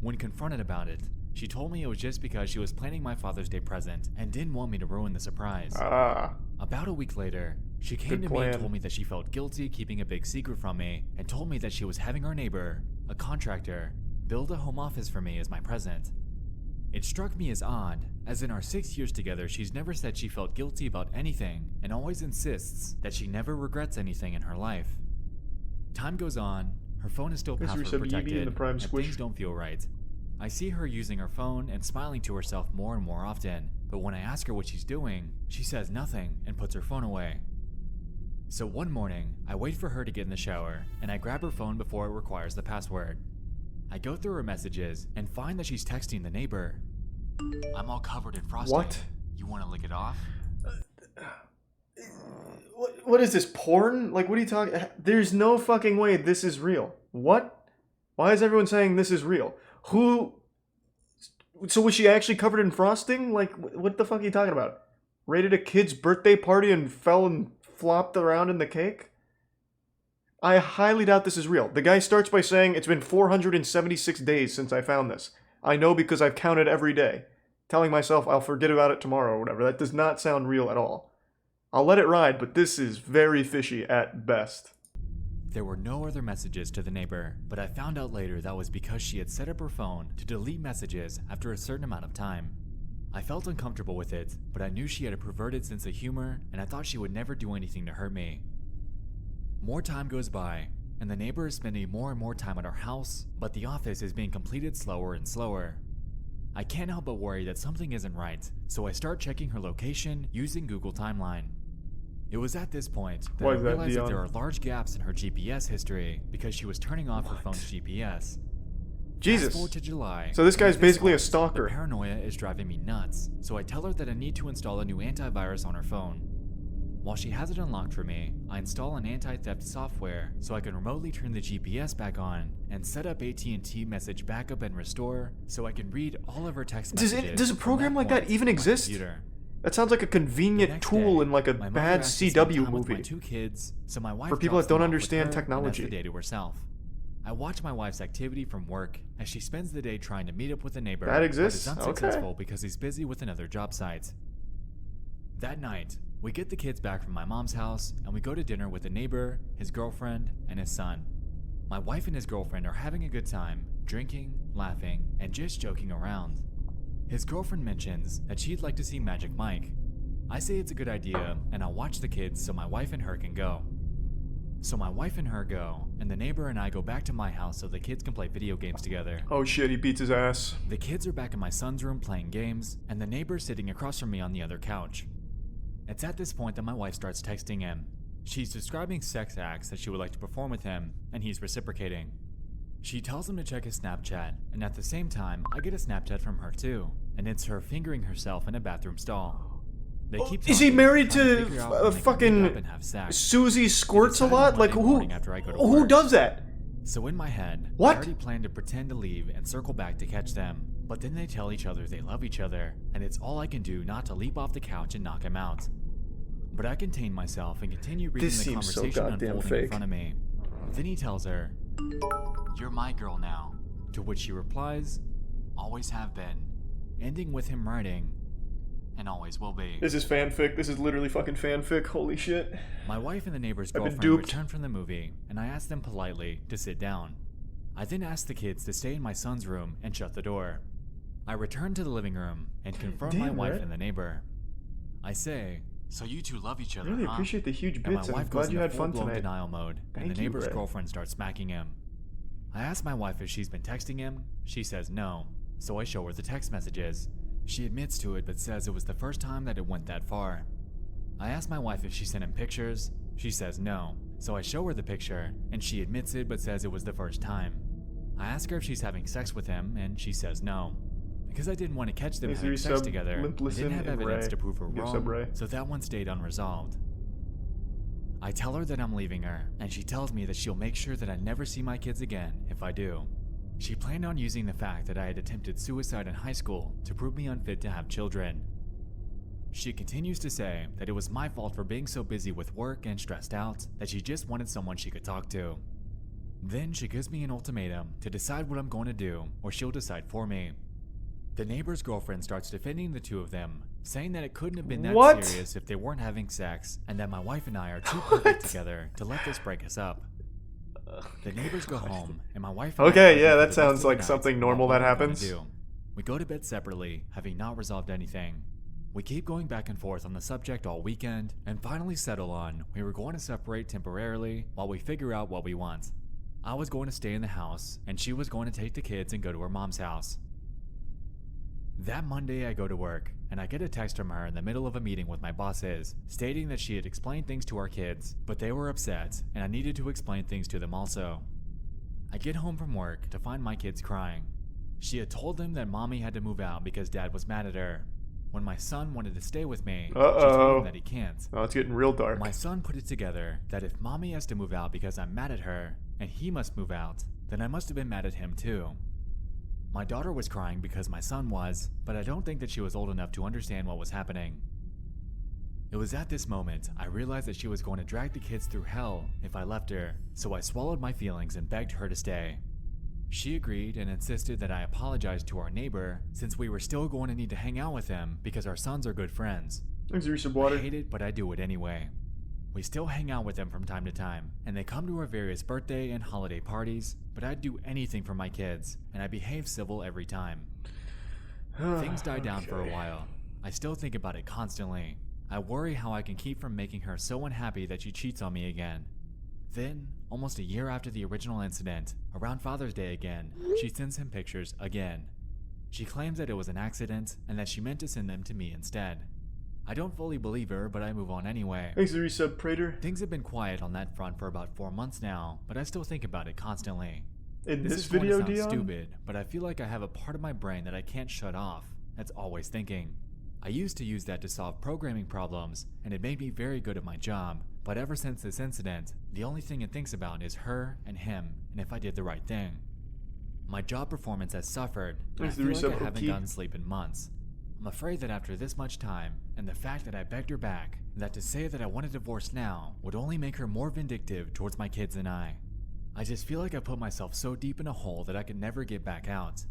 When confronted about it, she told me it was just because she was planning my Father's Day present and didn't want me to ruin the surprise. About a week later, she came Good to me plan. and told me that she felt guilty keeping a big secret from me and told me that she was having our neighbor, a contractor, build a home office for me as my present. It struck me as odd, as in our 6 years together she's never said she felt guilty about anything and always insists that she never regrets anything in her life. Time goes on, her phone is still Thanks for password resub, Yee protected, and the Prime and Squish. things don't feel right. I see her using her phone and smiling to herself more and more often, but when I ask her what she's doing, she says nothing and puts her phone away. So one morning, I wait for her to get in the shower, and I grab her phone before it requires the password. I go through her messages and find that she's texting the neighbor. I'm all covered in frosting. What? You want to lick it off? What is this, porn? Like, what are you talking? There's no fucking way this is real. What? Why is everyone saying this is real? Who? So was she actually covered in frosting? Like, what the fuck are you talking about? Raided a kid's birthday party and fell and flopped around in the cake? I highly doubt this is real. The guy starts by saying, it's been 476 days since I found this. I know because I've counted every day. Telling myself I'll forget about it tomorrow or whatever. That does not sound real at all. I'll let it ride, but this is very fishy at best. There were no other messages to the neighbor, but I found out later that was because she had set up her phone to delete messages after a certain amount of time. I felt uncomfortable with it, but I knew she had a perverted sense of humor, and I thought she would never do anything to hurt me. More time goes by, and the neighbor is spending more and more time at our house, but the office is being completed slower and slower. I can't help but worry that something isn't right, so I start checking her location using Google Timeline. It was at this point that I realized that there are large gaps in her GPS history because she was turning off her phone's GPS. Jesus. Fast forward to July. So this guy's and at basically a point, stalker. The paranoia is driving me nuts, so I tell her that I need to install a new antivirus on her phone. While she has it unlocked for me, I install an anti-theft software so I can remotely turn the GPS back on and set up AT&T message backup and restore so I can read all of her text messages. Does a program like that even exist? Computer. That sounds like a convenient tool in like a bad CW movie. My 2 kids, so my wife for people that don't understand technology. The day to herself. I watch my wife's activity from work as she spends the day trying to meet up with a neighbor. That exists? But is unsuccessful because he's busy with another job site. That night, we get the kids back from my mom's house and we go to dinner with a neighbor, his girlfriend, and his son. My wife and his girlfriend are having a good time, drinking, laughing, and just joking around. His girlfriend mentions that she'd like to see Magic Mike. I say it's a good idea and I'll watch the kids so my wife and her can go. So my wife and her go, and the neighbor and I go back to my house so the kids can play video games together. Oh shit, he beats his ass. The kids are back in my son's room playing games, and the neighbor's sitting across from me on the other couch. It's at this point that my wife starts texting him. She's describing sex acts that she would like to perform with him, and he's reciprocating. She tells him to check his Snapchat, and at the same time, I get a Snapchat from her too, and it's her fingering herself in a bathroom stall. They keep talking, is he married to fucking Susie Squirts a lot? Like who does that? So in my head, what? I already planned to pretend to leave and circle back to catch them. But then they tell each other they love each other, and it's all I can do not to leap off the couch and knock him out. But I contain myself and continue reading the conversation unfolding in front of me. Then he tells her, "You're my girl now," to which she replies, "Always have been," ending with him writing, "And always will be." This is fanfic. This is literally fucking fanfic. Holy shit. My wife and the neighbor's girlfriend return from the movie, and I ask them politely to sit down. I then ask the kids to stay in my son's room and shut the door. I return to the living room and confront my wife and the neighbor. I say, "So you two love each other, I really huh?" appreciate the huge And my bits. I'm wife glad goes you into had fun full-blown tonight. denial mode, and the neighbor's girlfriend starts smacking him. I ask my wife if she's been texting him. She says no, so I show her the text messages. She admits to it but says it was the first time that it went that far. I ask my wife if she sent him pictures. She says no, so I show her the picture, and she admits it but says it was the first time. I ask her if she's having sex with him, and she says no. Because I didn't want to catch them having sex together, I didn't have evidence to prove her wrong, so that one stayed unresolved. I tell her that I'm leaving her, and she tells me that she'll make sure that I never see my kids again if I do. She planned on using the fact that I had attempted suicide in high school to prove me unfit to have children. She continues to say that it was my fault for being so busy with work and stressed out that she just wanted someone she could talk to. Then she gives me an ultimatum to decide what I'm going to do, or she'll decide for me. The neighbor's girlfriend starts defending the two of them, saying that it couldn't have been that serious if they weren't having sex, and that my wife and I are too perfect together to let this break us up. The neighbors go home, and my wife and okay, I yeah, that sounds like something normal that happens. We go to bed separately, having not resolved anything. We keep going back and forth on the subject all weekend, and finally settle on we were going to separate temporarily while we figure out what we want. I was going to stay in the house, and she was going to take the kids and go to her mom's house. That Monday I go to work, and I get a text from her in the middle of a meeting with my bosses, stating that she had explained things to our kids, but they were upset, and I needed to explain things to them also. I get home from work to find my kids crying. She had told them that mommy had to move out because dad was mad at her. When my son wanted to stay with me, she told him that he can't. Oh, it's getting real dark. My son put it together that if mommy has to move out because I'm mad at her, and he must move out, then I must have been mad at him too. My daughter was crying because my son was, but I don't think that she was old enough to understand what was happening. It was at this moment I realized that she was going to drag the kids through hell if I left her, so I swallowed my feelings and begged her to stay. She agreed and insisted that I apologize to our neighbor since we were still going to need to hang out with him because our sons are good friends. Thanks for some water. I hate it, but I do it anyway. We still hang out with them from time to time, and they come to our various birthday and holiday parties, but I'd do anything for my kids, and I behave civil every time. Things die down for a while. I still think about it constantly. I worry how I can keep from making her so unhappy that she cheats on me again. Then, almost a year after the original incident, around Father's Day again, she sends him pictures again. She claims that it was an accident and that she meant to send them to me instead. I don't fully believe her, but I move on anyway. Thanks for the resub, Prater. Things have been quiet on that front for about 4 months now, but I still think about it constantly. In this this is video, going to sound Dion? stupid, but I feel like I have a part of my brain that I can't shut off, that's always thinking. I used to use that to solve programming problems, and it made me very good at my job, but ever since this incident, the only thing it thinks about is her and him, and if I did the right thing. My job performance has suffered, and I feel like I haven't gotten sleep in months. I'm afraid that after this much time, and the fact that I begged her back, that to say that I want a divorce now would only make her more vindictive towards my kids and I just feel like I put myself so deep in a hole that I could never get back out.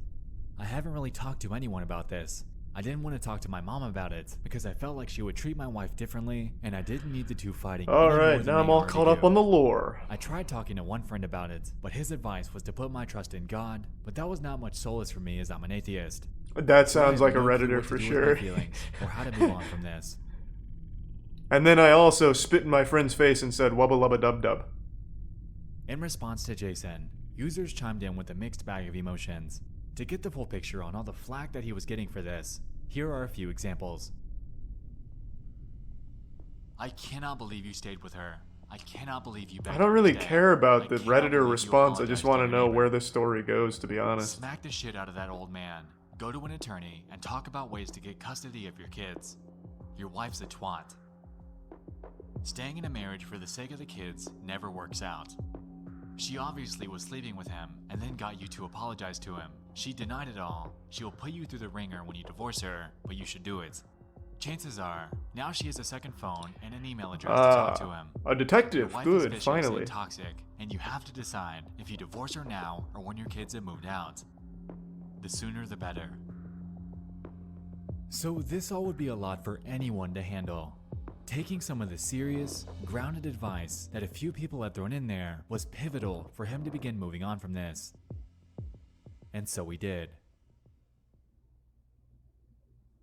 I haven't really talked to anyone about this. I didn't want to talk to my mom about it because I felt like she would treat my wife differently, and I didn't need the two fighting. Alright, now I'm all caught up on the lore. I tried talking to one friend about it, but his advice was to put my trust in God, but that was not much solace for me as I'm an atheist. That sounds like a Redditor for sure. Or how to move on from this. And then I also spit in my friend's face and said wubba lubba dub dub. In response to Jason, users chimed in with a mixed bag of emotions. To get the full picture on all the flack that he was getting for this, here are a few examples. I cannot believe you stayed with her. I cannot believe you begged I don't really her to stay. care about the I cannot Redditor believe you response, I just apologized want to to your know neighbor. where this story goes, to be honest. Smack the shit out of that old man. Go to an attorney and talk about ways to get custody of your kids. Your wife's a twat. Staying in a marriage for the sake of the kids never works out. She obviously was sleeping with him and then got you to apologize to him. She denied it all. She will put you through the ringer when you divorce her, but you should do it. Chances are, now she has a second phone and an email address to talk to him. A detective, Your wife good, is vicious finally. and toxic, and you have to decide if you divorce her now or when your kids have moved out. The sooner the better. So this all would be a lot for anyone to handle. Taking some of the serious, grounded advice that a few people had thrown in there was pivotal for him to begin moving on from this. And so we did.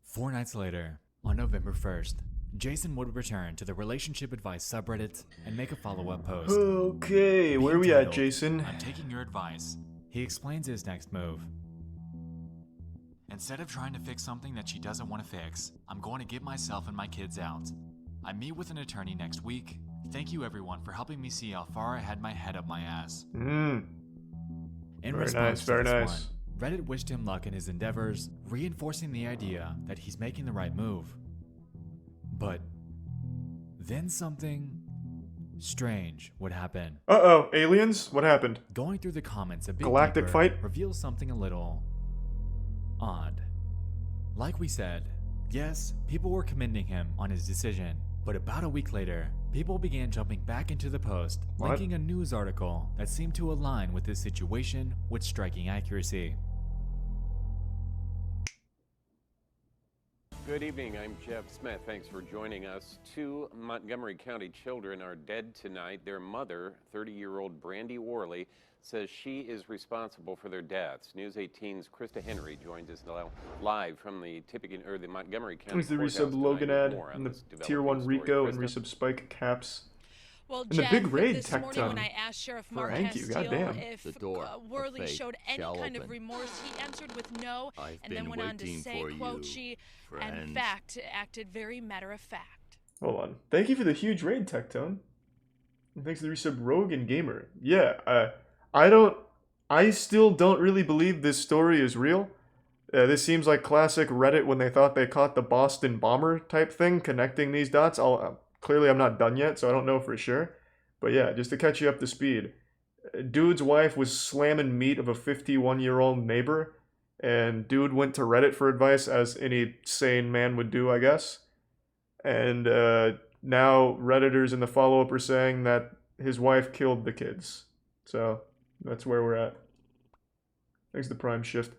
4 nights later, on November 1st, Jason would return to the relationship advice subreddit and make a follow-up post. Okay, where are we at, Jason? I'm taking your advice. He explains his next move. Instead of trying to fix something that she doesn't want to fix, I'm going to get myself and my kids out. I meet with an attorney next week. Thank you everyone for helping me see how far I had my head up my ass. In Very nice, very nice. Reddit wished him luck in his endeavors, reinforcing the idea that he's making the right move. But then something strange would happen. Uh-oh, aliens? What happened? Going through the comments a bit Galactic deeper fight? reveals something a little odd. Like we said, yes, people were commending him on his decision, but about a week later, people began jumping back into the post, linking a news article that seemed to align with this situation with striking accuracy. Good evening, I'm Jeff Smith. Thanks for joining us. 2 Montgomery County children are dead tonight. Their mother, 30-year-old Brandy Worley, says she is responsible for their deaths. News 18's Krista Henry joins us live from the Montgomery County. Here's the resub Logan ad and the tier 1 Rico and resub Spike caps. Well, and Jeff, the big raid this tech morning ton. when I asked Sheriff Mark Thank you, Castile goddamn. if The door Worley of fate showed any shall kind of open. remorse, he answered with no, I've and then been went on to waiting say, for quote, you, she, in friends. fact, acted very matter of fact. Hold on. Thank you for the huge raid, Tectone. And thanks to the resub Rogue and Gamer. Yeah, I still don't really believe this story is real. This seems like classic Reddit when they thought they caught the Boston bomber type thing, connecting these dots. Clearly I'm not done yet, so I don't know for sure. But yeah, just to catch you up to speed. Dude's wife was slamming meat of a 51-year-old neighbor, and dude went to Reddit for advice, as any sane man would do, I guess. And now Redditors in the follow-up are saying that his wife killed the kids. So that's where we're at. Thanks to Prime Shift.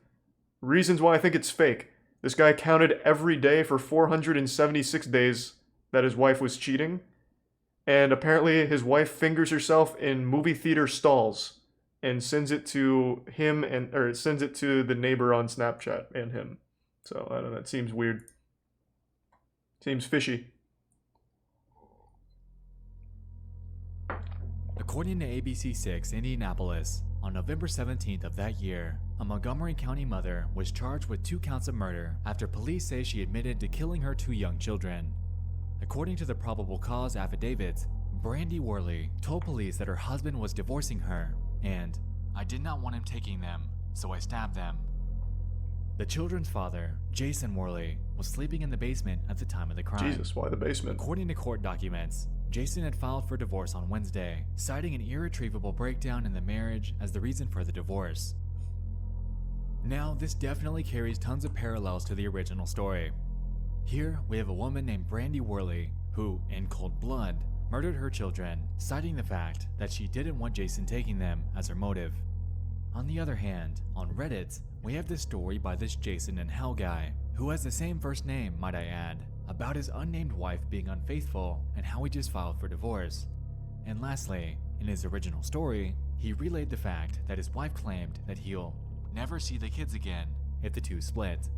Reasons why I think it's fake. This guy counted every day for 476 days that his wife was cheating. And apparently his wife fingers herself in movie theater stalls and sends it to him or sends it to the neighbor on Snapchat and him. So I don't know, it seems weird. Seems fishy. According to ABC6 Indianapolis, on November 17th of that year, a Montgomery County mother was charged with 2 counts of murder after police say she admitted to killing her 2 young children. According to the probable cause affidavit, Brandy Worley told police that her husband was divorcing her, and I did not want him taking them, so I stabbed them. The children's father, Jason Worley, was sleeping in the basement at the time of the crime. Jesus, why the basement? According to court documents, Jason had filed for divorce on Wednesday, citing an irretrievable breakdown in the marriage as the reason for the divorce. Now, this definitely carries tons of parallels to the original story. Here, we have a woman named Brandy Worley who, in cold blood, murdered her children, citing the fact that she didn't want Jason taking them as her motive. On the other hand, on Reddit, we have this story by this Jason in Hell guy, who has the same first name, might I add, about his unnamed wife being unfaithful and how he just filed for divorce. And lastly, in his original story, he relayed the fact that his wife claimed that he'll never see the kids again if the two split.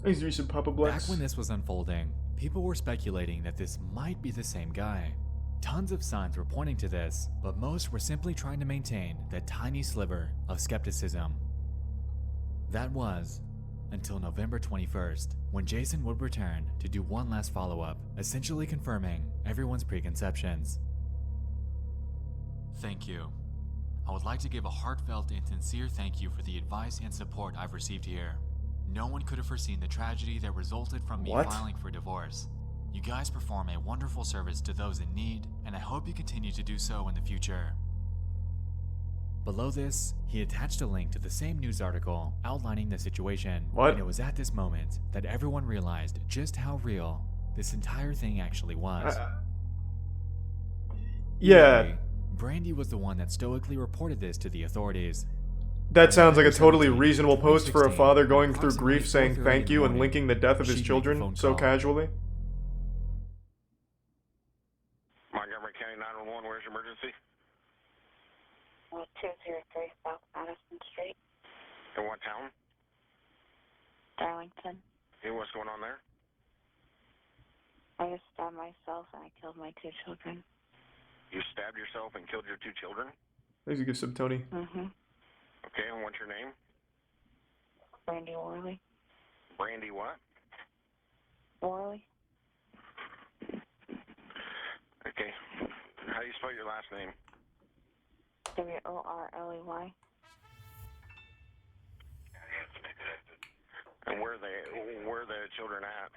These recent Papa Blacks. Back when this was unfolding, people were speculating that this might be the same guy. Tons of signs were pointing to this, but most were simply trying to maintain that tiny sliver of skepticism. That was until November 21st, when Jason would return to do one last follow-up, essentially confirming everyone's preconceptions. Thank you. I would like to give a heartfelt and sincere thank you for the advice and support I've received here. No one could have foreseen the tragedy that resulted from me filing for divorce. You guys perform a wonderful service to those in need, and I hope you continue to do so in the future. Below this, he attached a link to the same news article outlining the situation. And it was at this moment that everyone realized just how real this entire thing actually was. Yeah. Anyway, Brandy was the one that stoically reported this to the authorities. That sounds like a totally reasonable post for a father going through grief saying thank you and linking the death of his children so casually. Montgomery County 911, where's your emergency? 203 South Madison Street. In what town? Darlington. Hey, what's going on there? I just stabbed myself and I killed my 2 children. You stabbed yourself and killed your 2 children? Thanks, good sub, Tony. Okay, and what's your name? Brandy Worley. Brandy what? Worley. Okay. How do you spell your last name? Worley. And where are the children at?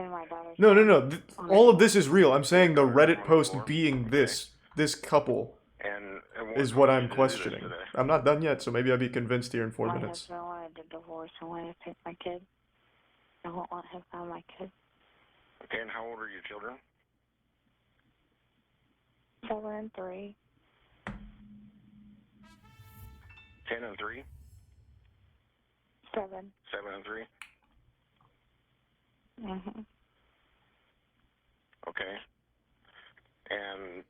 In my daughter's No. All of this is real. I'm saying the Reddit post being this couple is what I'm questioning. I'm not done yet, so maybe I'll be convinced here in 4 minutes. My husband wanted to divorce and wanted to take my kid. I won't let him have my kid. Okay, and how old are your children? 7 and 3. 10 and 3? 7. 7 and 3? Okay. And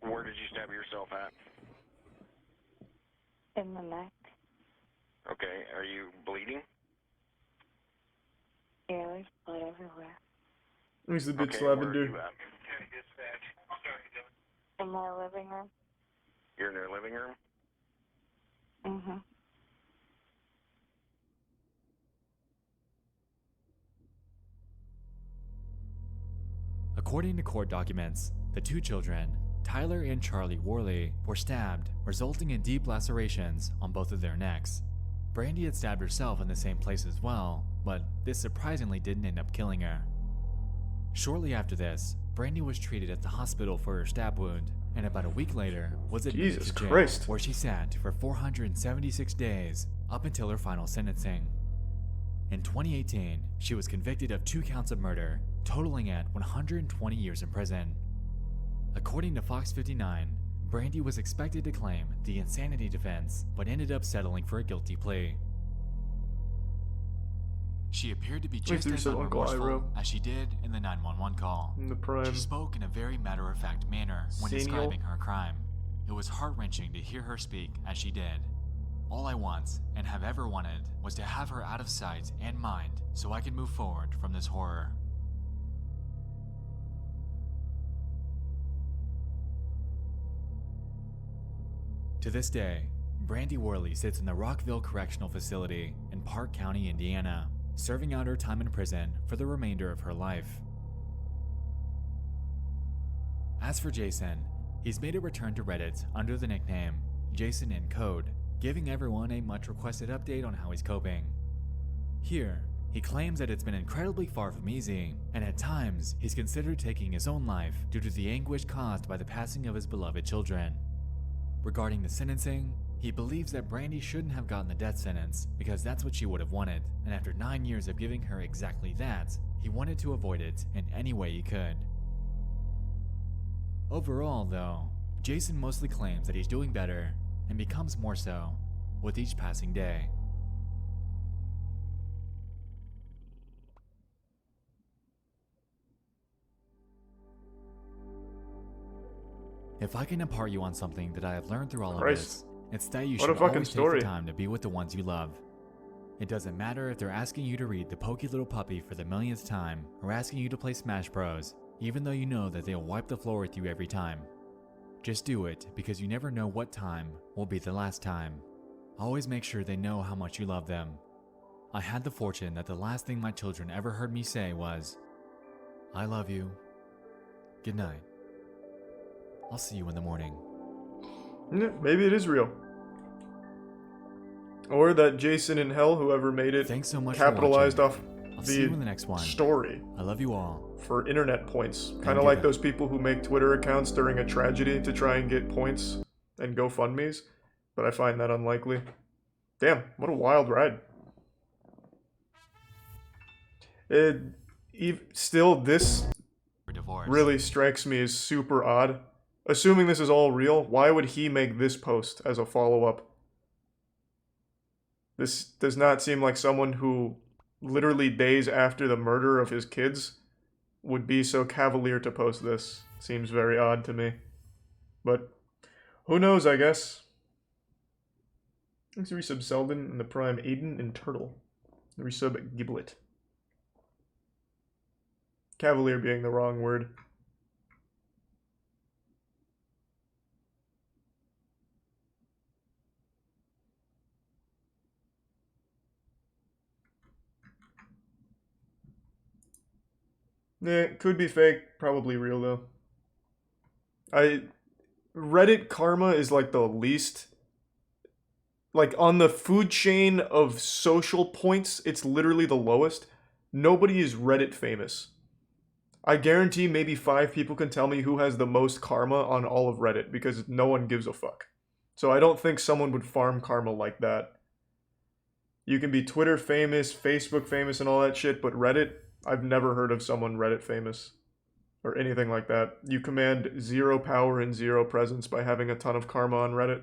where did you stab yourself at? In the neck. Okay. Are you bleeding? Yeah, there's blood everywhere. He's the bitch Okay, where are lavender. you at? In my living room. You're in your living room? According to court documents, the 2 children, Tyler and Charlie Worley, were stabbed, resulting in deep lacerations on both of their necks. Brandy had stabbed herself in the same place as well, but this surprisingly didn't end up killing her. Shortly after this, Brandy was treated at the hospital for her stab wound, and about a week later was admitted to jail, where she sat for 476 days up until her final sentencing. In 2018, she was convicted of 2 counts of murder, totaling at 120 years in prison. According to Fox 59, Brandy was expected to claim the insanity defense, but ended up settling for a guilty plea. She appeared to be just as unremorseful as she did in the 911 call. She spoke in a very matter-of-fact manner when describing her crime. It was heart-wrenching to hear her speak as she did. All I want, and have ever wanted, was to have her out of sight and mind so I could move forward from this horror. To this day, Brandy Worley sits in the Rockville Correctional Facility in Park County, Indiana, serving out her time in prison for the remainder of her life. As for Jason, he's made a return to Reddit under the nickname Jason in Code, giving everyone a much requested update on how he's coping. Here, he claims that it's been incredibly far from easy, and at times he's considered taking his own life due to the anguish caused by the passing of his beloved children. Regarding the sentencing, he believes that Brandy shouldn't have gotten the death sentence because that's what she would have wanted, and after 9 years of giving her exactly that, he wanted to avoid it in any way he could. Overall, though, Jason mostly claims that he's doing better and becomes more so with each passing day. If I can impart you on something that I have learned through all of this, it's that you What a should fucking always story. take the time to be with the ones you love. It doesn't matter if they're asking you to read The Pokey Little Puppy for the millionth time or asking you to play Smash Bros, even though you know that they'll wipe the floor with you every time. Just do it because you never know what time will be the last time. Always make sure they know how much you love them. I had the fortune that the last thing my children ever heard me say was, "I love you. Good night. I'll see you in the morning." Yeah, maybe it is real. Or that Jason in hell, whoever made it, Thanks so much capitalized for off watching. I'll see you in the next one. story I love you all. for internet points. Kind And of like give it. those people who make Twitter accounts during a tragedy to try and get points and GoFundMes, but I find that unlikely. Damn, what a wild ride. Still, this really strikes me as super odd. Assuming this is all real, why would he make this post as a follow-up? This does not seem like someone who, literally days after the murder of his kids, would be so cavalier to post this. Seems very odd to me. But, who knows, I guess. Thanks to resub Selden and the Prime Aiden and Turtle. The resub Giblet. Cavalier being the wrong word. Yeah, could be fake, probably real though. Reddit karma is like the least, like on the food chain of social points, it's literally the lowest. Nobody is Reddit famous. I guarantee maybe 5 people can tell me who has the most karma on all of Reddit because no one gives a fuck. So I don't think someone would farm karma like that. You can be Twitter famous, Facebook famous and all that shit, but Reddit, I've never heard of someone Reddit famous or anything like that. You command 0 power and 0 presence by having a ton of karma on Reddit.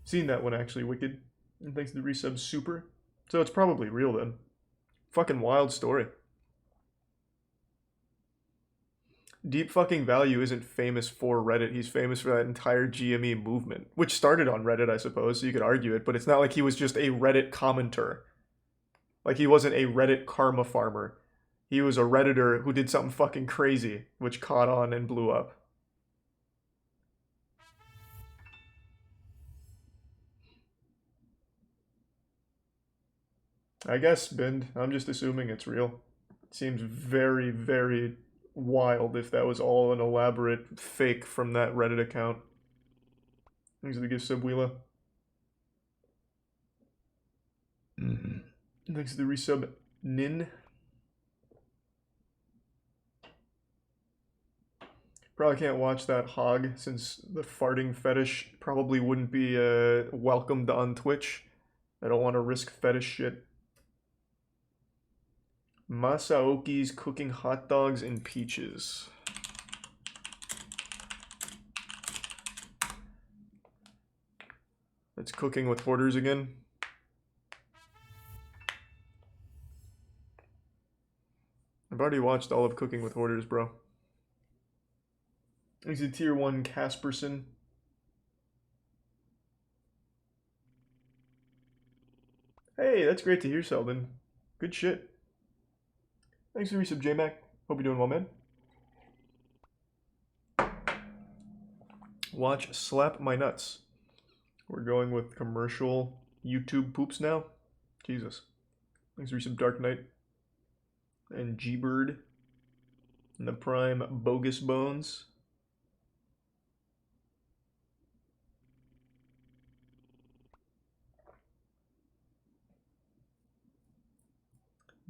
Seen that one actually, Wicked. And thanks to the resub Super. So it's probably real then. Fucking wild story. Deep fucking Value isn't famous for Reddit. He's famous for that entire GME movement, which started on Reddit, I suppose, so you could argue it, but it's not like he was just a Reddit commenter. Like, he wasn't a Reddit karma farmer. He was a Redditor who did something fucking crazy, which caught on and blew up. I guess, Bind. I'm just assuming it's real. It seems very, very wild if that was all an elaborate fake from that Reddit account. Thanks to the gift sub, Wheela. Thanks to the resub, Nin. Probably can't watch that hog since the farting fetish probably wouldn't be welcomed on Twitch. I don't want to risk fetish shit. Masaoki's cooking hot dogs and peaches. That's cooking with hoarders again. I've already watched all of Cooking with Hoarders, bro. He's a tier 1 Casperson. Hey, that's great to hear, Selden. Good shit. Thanks for the resub, J-Mac. Hope you're doing well, man. Watch Slap My Nuts. We're going with commercial YouTube poops now. Jesus. Thanks for resub, Dark Knight. And G-Bird. And the Prime Bogus Bones.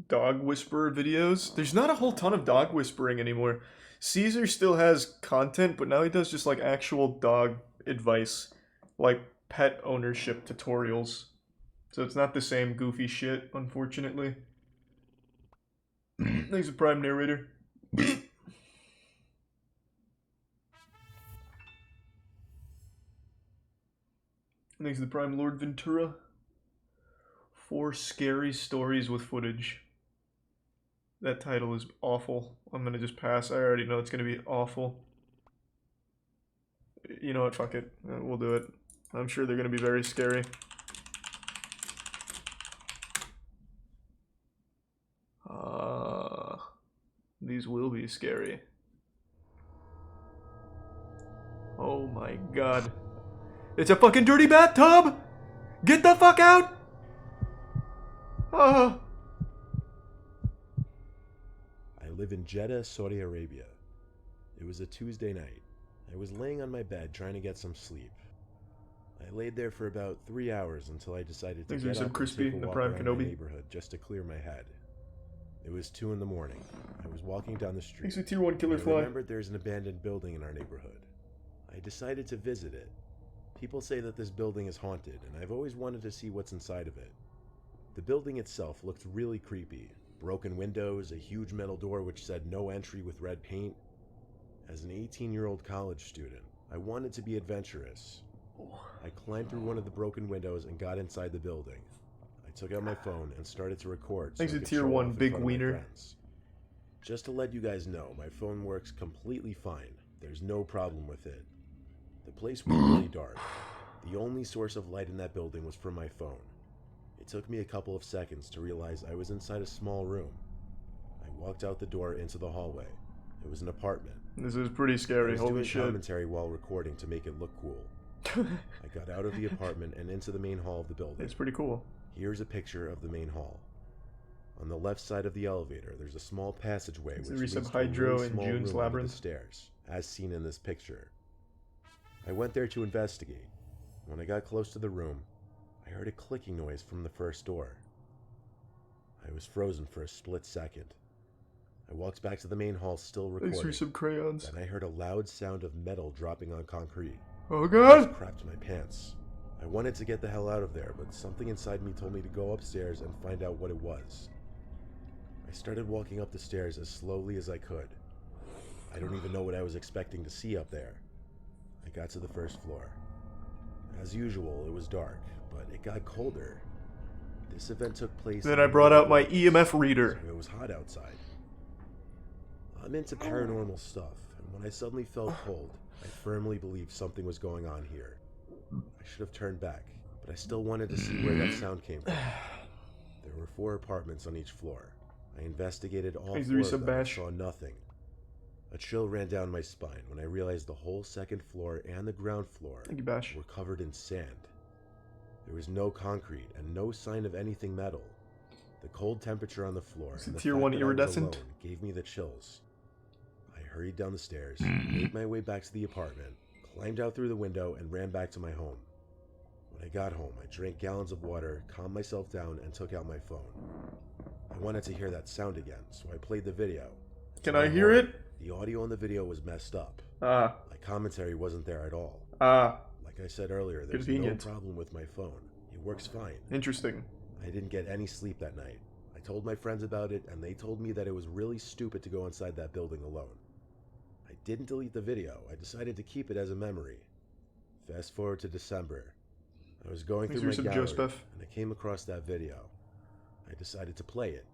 dog whisperer videos. There's not a whole ton of dog whispering anymore. Caesar still has content, but now he does just like actual dog advice, like pet ownership tutorials. So it's not the same goofy shit, unfortunately. Thanks for Prime Narrator. Thanks to the Prime Lord Ventura. 4 scary stories with footage. That title is awful. I'm gonna just pass. I already know it's gonna be awful. You know what? Fuck it. We'll do it. I'm sure they're gonna be very scary. These will be scary. Oh my god. It's a fucking dirty bathtub! Get the fuck out! I live in Jeddah, Saudi Arabia. It was a Tuesday night. I was laying on my bed trying to get some sleep. I laid there for about 3 hours until I decided to get up and take a walk around my neighborhood just to clear my head. It was 2 in the morning. I was walking down the street. Thanks to Tier 1 Killer Fly. I remembered there's an abandoned building in our neighborhood. I decided to visit it. People say that this building is haunted, and I've always wanted to see what's inside of it. The building itself looked really creepy. Broken windows, a huge metal door which said no entry with red paint. As an 18-year-old college student, I wanted to be adventurous. I climbed through one of the broken windows and got inside the building. I took out my phone and started to record. Thanks to Tier 1 Big Wiener. Just to let you guys know, my phone works completely fine. There's no problem with it. The place was really dark. The only source of light in that building was from my phone. It took me a couple of seconds to realize I was inside a small room. I walked out the door into the hallway. It was an apartment. This is pretty scary, holy shit. I was doing commentary while recording to make it look cool. I got out of the apartment and into the main hall of the building. It's pretty cool. Here's a picture of the main hall. On the left side of the elevator, there's a small passageway which leads to a really small room under the stairs, as seen in this picture. I went there to investigate. When I got close to the room, I heard a clicking noise from the first door. I was frozen for a split second. I walked back to the main hall still recording. Thanks for some crayons. Then I heard a loud sound of metal dropping on concrete. Oh god! I crapped my pants. I wanted to get the hell out of there, but something inside me told me to go upstairs and find out what it was. I started walking up the stairs as slowly as I could. I don't even know what I was expecting to see up there. I got to the first floor. As usual, it was dark, but it got colder. This event took place. Then I brought out my EMF reader. So it was hot outside. I'm into paranormal stuff, and when I suddenly felt cold, I firmly believed something was going on here. I should have turned back, but I still wanted to see where that sound came from. There were 4 apartments on each floor. I investigated all 4 of them and saw nothing. A chill ran down my spine when I realized the whole second floor and the ground floor were covered in sand. There was no concrete and no sign of anything metal. The cold temperature on the floor and the Tier fact 1 that I was iridescent alone gave me the chills. I hurried down the stairs, made my way back to the apartment, climbed out through the window, and ran back to my home. When I got home, I drank gallons of water, calmed myself down, and took out my phone. I wanted to hear that sound again, so I played the video. Can I hear it? The audio in the video was messed up. My commentary wasn't there at all. Like I said earlier, there's no problem with my phone. It works fine. Interesting. I didn't get any sleep that night. I told my friends about it, and they told me that it was really stupid to go inside that building alone. I didn't delete the video. I decided to keep it as a memory. Fast forward to December. I was going through my gallery, and I came across that video. I decided to play it.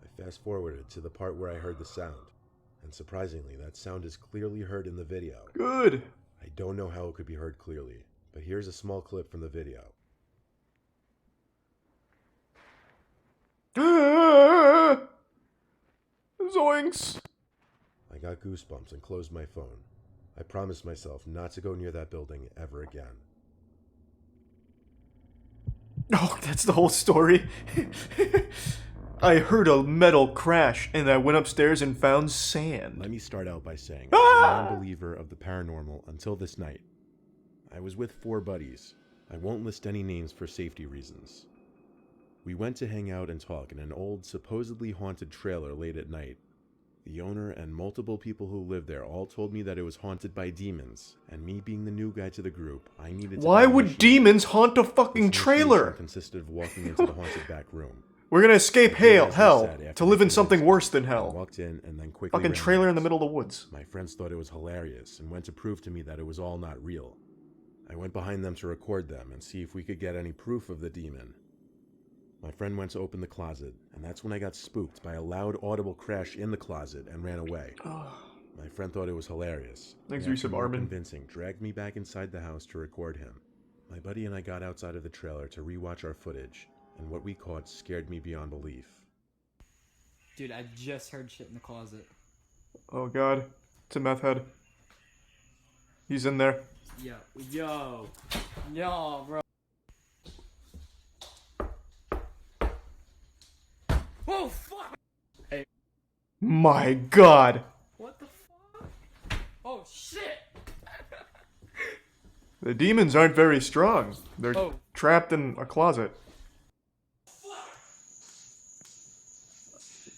I fast forwarded to the part where I heard the sound. And surprisingly, that sound is clearly heard in the video. Good! I don't know how it could be heard clearly, but here's a small clip from the video. Zoinks! I got goosebumps and closed my phone. I promised myself not to go near that building ever again. Oh, that's the whole story. I heard a metal crash, and I went upstairs and found sand. Let me start out by saying, I'm a non-believer of the paranormal until this night. I was with 4 buddies. I won't list any names for safety reasons. We went to hang out and talk in an old, supposedly haunted trailer late at night. The owner and multiple people who lived there all told me that it was haunted by demons, and me being the new guy to the group, I needed to... Why would demons haunt a fucking trailer? Consisted of walking into the haunted back room. We're gonna escape hell to live in something worse than hell. I walked in and then quickly fucking ran trailer out. in the middle of the woods. My friends thought it was hilarious and went to prove to me that it was all not real. I went behind them to record them and see if we could get any proof of the demon. My friend went to open the closet, and that's when I got spooked by a loud audible crash in the closet and ran away. My friend thought it was hilarious. Thanks, After Resub more Armin. convincing, dragged me back inside the house to record him. My buddy and I got outside of the trailer to rewatch our footage, and what we caught scared me beyond belief. Dude, I just heard shit in the closet. Oh god. It's a meth head. He's in there. Yo, bro. Oh, fuck! Hey. My god. What the fuck? Oh, shit! The demons aren't very strong. They're trapped in a closet.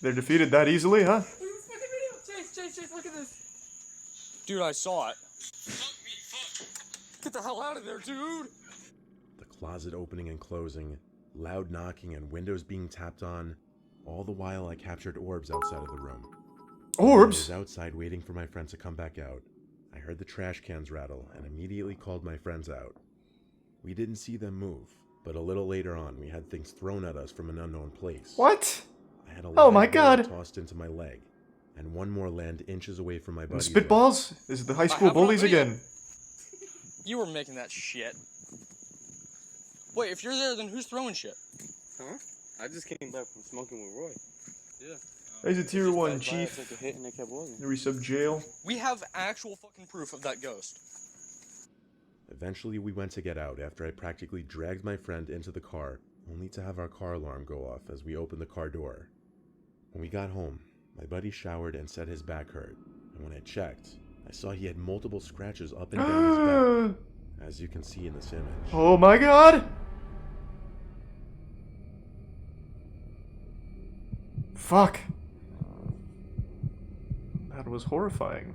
They're defeated that easily, huh? Chase, look at this. Dude, I saw it. Get the hell out of there, dude! The closet opening and closing, loud knocking and windows being tapped on. All the while I captured orbs outside of the room. Orbs? I was outside waiting for my friend to come back out. I heard the trash cans rattle and immediately called my friends out. We didn't see them move, but a little later on we had things thrown at us from an unknown place. What? I had a Oh my live god! bullet tossed into my leg, and one more land inches away from my buddy's Spitballs? Is it the high school bullies again? You were making that shit. Wait, if you're there, then who's throwing shit? Huh? I just came back from smoking with Roy. Yeah. There's a tier 1 I chief. took a hit and they kept walking. The resub jail. We have actual fucking proof of that ghost. Eventually we went to get out after I practically dragged my friend into the car, only to have our car alarm go off as we opened the car door. When we got home, my buddy showered and said his back hurt, and when I checked, I saw he had multiple scratches up and down his back, as you can see in this image. Oh my god! Fuck. That was horrifying.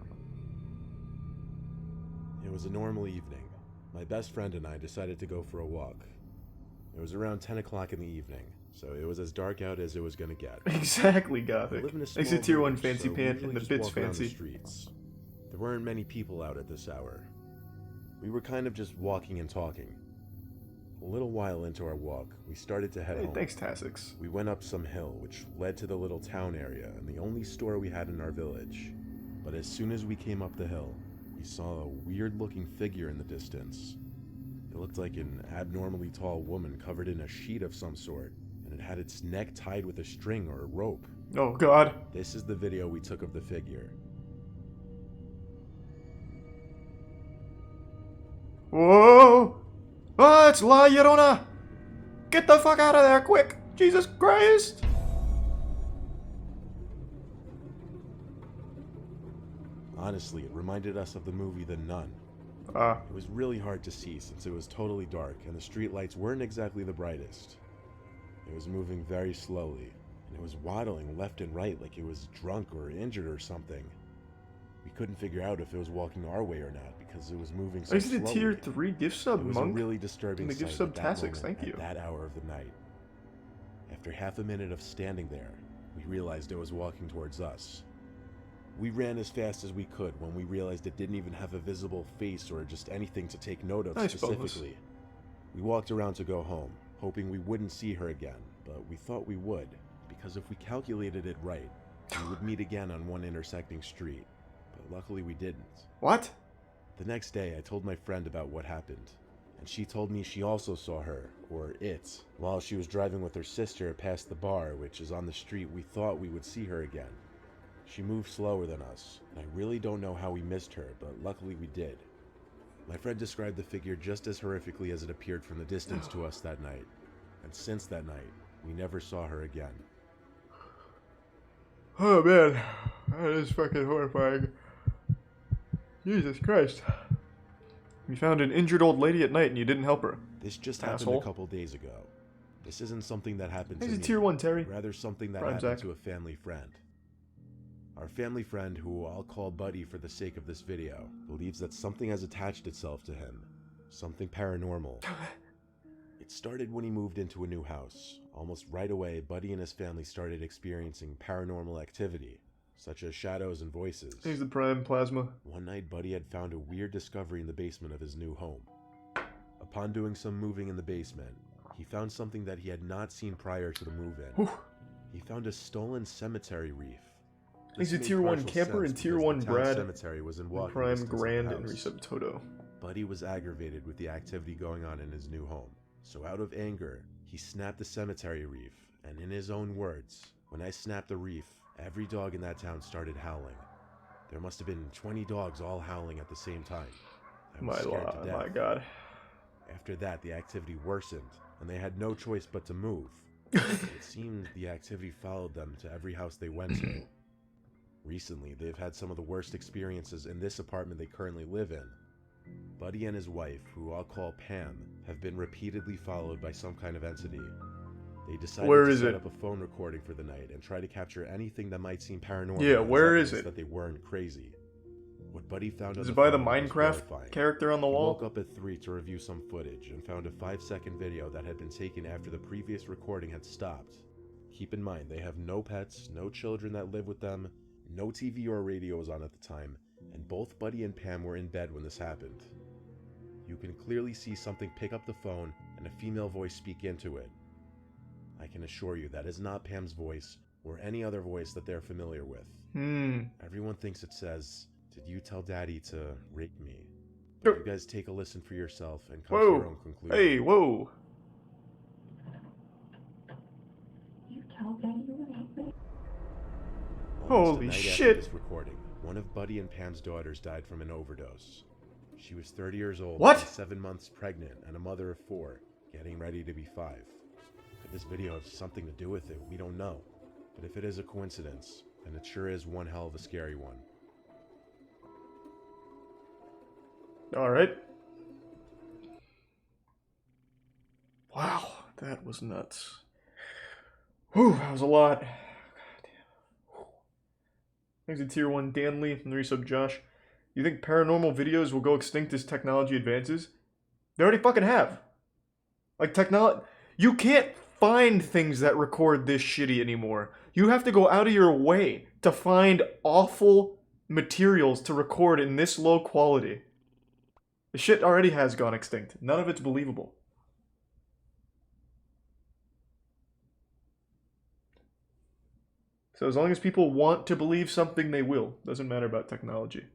It was a normal evening. My best friend and I decided to go for a walk. It was around 10 o'clock in the evening, so it was as dark out as it was gonna get. Exactly, Gothic. I live in a Thanks small to tier 1 village, fancy so pant we and the just bits walk around the fancy. streets. There weren't many people out at this hour. We were kind of just walking and talking. A little while into our walk, we started to head Hey, home. thanks, Tassix. We went up some hill, which led to the little town area and the only store we had in our village. But as soon as we came up the hill, we saw a weird-looking figure in the distance. It looked like an abnormally tall woman covered in a sheet of some sort, and it had its neck tied with a string or a rope. Oh god. This is the video we took of the figure. Whoa! Oh, it's La Llorona! Get the fuck out of there, quick! Jesus Christ! Honestly, it reminded us of the movie The Nun. It was really hard to see since it was totally dark and the street lights weren't exactly the brightest. It was moving very slowly, and it was waddling left and right like it was drunk or injured or something. We couldn't figure out if it was walking our way or not because it was moving so I see the slowly. tier 3 gift sub, It was Monk. a really disturbing And the gift sight sub at that Tassix, moment, thank you. at that hour of the night. After half a minute of standing there, we realized it was walking towards us. We ran as fast as we could when we realized it didn't even have a visible face or just anything to take note of I suppose. specifically. We walked around to go home, hoping we wouldn't see her again, but we thought we would, because if we calculated it right, we would meet again on one intersecting street. But luckily we didn't. What? The next day I told my friend about what happened, and she told me she also saw her, or it, while she was driving with her sister past the bar, which is on the street we thought we would see her again. She moved slower than us, and I really don't know how we missed her, but luckily we did. My friend described the figure just as horrifically as it appeared from the distance to us that night, and since that night, we never saw her again. Oh man, that is fucking horrifying. Jesus Christ. You found an injured old lady at night and you didn't help her. This just Asshole. happened a couple days ago. This isn't something that happened He's to a me, tier 1 Terry. rather something that Prime happened Zach. to a family friend. Our family friend, who I'll call Buddy for the sake of this video, believes that something has attached itself to him. Something paranormal. It started when he moved into a new house. Almost right away, Buddy and his family started experiencing paranormal activity, such as shadows and voices. He's the prime plasma. One night, Buddy had found a weird discovery in the basement of his new home. Upon doing some moving in the basement, he found something that he had not seen prior to the move-in. He found a stolen cemetery wreath. He's a This tier made 1 partial camper and sense tier because 1 the town Brad. cemetery was in walking Prime distance of the Grand and house. Resub Toto. Buddy was aggravated with the activity going on in his new home. So out of anger, he snapped the cemetery wreath, and in his own words, "When I snapped the wreath, every dog in that town started howling. There must have been 20 dogs all howling at the same time. I was scared to death." My god. After that, the activity worsened, and they had no choice but to move. It seemed the activity followed them to every house they went to. Recently, they've had some of the worst experiences in this apartment they currently live in. Buddy and his wife, who I'll call Pam, have been repeatedly followed by some kind of entity. They decided to set up a phone recording for the night and try to capture anything that might seem paranormal. Yeah, where is as evidence it? That they weren't crazy. What Buddy found Is on it by the phone was Minecraft horrifying. character on the He wall? woke up at 3 to review some footage and found a 5-second video that had been taken after the previous recording had stopped. Keep in mind, they have no pets, no children that live with them, no TV or radio was on at the time, and both Buddy and Pam were in bed when this happened. You can clearly see something pick up the phone and a female voice speak into it. I can assure you that is not Pam's voice or any other voice that they're familiar with. Everyone thinks it says, "Did you tell Daddy to rape me?" But you guys take a listen for yourself and come to your own conclusion. Hey, whoa. Almost Holy a night after shit. this recording, one of Buddy and Pam's daughters died from an overdose. She was 30 years old, What? and 7 months pregnant, and a mother of 4, getting ready to be 5. Could this video have something to do with it? We don't know. But if it is a coincidence, then it sure is one hell of a scary one. Alright. Wow, that was nuts. Whew, that was a lot. Thanks to Tier 1 Dan Lee and the resub Josh. You think paranormal videos will go extinct as technology advances? They already fucking have. Like, technology... You can't find things that record this shitty anymore. You have to go out of your way to find awful materials to record in this low quality. The shit already has gone extinct. None of it's believable. So as long as people want to believe something, they will. Doesn't matter about technology.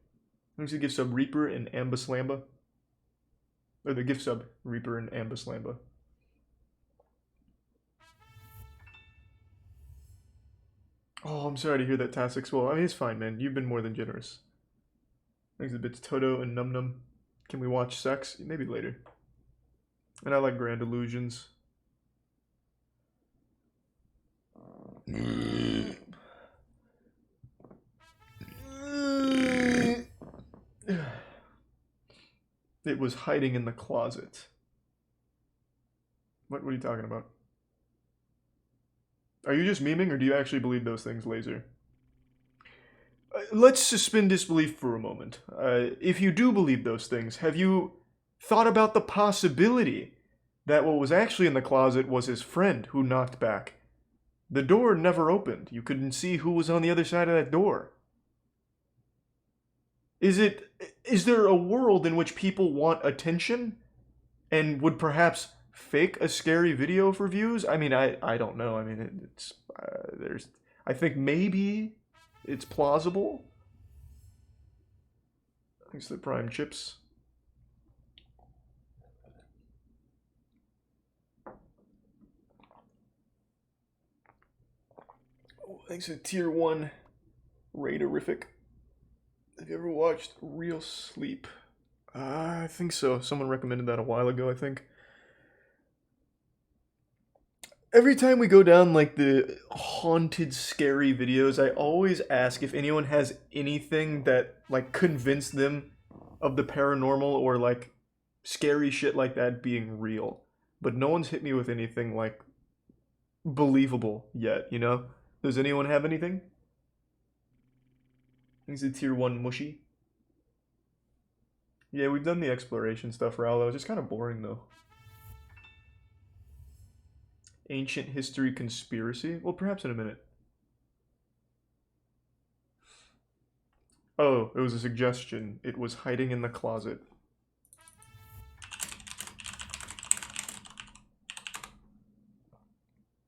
Thanks to gift sub Reaper and Ambuslamba. Or the gift sub Reaper and Ambuslamba. Oh, I'm sorry to hear that, Tassix. Well, I mean, it's fine, man. You've been more than generous. Thanks to bits Toto and Num Num. Can we watch sex? Maybe later. And I like Grand Illusions. It was hiding in the closet. What are you talking about? Are you just memeing, or do you actually believe those things, Laser? Let's suspend disbelief for a moment. If you do believe those things, have you thought about the possibility that what was actually in the closet was his friend who knocked back? The door never opened. You couldn't see who was on the other side of that door. Is there a world in which people want attention and would perhaps fake a scary video for views? I mean, I don't know. I mean, it's I think maybe it's plausible. Thanks to the Prime Chips. Oh, thanks to Tier 1 Raiderific. Have you ever watched Real Sleep? I think so. Someone recommended that a while ago, I think. Every time we go down, like, the haunted, scary videos, I always ask if anyone has anything that, like, convinced them of the paranormal or, like, scary shit like that being real. But no one's hit me with anything, like, believable yet, you know? Does anyone have anything? Is it tier 1 mushy? Yeah, we've done the exploration stuff, Raul. It's just kind of boring, though. Ancient history conspiracy? Well, perhaps in a minute. Oh, it was a suggestion. It was hiding in the closet.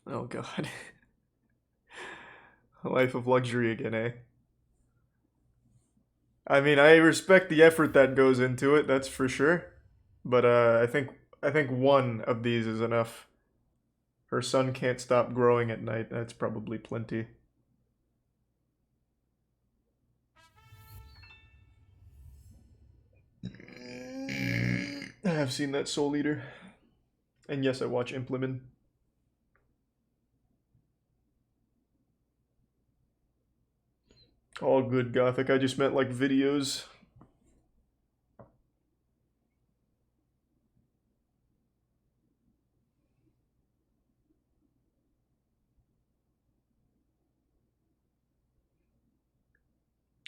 Oh, God. A life of luxury again, eh? I mean, I respect the effort that goes into it, that's for sure. But I think one of these is enough. Her son can't stop growing at night. That's probably plenty. I have seen that Soul Eater. And yes, I watch Implement. All good, Gothic. I just meant like videos.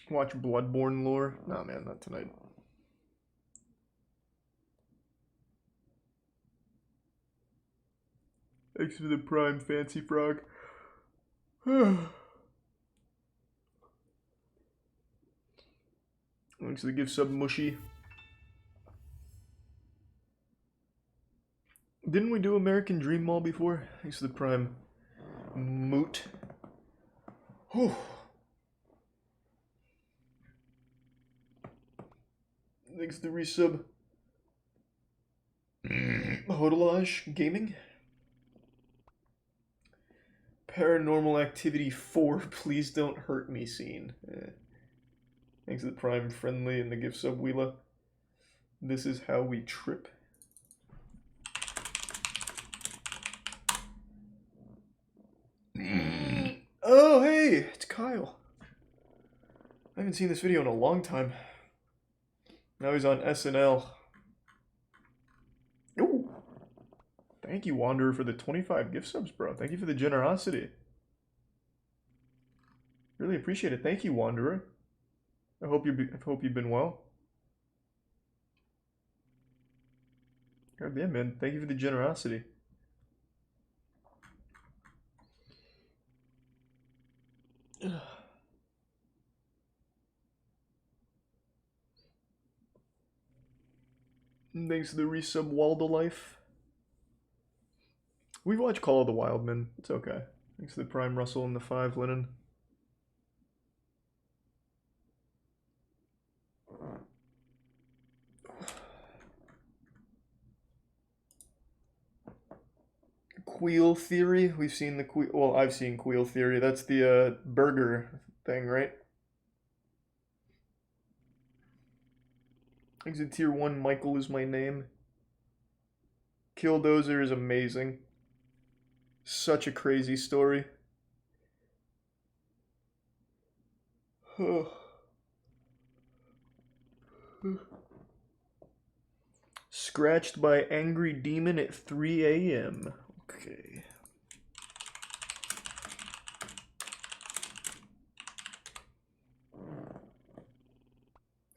Watch Bloodborne lore? Nah, man, not tonight. Thanks for the prime, Fancy Frog. Thanks for the gift sub, Mushy. Didn't we do American Dream Mall before? Thanks for the prime, Moot. Whew. Thanks to the resub. Hodolage Gaming. Paranormal Activity 4, Please Don't Hurt Me scene. Thanks to the Prime Friendly and the gift sub Wheela. This is how we trip. Oh, hey, it's Kyle. I haven't seen this video in a long time. Now he's on SNL. Ooh. Thank you, Wanderer, for the 25 gift subs, bro. Thank you for the generosity. Really appreciate it. Thank you, Wanderer. I hope you've been well. God damn, man. Thank you for the generosity. Thanks to the resub Waldo Life. We watched Call of the Wild Men. It's okay. Thanks to the Prime Russell and the 5 Linen. Queel Theory. We've seen the Queel. Well, I've seen Queel Theory. That's the burger thing, right? Exit tier 1, Michael is my name. Killdozer is amazing. Such a crazy story. Scratched by Angry Demon at 3 a.m. Okay.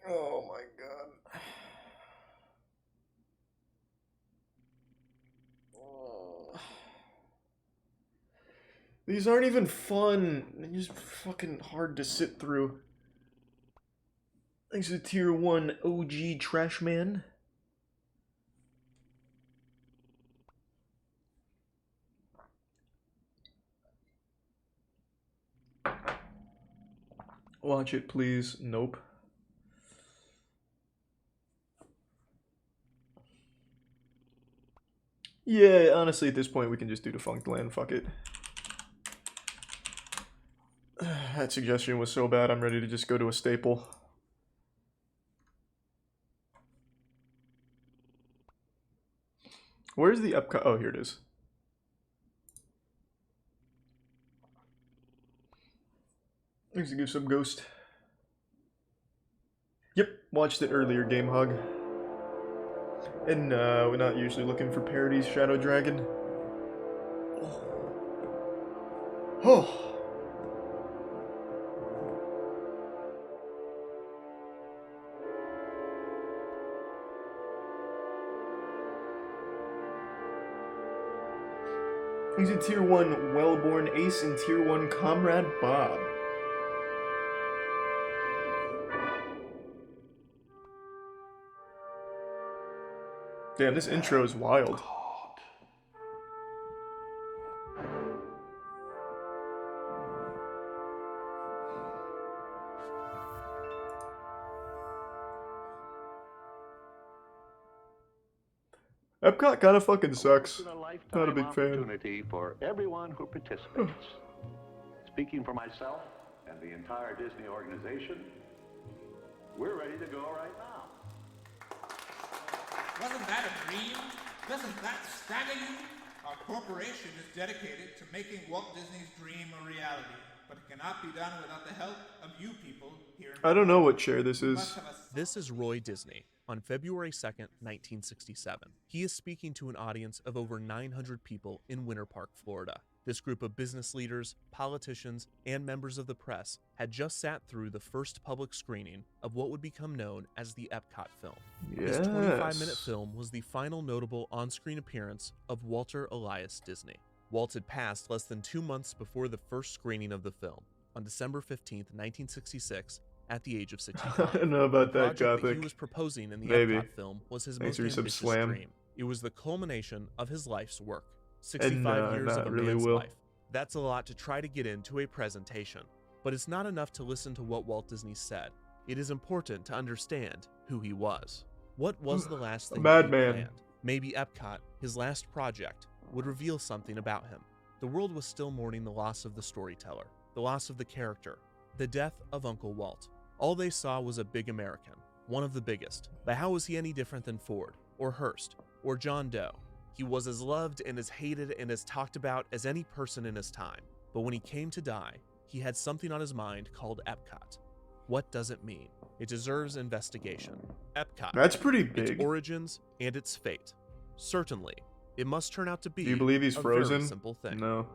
Oh my god. These aren't even fun. They're just fucking hard to sit through. Thanks to tier 1 OG Trash Man. Watch it, please. Nope. Yeah, honestly, at this point, we can just do Defunct Land. Fuck it. That suggestion was so bad, I'm ready to just go to a staple. Where's the Epcot? Oh, here it is. Thanks to give some Ghost. Yep, watched it earlier, Game Hog. And we're not usually looking for parodies, Shadow Dragon. Oh. Oh. He's a Tier 1 Wellborn Ace and Tier 1 Comrade Bob. Damn, this intro is wild. Epcot kind of fucking sucks. Not a big fan. Opportunity for everyone who participates. Speaking for myself and the entire Disney organization, we're ready to go right now. Wasn't that a dream? Doesn't that stagger you? Our corporation is dedicated to making Walt Disney's dream a reality, but it cannot be done without the help of you people here. I don't know what chair this is. This is Roy Disney on February 2nd, 1967. He is speaking to an audience of over 900 people in Winter Park, Florida. This group of business leaders, politicians, and members of the press had just sat through the first public screening of what would become known as the Epcot film. Yes. This 25-minute film was the final notable on-screen appearance of Walter Elias Disney. Walt had passed less than 2 months before the first screening of the film, on December 15th, 1966, at the age of 65. I don't know about the that, project Gothic. he was proposing in the Maybe. Epcot film was his Thanks most for ambitious Slam. dream. It was the culmination of his life's work. 65 And, years not of a really, man's Will. life. That's a lot to try to get into a presentation. But it's not enough to listen to what Walt Disney said. It is important to understand who he was. What was the last thing that he madman. planned? Maybe Epcot, his last project, would reveal something about him. The world was still mourning the loss of the storyteller, the loss of the character, the death of Uncle Walt. All they saw was a big American, one of the biggest. But how was he any different than Ford, or Hearst, or John Doe? He was as loved and as hated and as talked about as any person in his time. But when he came to die, he had something on his mind called Epcot. What does it mean? It deserves investigation. Epcot. That's pretty big. Its origins and its fate. Certainly, it must turn out to be Do you believe he's a frozen? very simple thing. No.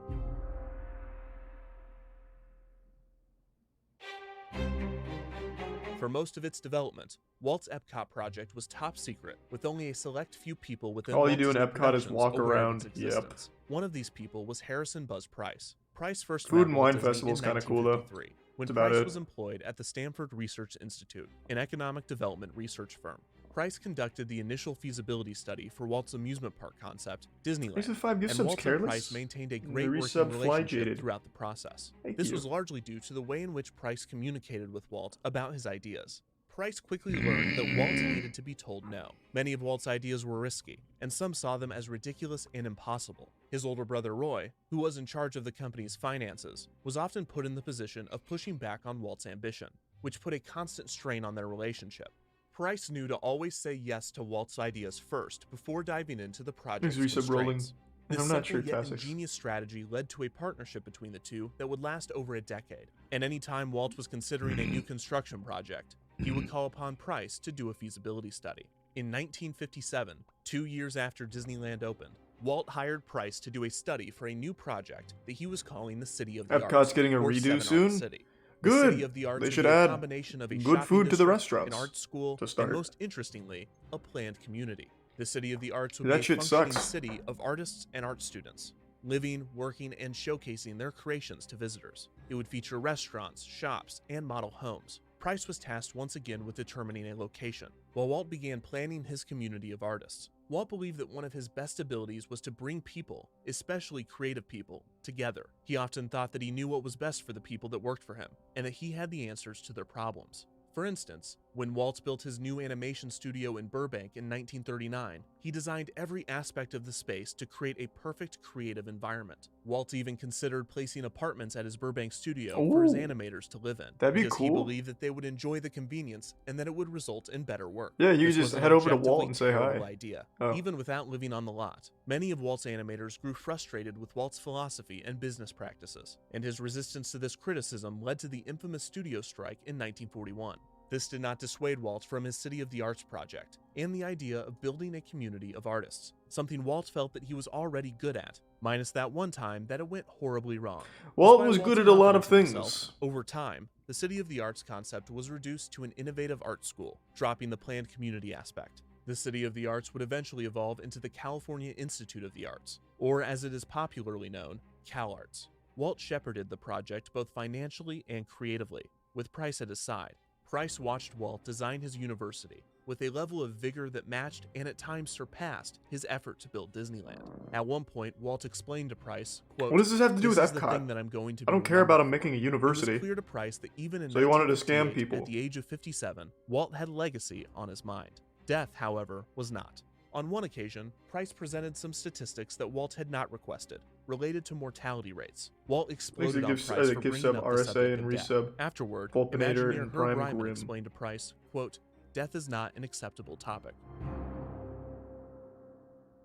For most of its development, Walt's Epcot project was top secret, with only a select few people within All you Walt do in Disney Epcot is Productions walk aware of around. its Yep. existence. One of these people was Harrison Buzz Price. Price first Food met and Walt Wine Disney Festival's in kinda cool, though. 1953, when That's about Price it. was employed at the Stanford Research Institute, an economic development research firm. Price conducted the initial feasibility study for Walt's amusement park concept, Disneyland, Reason 5 gift and subs Walt and careless? Price maintained a The great working resub relationship fly-jaded. throughout the process. Thank This you. was largely due to the way in which Price communicated with Walt about his ideas. Price quickly learned that Walt needed to be told no. Many of Walt's ideas were risky, and some saw them as ridiculous and impossible. His older brother Roy, who was in charge of the company's finances, was often put in the position of pushing back on Walt's ambition, which put a constant strain on their relationship. Price knew to always say yes to Walt's ideas first before diving into the project's Thanks, Resub Rolling. constraints. And This I'm not simple sure yet Tassis. ingenious strategy led to a partnership between the two that would last over a decade. And any time Walt was considering a new construction project, he would call upon Price to do a feasibility study. In 1957, 2 years after Disneyland opened, Walt hired Price to do a study for a new project that he was calling the City of the Arts. Epcot's getting a or redo Seven Arts soon? City. The Good. City of the Arts They would should be a add combination of a good shopping food to the district, restaurants an art school, to start. and most interestingly, a planned community. The City of the Arts would That be a shit functioning sucks. city of artists and art students, living, working, and showcasing their creations to visitors. It would feature restaurants, shops, and model homes. Price was tasked once again with determining a location, while Walt began planning his community of artists. Walt believed that one of his best abilities was to bring people, especially creative people, together. He often thought that he knew what was best for the people that worked for him, and that he had the answers to their problems. For instance, when Walt built his new animation studio in Burbank in 1939, he designed every aspect of the space to create a perfect creative environment. Walt even considered placing apartments at his Burbank studio for his Ooh. animators to live in, That'd be because he cool. believed that they would enjoy the convenience and that it would result in better work. Yeah, you This could was just an head over to objectively Walt and say hi. terrible idea, Oh. even without living on the lot. Many of Walt's animators grew frustrated with Walt's philosophy and business practices, and his resistance to this criticism led to the infamous studio strike in 1941. This did not dissuade Walt from his City of the Arts project and the idea of building a community of artists, something Walt felt that he was already good at, minus that one time that it went horribly wrong. Walt Despite was Walt's good at a lot of confidence in things. himself, over time, the City of the Arts concept was reduced to an innovative art school, dropping the planned community aspect. The City of the Arts would eventually evolve into the California Institute of the Arts, or as it is popularly known, CalArts. Walt shepherded the project both financially and creatively, with Price at his side. Price watched Walt design his university with a level of vigor that matched and at times surpassed his effort to build Disneyland. At one point, Walt explained to Price, quote, What does this have to do with "This is the Epcot? thing that I'm going to I be don't care about him remembered making a for." university. It was clear to Price that even in So he wanted to scam 1958, people. at the age of 57, Walt had legacy on his mind. Death, however, was not. On one occasion, Price presented some statistics that Walt had not requested, related to mortality rates. Walt exploded on Price for gift bringing sub up the RSA subject and of death. resub. Afterward, Pulpinator Imagineer and Herb Prime Ryman Grim. explained to Price, quote, "Death is not an acceptable topic."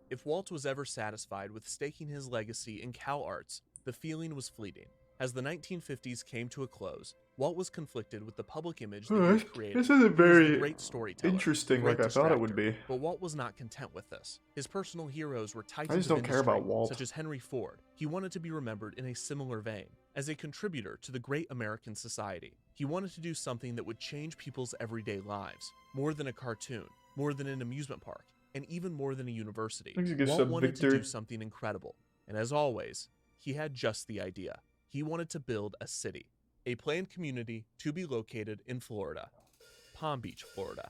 If Walt was ever satisfied with staking his legacy in CalArts, the feeling was fleeting. As the 1950s came to a close, Walt was conflicted with the public image that he had created. This isn't He was the very great storyteller, interesting great like I thought it would distractor, be. But Walt was not content with this. His personal heroes were titans I just of don't care about industry, Walt. such as Henry Ford. He wanted to be remembered in a similar vein, as a contributor to the great American society. He wanted to do something that would change people's everyday lives, more than a cartoon, more than an amusement park, and even more than a university. Thanks, you give Walt sub wanted to Victor. do something incredible, and as always, he had just the idea. He wanted to build a city, a planned community to be located in Florida, Palm Beach, Florida.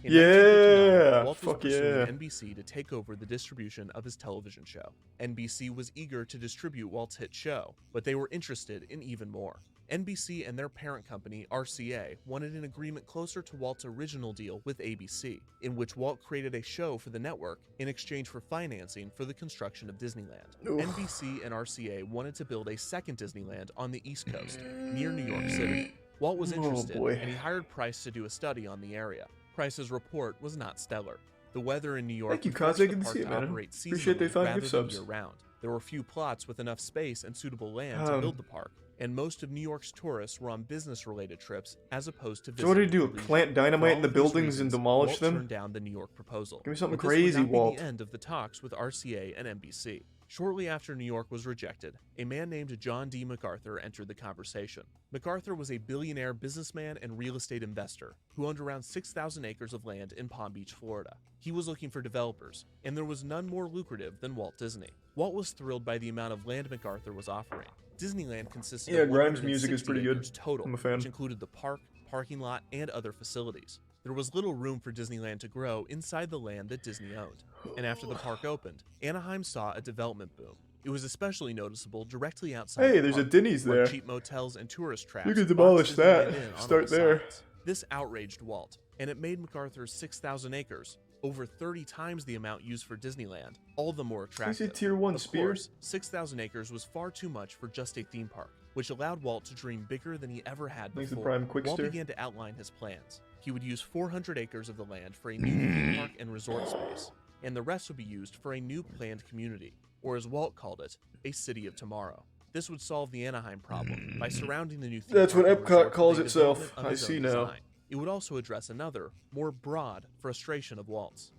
In 1959, Walt was fuck pursuing yeah. NBC to take over the distribution of his television show. NBC was eager to distribute Walt's hit show, but they were interested in even more. NBC and their parent company, RCA, wanted an agreement closer to Walt's original deal with ABC, in which Walt created a show for the network in exchange for financing for the construction of Disneyland. Oof. NBC and RCA wanted to build a second Disneyland on the East Coast, near New York City. Walt was Oh, interested, boy. and he hired Price to do a study on the area. Price's report was not stellar. The weather in New York Thank you, would Kaz. force I the can park see it, to man. operate Appreciate they seasonally found rather gift than subs. year-round. There were few plots with enough space and suitable land to build the park, and most of New York's tourists were on business-related trips as opposed to So what did he visiting do? for leisure. Plant dynamite For in the all of these buildings and reasons, demolish Walt them? turned down the New York proposal. Give me something But crazy, this would not Walt. be the end of the talks with RCA and NBC. Shortly after New York was rejected, a man named John D. MacArthur entered the conversation. MacArthur was a billionaire businessman and real estate investor who owned around 6,000 acres of land in Palm Beach, Florida. He was looking for developers, and there was none more lucrative than Walt Disney. Walt was thrilled by the amount of land MacArthur was offering. Disneyland consisted Yeah, of Grimes' music is 160 pretty good. acres total, I'm a fan. which included the park, parking lot, and other facilities. There was little room for Disneyland to grow inside the land that Disney owned. And after the park opened, Anaheim saw a development boom. It was especially noticeable directly outside Hey, the there's a park, Denny's where there. cheap motels and tourist traps You could boxed demolish that. Disneyland in on Start all there. sides. This outraged Walt, and it made MacArthur's 6,000 acres, over 30 times the amount used for Disneyland, all the more attractive. tier 1 Of spear? course, 6,000 acres was far too much for just a theme park, which allowed Walt to dream bigger than he ever had Thanks to before. Prime Quickster. Walt began to outline his plans. He would use 400 acres of the land for a new theme park and resort space, and the rest would be used for a new planned community, or as Walt called it, a city of tomorrow. This would solve the Anaheim problem by surrounding the new theme That's park what and Epcot resort with calls a itself. development of I his own see now. design. It would also address another, more broad, frustration of Walt's.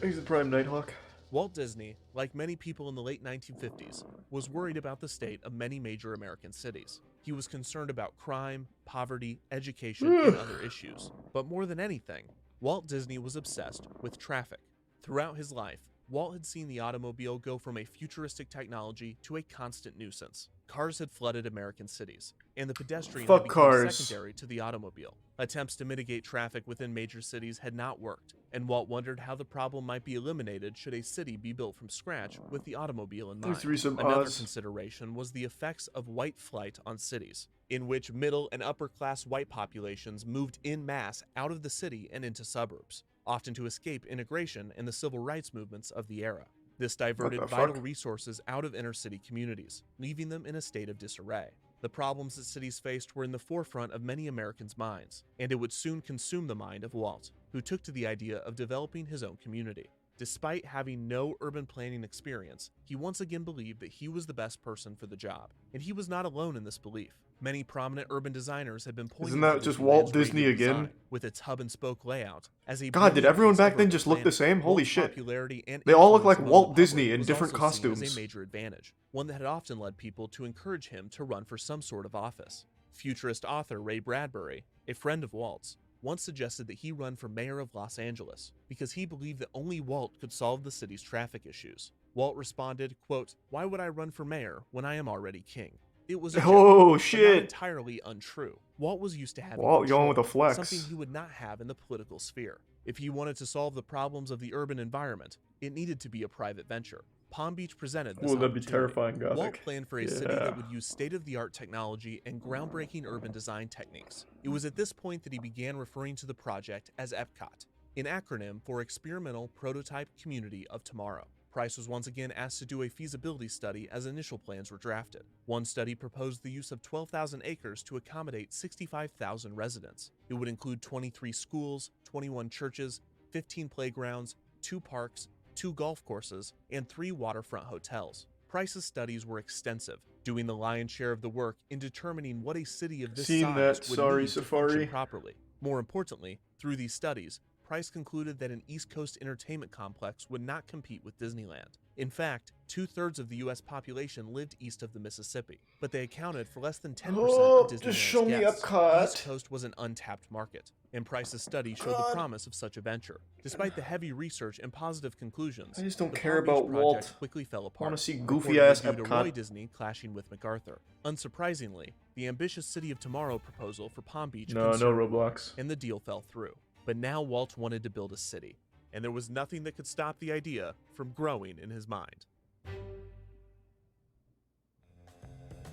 He's the Prime Nighthawk. Walt Disney, like many people in the late 1950s, was worried about the state of many major American cities. He was concerned about crime, poverty, education, and other issues. But more than anything, Walt Disney was obsessed with traffic. Throughout his life, Walt had seen the automobile go from a futuristic technology to a constant nuisance. Cars had flooded American cities, and the pedestrian Fuck had become cars. secondary to the automobile. Attempts to mitigate traffic within major cities had not worked, and Walt wondered how the problem might be eliminated should a city be built from scratch with the automobile in mind. Thanks to Resub Another Oz. consideration was the effects of white flight on cities, in which middle and upper class white populations moved en masse out of the city and into suburbs, often to escape integration and the civil rights movements of the era. This diverted What the vital fuck? resources out of inner city communities, leaving them in a state of disarray. The problems that cities faced were in the forefront of many Americans' minds, and it would soon consume the mind of Walt, who took to the idea of developing his own community. Despite having no urban planning experience, he once again believed that he was the best person for the job. And he was not alone in this belief. Many prominent urban designers have been pointing Isn't to that just Disneyland's Walt Disney radial again? design, with its hub and spoke layout, as a God, did brilliant everyone piece back of then urban just look the planning. same? Holy Walt's shit. popularity and They all look influence like among Walt the Disney public in was different also seen as costumes. a major advantage, one that had often led people to encourage him to run for some sort of office. Futurist author Ray Bradbury, a friend of Walt's, once suggested that he run for mayor of Los Angeles because he believed that only Walt could solve the city's traffic issues. Walt responded, quote, "Why would I run for mayor when I am already king?" It was a joke, Oh, but not shit. entirely untrue. Walt was used to having Walt control, going with a flex. something he would not have in the political sphere. If he wanted to solve the problems of the urban environment, it needed to be a private venture. Palm Beach presented this Ooh, that'd be opportunity. terrifying, Gothic. Walt planned for a city Yeah. that would use state-of-the-art technology and groundbreaking urban design techniques. It was at this point that he began referring to the project as EPCOT, an acronym for Experimental Prototype Community of Tomorrow. Price was once again asked to do a feasibility study as initial plans were drafted. One study proposed the use of 12,000 acres to accommodate 65,000 residents. It would include 23 schools, 21 churches, 15 playgrounds, 2 parks, 2 golf courses, and 3 waterfront hotels. Price's studies were extensive, doing the lion's share of the work in determining what a city of this Seen size that, would sorry, need to Safari. function properly. More importantly, through these studies, Price concluded that an East Coast entertainment complex would not compete with Disneyland. In fact, 2/3 of the U.S. population lived east of the Mississippi, but they accounted for less than 10% Oh, of Disneyland's just show me guests. Epcot. East Coast was an untapped market, and Price's study showed the promise of such a venture. Despite the heavy research and positive conclusions, I just don't the care Palm Beach about Walt. project quickly fell I apart. wanna see reportedly goofy-ass due to Epcot. Roy Disney clashing with MacArthur. Unsurprisingly, the ambitious City of Tomorrow proposal for Palm Beach No concerned Roblox. and the deal fell through. But now Walt wanted to build a city, and there was nothing that could stop the idea from growing in his mind.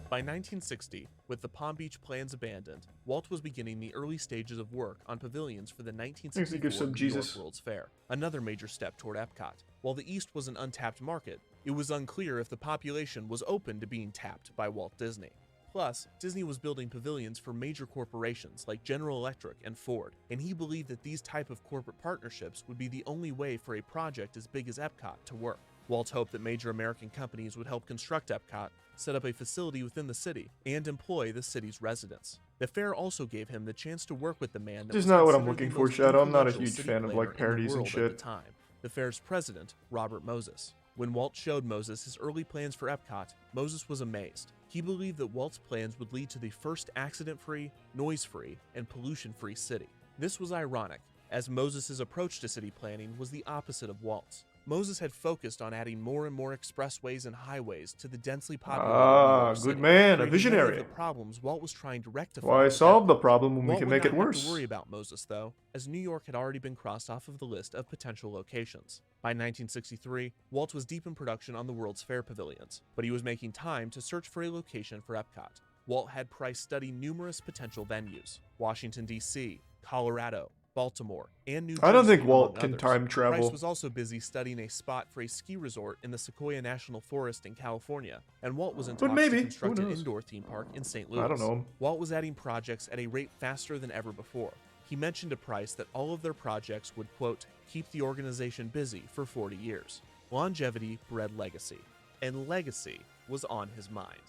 By 1960, with the Palm Beach plans abandoned, Walt was beginning the early stages of work on pavilions for the Thanks to 1964 give some New Jesus. York World's Fair, another major step toward Epcot. While the East was an untapped market, it was unclear if the population was open to being tapped by Walt Disney. Plus, Disney was building pavilions for major corporations like General Electric and Ford, and he believed that these type of corporate partnerships would be the only way for a project as big as Epcot to work. Walt hoped that major American companies would help construct Epcot, set up a facility within the city, and employ the city's residents. The fair also gave him the chance to work with the man that This is was not what I'm considered looking the for, most Shadow. I'm not a influential huge city fan of, planner like, in the parodies and world shit. at the time, the fair's president, Robert Moses. When Walt showed Moses his early plans for Epcot, Moses was amazed. He believed that Walt's plans would lead to the first accident-free, noise-free, and pollution-free city. This was ironic, as Moses' approach to city planning was the opposite of Walt's. Moses had focused on adding more and more expressways and highways to the densely populated New York Good City, man, a creating many visionary. of the problems Walt was trying to rectify. Why with solve Epcot. the problem when we Walt can would make not it have worse? to worry about Moses, though, as New York had already been crossed off of the list of potential locations. By 1963, Walt was deep in production on the World's Fair pavilions, but he was making time to search for a location for Epcot. Walt had Price study numerous potential venues: Washington, D.C., Colorado, Baltimore, and New Jersey. I don't think Walt among can others. time travel. Price was also busy studying a spot for a ski resort in the Sequoia National Forest in California, and Walt was in But talks maybe, to construct who an knows? indoor theme park in St. Louis. I don't know. Walt was adding projects at a rate faster than ever before. He mentioned to Price that all of their projects would, quote, keep the organization busy for 40 years. Longevity bred legacy, and legacy was on his mind.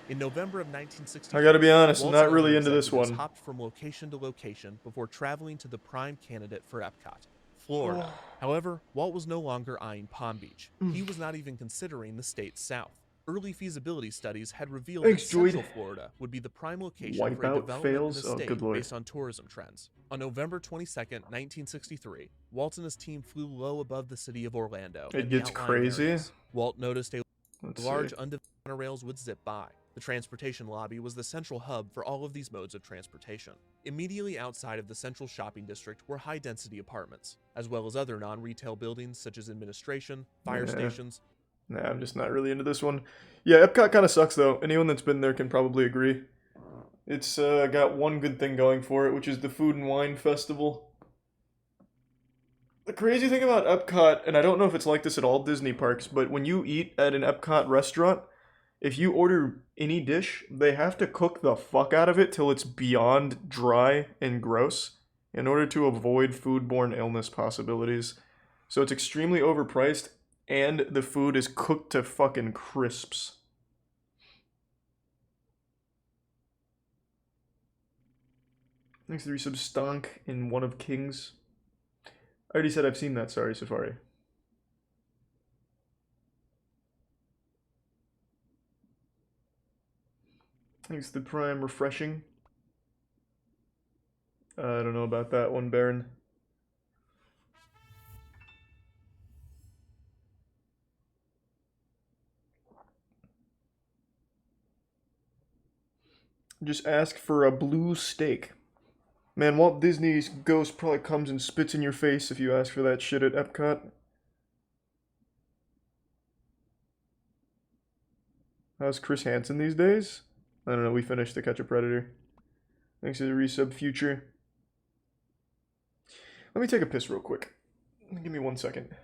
In November of 1963, I gotta be honest, I'm Walt's not really other into this executives one. hopped from location to location before traveling to the prime candidate for Epcot, Florida. However, Walt was no longer eyeing Palm Beach. He was not even considering the state's south. Early feasibility studies had revealed Thanks, that Central Joyd. Florida would be the prime location for a Wipeout development fails? in the Oh, state good lord. based on tourism trends. On November 22nd, 1963, Walt and his team flew low above the city of Orlando. It and the gets outlying crazy? areas. Walt noticed a Let's large see. undeveloped monorails would zip by. The transportation lobby was the central hub for all of these modes of transportation. Immediately outside of the central shopping district were high-density apartments, as well as other non-retail buildings such as administration, fire Yeah. stations. Nah, I'm just not really into this one. Yeah, Epcot kind of sucks though. Anyone that's been there can probably agree. It's got one good thing going for it, which is the Food and Wine Festival. The crazy thing about Epcot, and I don't know if it's like this at all Disney parks, but when you eat at an Epcot restaurant, if you order any dish, they have to cook the fuck out of it till it's beyond dry and gross in order to avoid foodborne illness possibilities. So it's extremely overpriced, and the food is cooked to fucking crisps. Thanks to the resub Stonk in One of Kings. I already said I've seen that, sorry, Safari. Thanks to the Prime Refreshing. I don't know about that one, Baron. Just ask for a blue steak. Man, Walt Disney's ghost probably comes and spits in your face if you ask for that shit at Epcot. How's Chris Hansen these days? I don't know, we finished To Catch a Predator. Thanks to the resub Future. Let me take a piss real quick. Give me 1 second.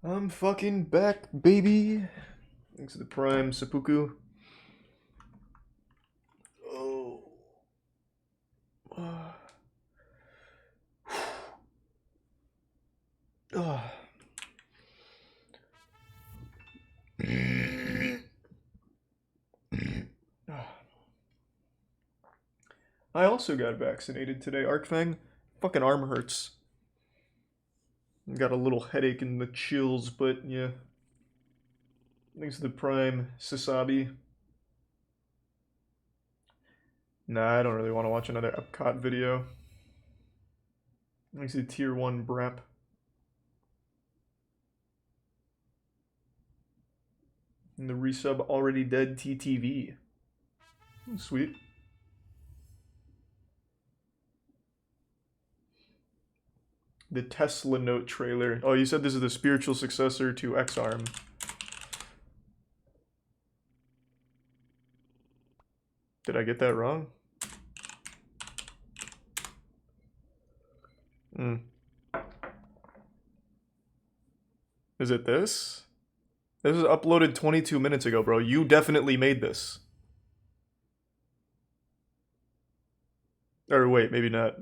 I'm fucking back, baby. Thanks to the Prime Seppuku. Oh. I also got vaccinated today, Arkfang. Fucking arm hurts. Got a little headache in the chills, but yeah. Thanks to the Prime Sasabi. Nah, I don't really want to watch another Epcot video. Thanks to Tier 1 Brap. And the resub Already Dead TTV. Sweet. The Tesla Note trailer. Oh, you said this is the spiritual successor to X-Arm. Did I get that wrong? Is it this? This was uploaded 22 minutes ago, bro. You definitely made this. Or wait, maybe not.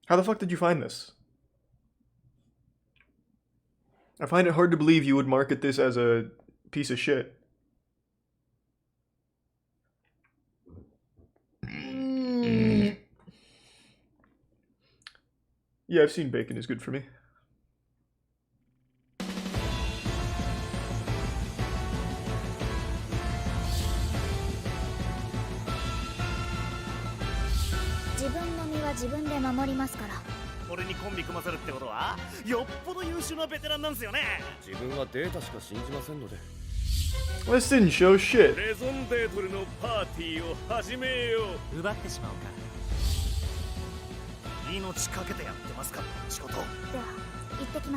How the fuck did you find this? I find it hard to believe you would market this as a piece of shit. Yeah, I've seen bacon is good for me. This didn't show shit.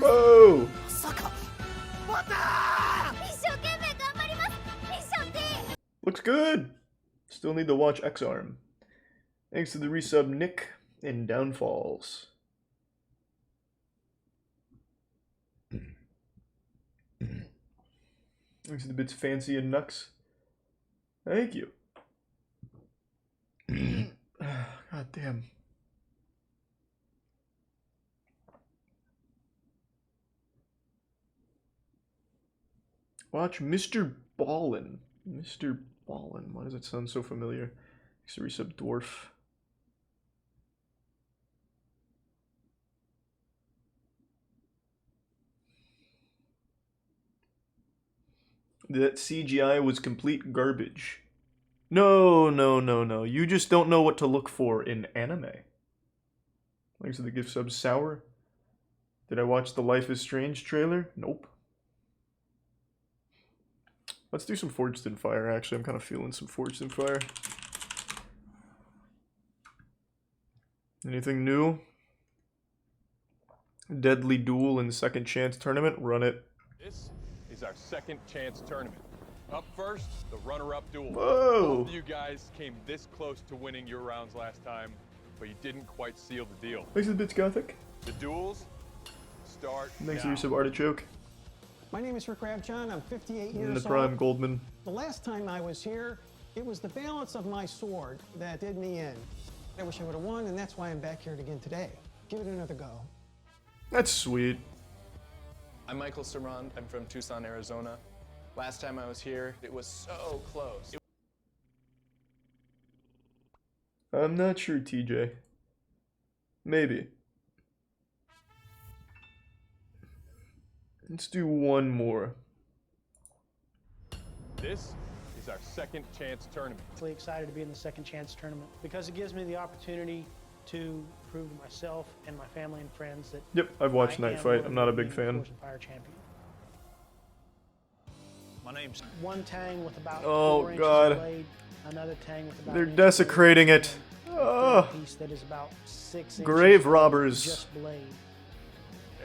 Whoa! Looks good! Still need to watch X-Arm. Thanks to the resub Nick and Downfalls. Thanks to the bits Fancy and Nux. Thank you. God damn. Watch Mr. Ballin. Mr. Ballin. Why does it sound so familiar? Thanks to resub Dwarf. That CGI was complete garbage. No. You just don't know what to look for in anime. Thanks to the gift sub Sour. Did I watch the Life is Strange trailer? Nope. Let's do some Forged in Fire, actually. I'm kind of feeling some Forged in Fire. Anything new? Deadly Duel and Second Chance Tournament? Run it. This is our Second Chance Tournament. Up first, the runner-up duel. Whoa! Both of you guys came this close to winning your rounds last time, but you didn't quite seal the deal. Thanks to the bits Gothic. The duels start Thanks to now. resub Artichoke. My name is Rick Rabjohn. I'm 58 years And the old. Prime Goldman. The last time I was here, it was the balance of my sword that did me in. I wish I would have won, and that's why I'm back here again today. Give it another go. That's sweet. I'm Michael Sarand. I'm from Tucson, Arizona. Last time I was here, it was so close. I'm not sure, TJ. Maybe. Let's do one more. This is our Second Chance Tournament. Really excited to be in the Second Chance Tournament because it gives me the opportunity to prove to myself and my family and friends that Yep, I've watched I Night am Fight. worthy I'm not a of big being fan. Forged in Fire champion. My name's one tang with about Oh, 4 inches God. of blade, another tang with about They're an inch of blade, desecrating it. and a Ugh. piece that is about 6 inches Grave of robbers. just blade.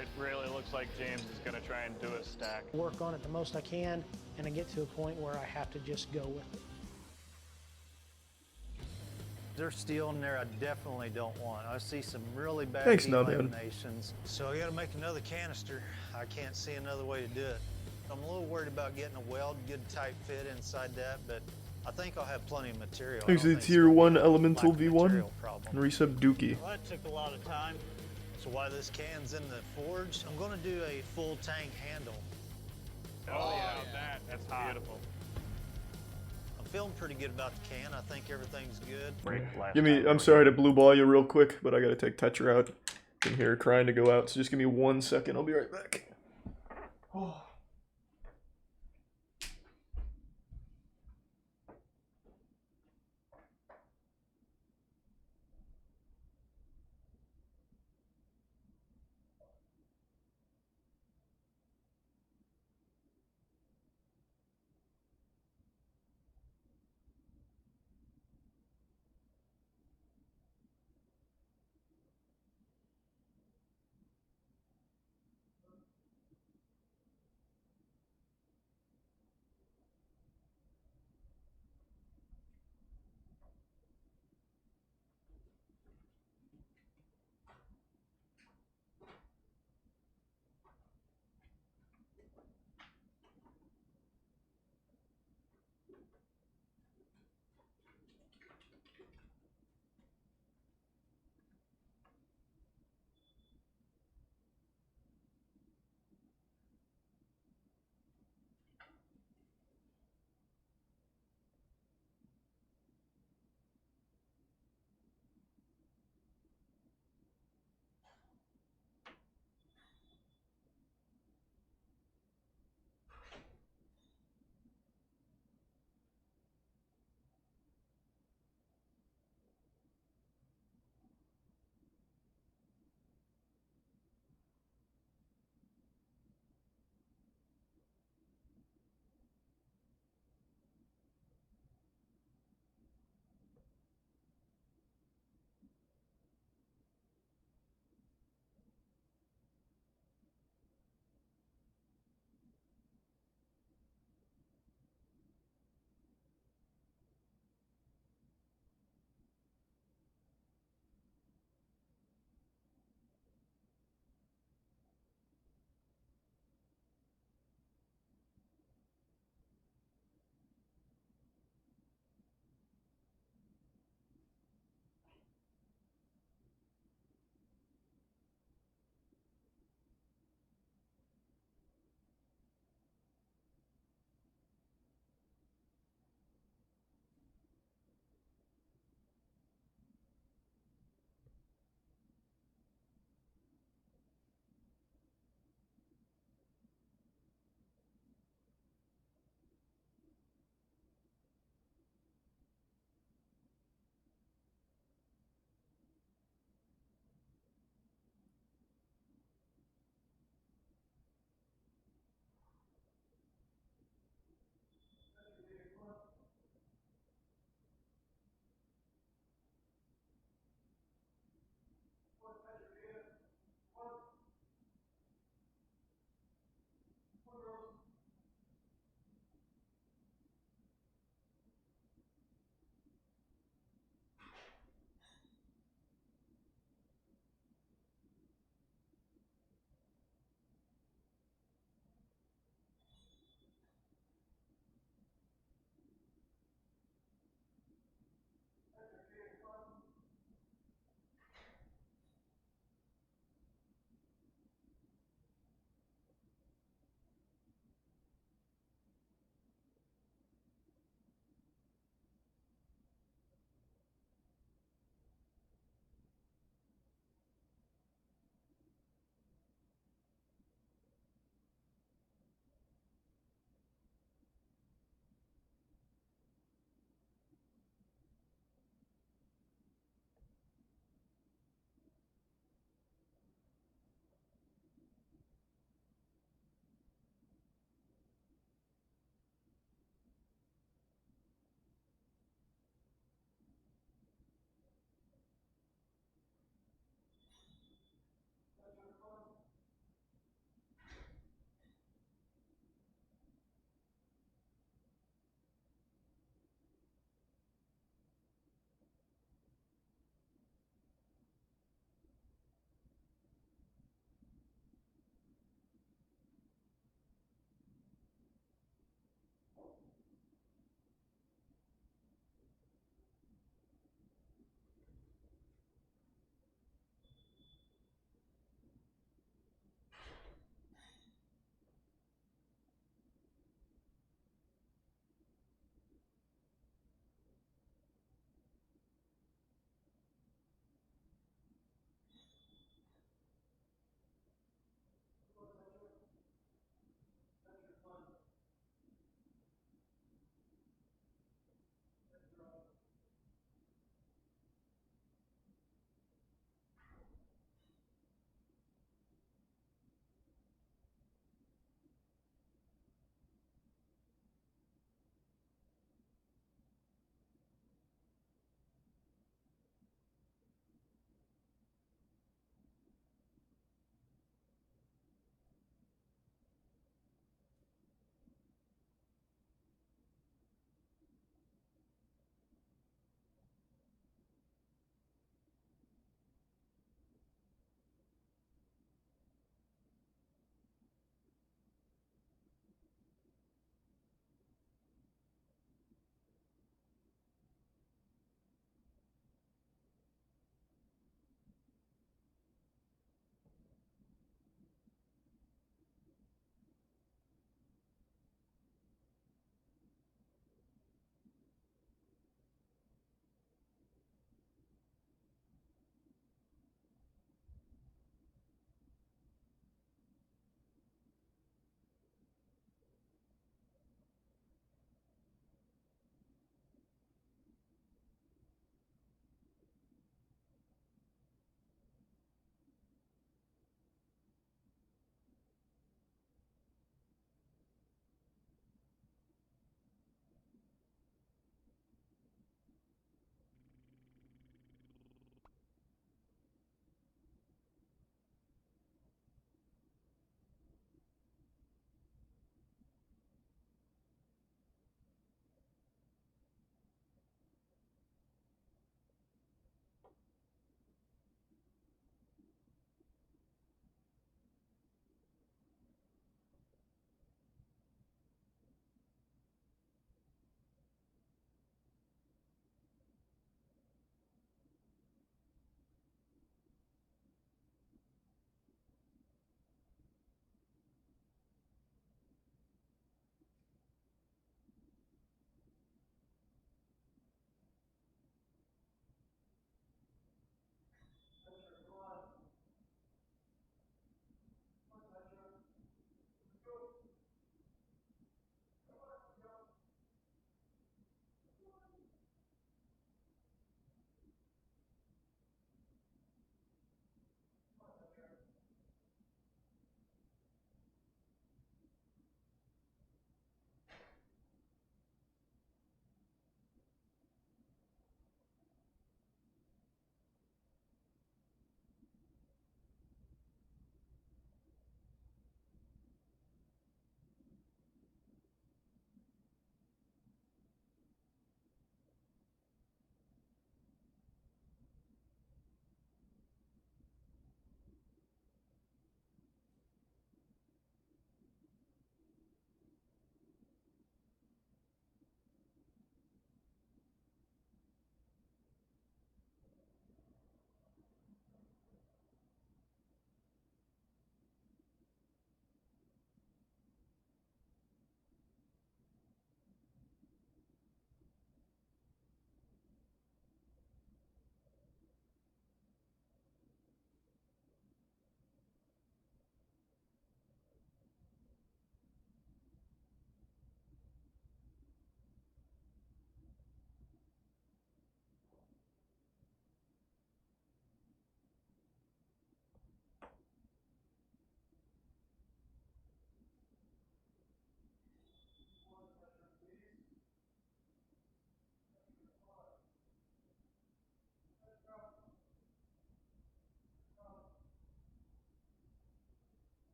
It really looks like James is gonna try and do a stack. Work on it the most I can, and I get to a point where I have to just go with it. There's steel in there I definitely don't want. I see some really bad Thanks, Nubman. delaminations. So I gotta make another canister. I can't see another way to do it. I'm a little worried about getting a weld, good tight fit inside that, but I think I'll have plenty of material. Thanks to the Tier 1 Elemental V1 and resub Dookie. Well, that took a lot of time. So while this can's in the forge, I'm gonna do a full tang handle. Oh yeah, that's beautiful. I'm feeling pretty good about the can. I think everything's good. Give me, I'm sorry to blue ball you real quick, but I gotta take Tetra out. I'm here crying to go out, so just give me 1 second, I'll be right back. Oh.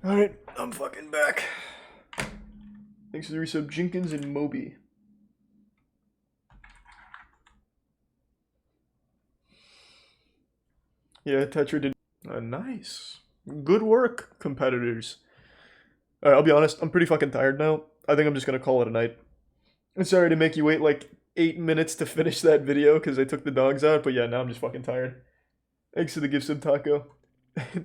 Alright, I'm fucking back. Thanks for the resub, Jenkins and Moby. Yeah, Tetra did. Nice. Good work, competitors. Alright, I'll be honest, I'm pretty fucking tired now. I think I'm just gonna call it a night. I'm sorry to make you wait like 8 minutes to finish that video because I took the dogs out, but yeah, now I'm just fucking tired. Thanks for the gift sub, Taco.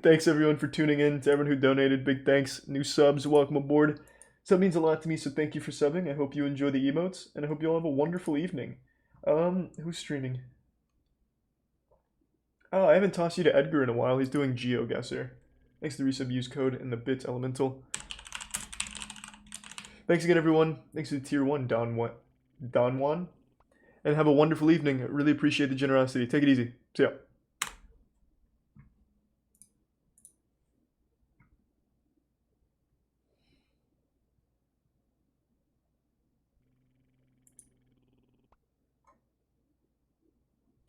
Thanks everyone for tuning in. To everyone who donated, big thanks. New subs, welcome aboard. Sub means a lot to me, so thank you for subbing. I hope you enjoy the emotes, and I hope you all have a wonderful evening. Who's streaming? Oh, I haven't tossed you to Edgar in a while. He's doing GeoGuessr. Thanks to the resub use code and the bits elemental. Thanks again, everyone. Thanks to the tier 1, Don Juan. And have a wonderful evening. I really appreciate the generosity. Take it easy. See ya.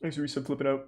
Thanks for resub flipping out.